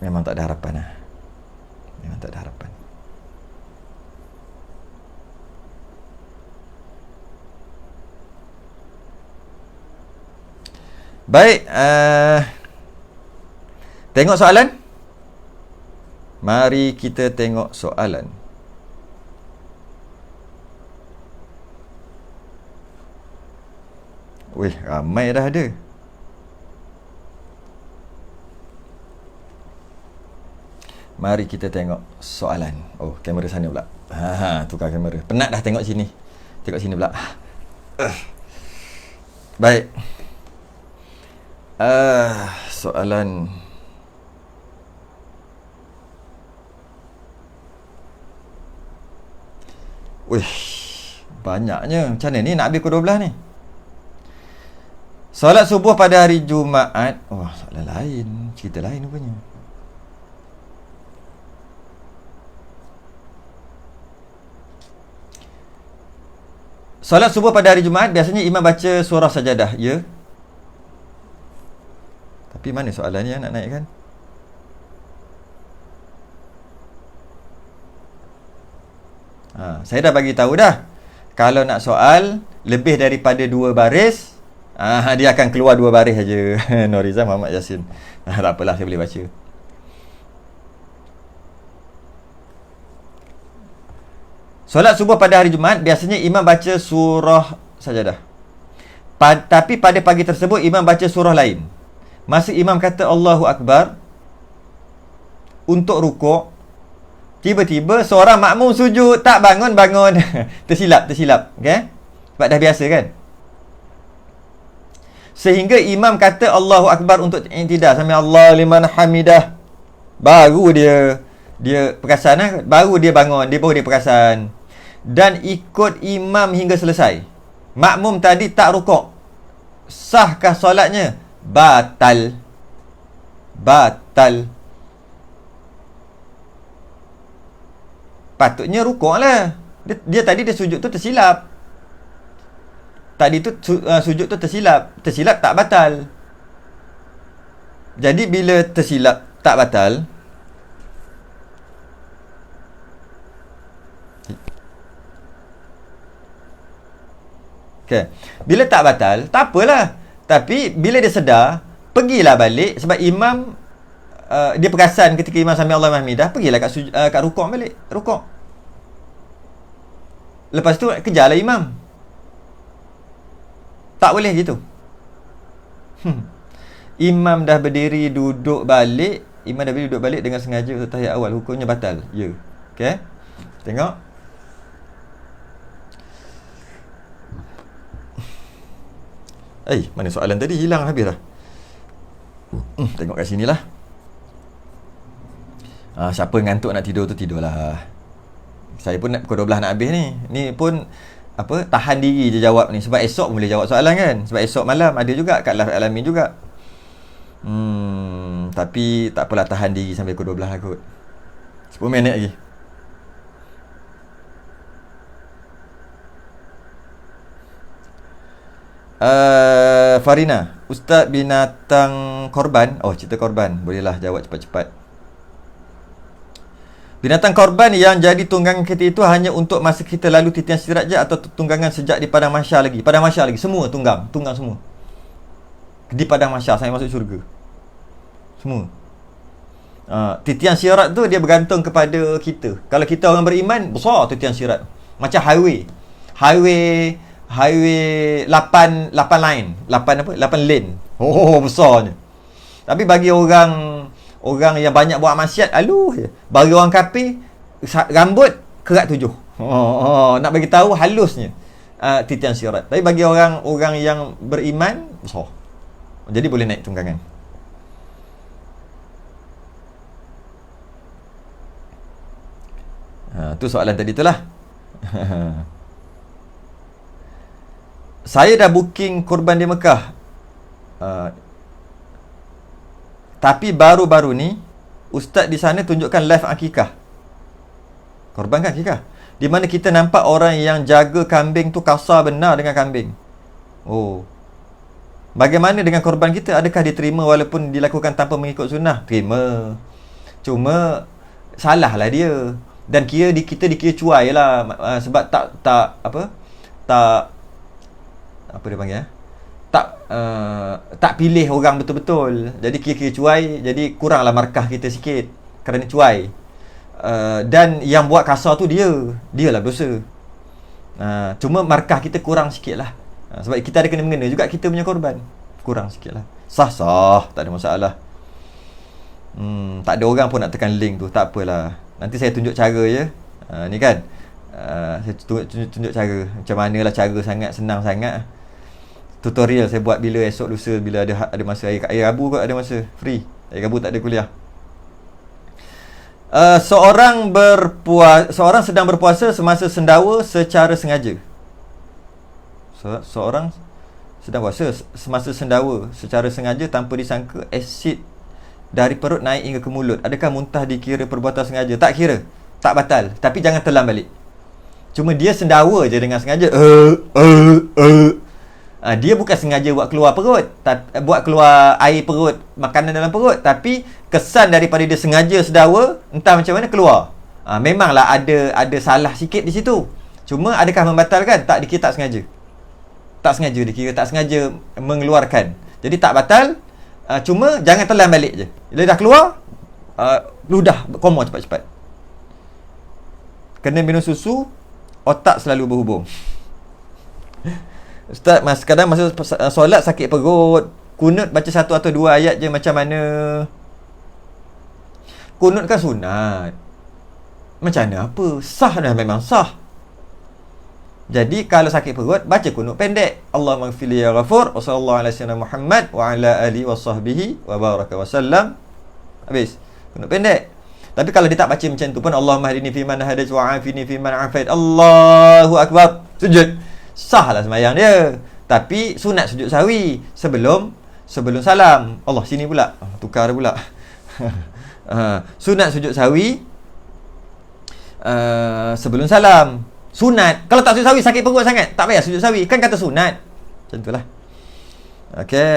memang tak ada harapan lah. Baik, tengok soalan. Mari kita tengok soalan. Weh, ramai dah ada. Mari kita tengok soalan. Oh, kamera sana pula. Tukar kamera. Penat dah tengok sini. Tengok sini pula. Baik. Soalan. Wih, banyaknya. Macam mana ni nak habis pukul 12 ni? Solat subuh pada hari Jumaat. Oh, soalan lain. Cerita lain rupanya. Solat subuh pada hari Jumaat biasanya imam baca surah sajadah, ya? Tapi mana soalannya nak naikkan? Saya dah bagi tahu dah. Kalau nak soal lebih daripada 2 baris, dia akan keluar 2 baris saja. Norizam Muhammad Yasin. Tak apalah, saya boleh baca. Solat subuh pada hari Jumaat biasanya imam baca surah sajadah. Tapi pada pagi tersebut imam baca surah lain. Masa imam kata Allahu Akbar untuk rukuk, tiba-tiba seorang makmum sujud, tak bangun-bangun. Tersilap. Okay? Sebab dah biasa kan? Sehingga imam kata Allahu Akbar untuk i'tidal, sami Allahu liman hamidah. Baru dia perasan, baru dia bangun, baru dia perasan. Dan ikut imam hingga selesai. Makmum tadi tak rukuk. Sahkah solatnya? Batal. Patutnya rukuk lah. Dia tadi dia sujud tu tersilap. Sujud tu tersilap. Tersilap tak batal. Jadi bila tersilap tak batal, okay, bila tak batal, tak apalah. Tapi bila dia sedar, pergilah balik. Sebab imam dia perasan ketika imam sami Allahu liman hamidah, pergilah kat rukuk balik. Rukuk. Lepas tu kejarlah imam. Tak boleh gitu. Imam dah berdiri duduk balik dengan sengaja untuk tahiyat awal, hukumnya batal. Ya. Okey. Tengok. Mana soalan tadi? Hilang habis dah. Tengok kat sini lah. Siapa ngantuk nak tidur tu tidurlah. Saya pun pukul 12 nak habis ni. Ni pun tahan diri je jawab ni. Sebab esok boleh jawab soalan kan. Sebab esok malam ada juga kat Live Alamin juga. Tapi tak apalah, tahan diri sampai pukul 12 lah kot. 10 minit lagi. Farina, Ustaz, binatang korban. Cerita korban. Bolehlah jawab cepat-cepat. Binatang korban yang jadi tunggangan kita itu hanya untuk masa kita lalu titian sirat je, atau tunggangan sejak di padang mahsyar lagi? Padang mahsyar lagi. Semua tunggang semua. Di padang mahsyar sampai masuk syurga. Semua. Titian sirat tu dia bergantung kepada kita. Kalau kita orang beriman, besar titian sirat. Macam highway 8 line. 8 lane. Besarnya. Tapi bagi orang yang banyak buat maksiat, bagi orang kafir, rambut kerat 7. Nak bagi tahu halusnya titian sirat. Tapi bagi orang yang beriman, besar. Jadi boleh naik tunggangan. Tu soalan tadi tu lah. Saya dah booking kurban di Mekah. Tapi baru-baru ni ustaz di sana tunjukkan live akikah. Korban kan akikah, di mana kita nampak orang yang jaga kambing tu kasar benar dengan kambing. Bagaimana dengan korban kita? Adakah diterima walaupun dilakukan tanpa mengikut sunnah? Terima. Cuma salah lah dia. Dan kita dikira cuai lah. Sebab tak apa dia panggil, tak pilih orang betul-betul. Jadi kira-kira cuai. Jadi kuranglah markah kita sikit kerana cuai. Dan yang buat kasar tu dialah berdosa. Cuma markah kita kurang sikit lah. Sebab kita ada kena-mengena juga kita punya korban. Kurang sikit lah. Sah, tak ada masalah. Tak ada orang pun nak tekan link tu. Tak apalah, nanti saya tunjuk cara je. Ni kan, saya tunjuk cara. Macam manalah cara sangat, senang sangat. Tutorial saya buat bila esok lusa, bila ada masa. Hari Rabu kot ada masa free. Hari Rabu tak ada kuliah. Seorang sedang berpuasa semasa sendawa secara sengaja. Seorang sedang puasa semasa sendawa secara sengaja tanpa disangka asid dari perut naik hingga ke mulut. Adakah muntah dikira perbuatan sengaja? Tak kira, tak batal. Tapi jangan telan balik. Cuma dia sendawa je dengan sengaja. Dia bukan sengaja buat keluar perut, buat keluar air perut, makanan dalam perut. Tapi kesan daripada dia sengaja sendawa, entah macam mana keluar. Memanglah ada salah sikit di situ. Cuma adakah membatalkan? Tak, dikira tak sengaja. Tak sengaja dikira, tak sengaja mengeluarkan. Jadi tak batal. Cuma jangan telan balik je. Bila dah keluar, ludah, koma cepat-cepat. Kena minum susu, otak selalu berhubung. Ustaz, kadang masa solat sakit perut, kunut baca 1 atau 2 ayat je, macam mana? Kunut kan sunat. Macam mana apa? Sah dah, memang sah. Jadi kalau sakit perut, baca kunut pendek. Allahumma ighfirli ya ghafur, wa sallallahu ala sayyidina Muhammad wa ala alihi wa sahbihi wa baraka wa sallam. Habis. Kunut pendek. Tapi kalau dia tak baca macam tu pun, Allahumma hadini fi man hadait wa afini fi man afait, Allahu akbar, sujud. Sah lah sembahyang dia. Tapi sunat sujud sahwi sebelum salam. Allah, sini pula. Tukar pula. Sunat sujud sahwi sebelum salam. Sunat. Kalau tak sujud sahwi sakit perut sangat, tak payah sujud sahwi. Kan kata sunat. Macam itulah. Okey.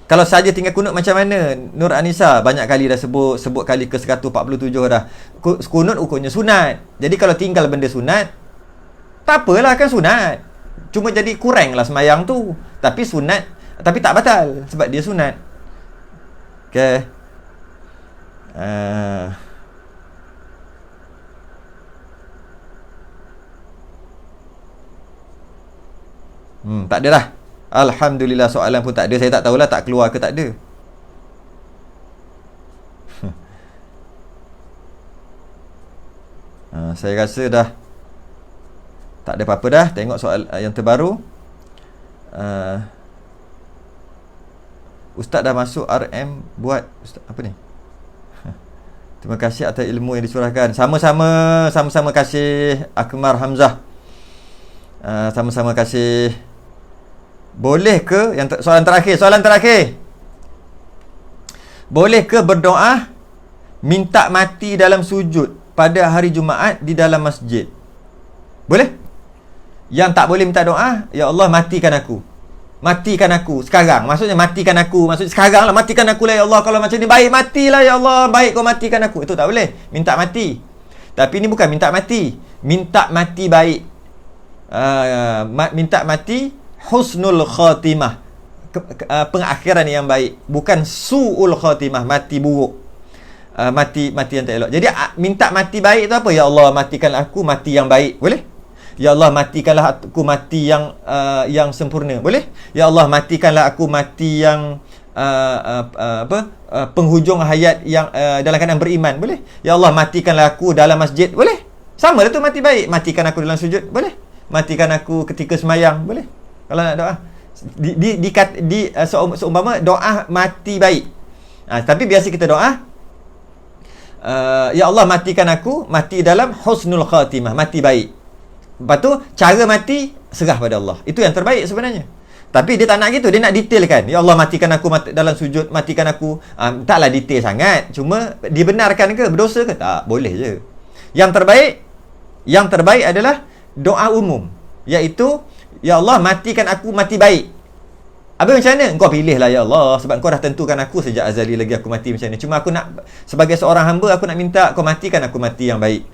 Kalau saja tinggal kunut macam mana? Nur Anisa banyak kali dah sebut kali ke 147 dah. Kunut ukurnya sunat. Jadi kalau tinggal benda sunat, tak apalah, kan sunat. Cuma jadi kuranglah sembahyang tu. Tapi sunat, tapi tak batal sebab dia sunat. Okey. Tak ada dah. Alhamdulillah, soalan pun tak ada. Saya tak tahulah tak keluar ke tak ada. Saya rasa dah tak ada apa-apa dah. Tengok soal yang terbaru. Ustaz dah masuk RM buat Ustaz, apa ni? Terima kasih atas ilmu yang dicurahkan. Sama-sama kasih Akmar Hamzah. Sama-sama kasih. Boleh ke soalan terakhir. Boleh ke berdoa minta mati dalam sujud pada hari Jumaat di dalam masjid? Boleh? Yang tak boleh minta doa, ya Allah matikan aku sekarang. Maksudnya matikan aku, maksudnya sekarang lah, matikan aku lah ya Allah. Kalau macam ni baik, matilah ya Allah, baik kau matikan aku. Itu tak boleh, minta mati. Tapi ini bukan minta mati baik. Minta mati husnul khatimah, pengakhiran yang baik, bukan su'ul khatimah, mati buruk. Mati yang tak elok. Jadi minta mati baik tu apa? Ya Allah matikanlah aku mati yang baik. Boleh? Ya Allah matikanlah aku mati yang sempurna. Boleh? Ya Allah matikanlah aku mati yang penghujung hayat yang dalam keadaan beriman. Boleh? Ya Allah matikanlah aku dalam masjid. Boleh? Sama lah tu mati baik. Matikan aku dalam sujud. Boleh? Matikan aku ketika sembahyang. Boleh? Kalau nak doa seumpama doa mati baik. Tapi biasa kita doa ya Allah matikan aku mati dalam husnul khatimah, mati baik. Lepas tu cara mati serah pada Allah. Itu yang terbaik sebenarnya. Tapi dia tak nak gitu, dia nak detailkan. Ya Allah matikan aku dalam sujud, matikan aku. Taklah detail sangat. Cuma dibenarkan ke, berdosa ke? Tak, boleh je. Yang terbaik adalah doa umum, iaitu ya Allah matikan aku mati baik. Habis macam mana? Kau pilih lah ya Allah, sebab kau dah tentukan aku sejak azali lagi aku mati macam ni. Cuma aku nak, sebagai seorang hamba, aku nak minta kau matikan aku mati yang baik.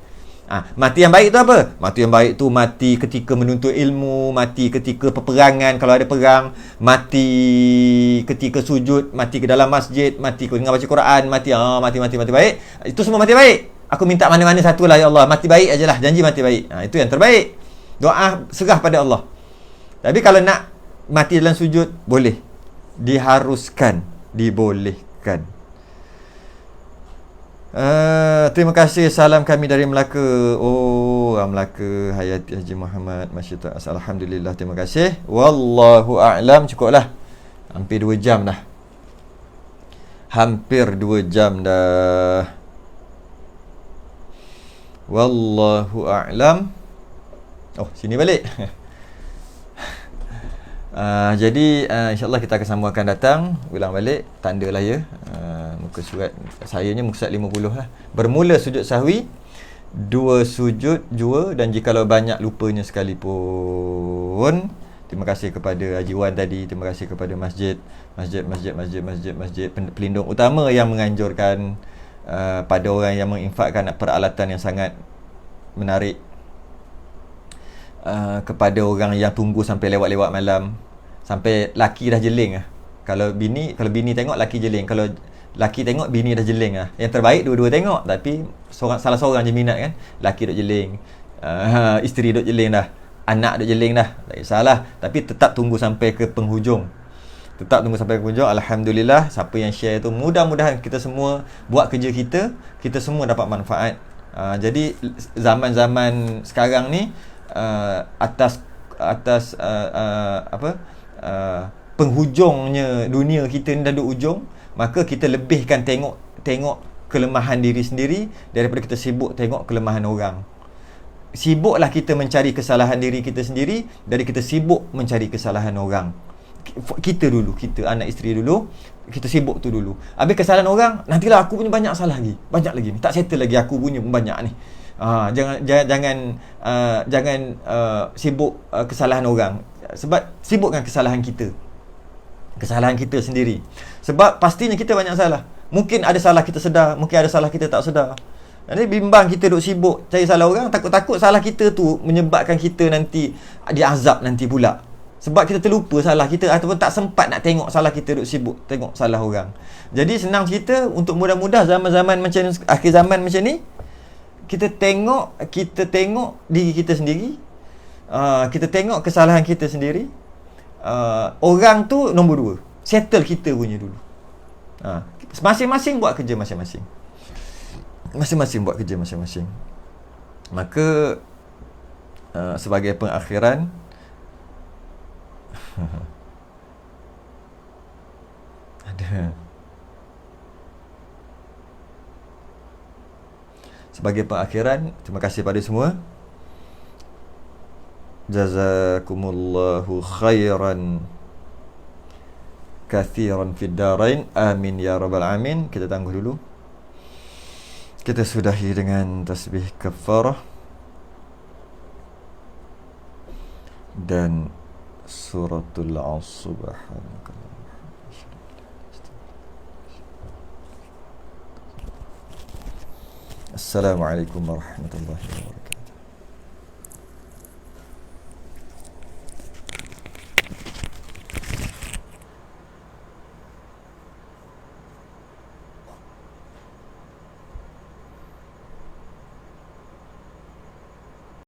Mati yang baik tu apa? Mati yang baik tu mati ketika menuntut ilmu, mati ketika peperangan kalau ada perang, mati ketika sujud, mati ke dalam masjid, mati dengan baca Quran, mati baik. Itu semua mati baik. Aku minta mana-mana satu lah ya Allah, mati baik ajalah, janji mati baik. Itu yang terbaik. Doa serah pada Allah. Tapi kalau nak mati dalam sujud, boleh. Diharuskan, dibolehkan. Terima kasih. Salam kami dari Melaka. Melaka, Hayati Haji Muhammad, Masyaallah. Alhamdulillah, terima kasih. Wallahu a'lam. Cukuplah. Hampir 2 jam dah. Wallahu a'lam. Sini balik. Jadi insyaAllah kita akan sambung akan datang. Ulang balik, tanda lah ya. Muka surat sayanya muka surat 50 lah. Bermula sujud sahwi, 2 sujud jua, dan jikalau banyak lupanya sekalipun. Terima kasih kepada Haji Wan tadi. Terima kasih kepada masjid pelindung utama yang menganjurkan pada orang yang menginfakkan peralatan yang sangat menarik, kepada orang yang tunggu sampai lewat-lewat malam, sampai laki dah jeling lah. Kalau bini tengok, laki jeling. Kalau laki tengok, bini dah jeling lah. Yang terbaik dua-dua tengok, tapi salah seorang je minat kan. Laki duk jeling, isteri duk jeling dah, anak duk jeling dah, tak kisahlah. Tapi tetap tunggu sampai ke penghujung. Alhamdulillah, siapa yang share tu, mudah-mudahan kita semua buat kerja kita semua dapat manfaat. Jadi zaman-zaman sekarang ni, atas penghujungnya dunia kita ni dah duduk ujung, maka kita lebihkan tengok kelemahan diri sendiri daripada kita sibuk tengok kelemahan orang. Sibuklah kita mencari kesalahan diri kita sendiri dari kita sibuk mencari kesalahan orang. Kita anak isteri dulu, kita sibuk tu dulu. Habis kesalahan orang, nantilah aku punya banyak lagi ni, tak settle lagi, aku punya pun banyak ni. Jangan sibuk kesalahan orang. Sebab sibuk dengan kesalahan kita sendiri. Sebab pastinya kita banyak salah. Mungkin ada salah kita sedar, mungkin ada salah kita tak sedar. Jadi bimbang kita duk sibuk cari salah orang, takut-takut salah kita tu menyebabkan kita nanti diazab nanti pula. Sebab kita terlupa salah kita, ataupun tak sempat nak tengok salah kita, duk sibuk tengok salah orang. Jadi senang cerita, untuk mudah-mudah zaman-zaman macam ni, akhir zaman macam ni, kita tengok diri kita sendiri, kita tengok kesalahan kita sendiri. Orang tu nombor 2, settle kita punya dulu. Masing-masing buat kerja masing-masing. Maka sebagai pengakhiran, ada sebagai pengakhiran, terima kasih pada semua. Jazakumullahu khairan kathiran fid darain, amin ya rabbal alamin. Kita tangguh dulu. Kita sudahi dengan tasbih kafarah dan suratul Subhanakallah. Assalamualaikum warahmatullahi wabarakatuh.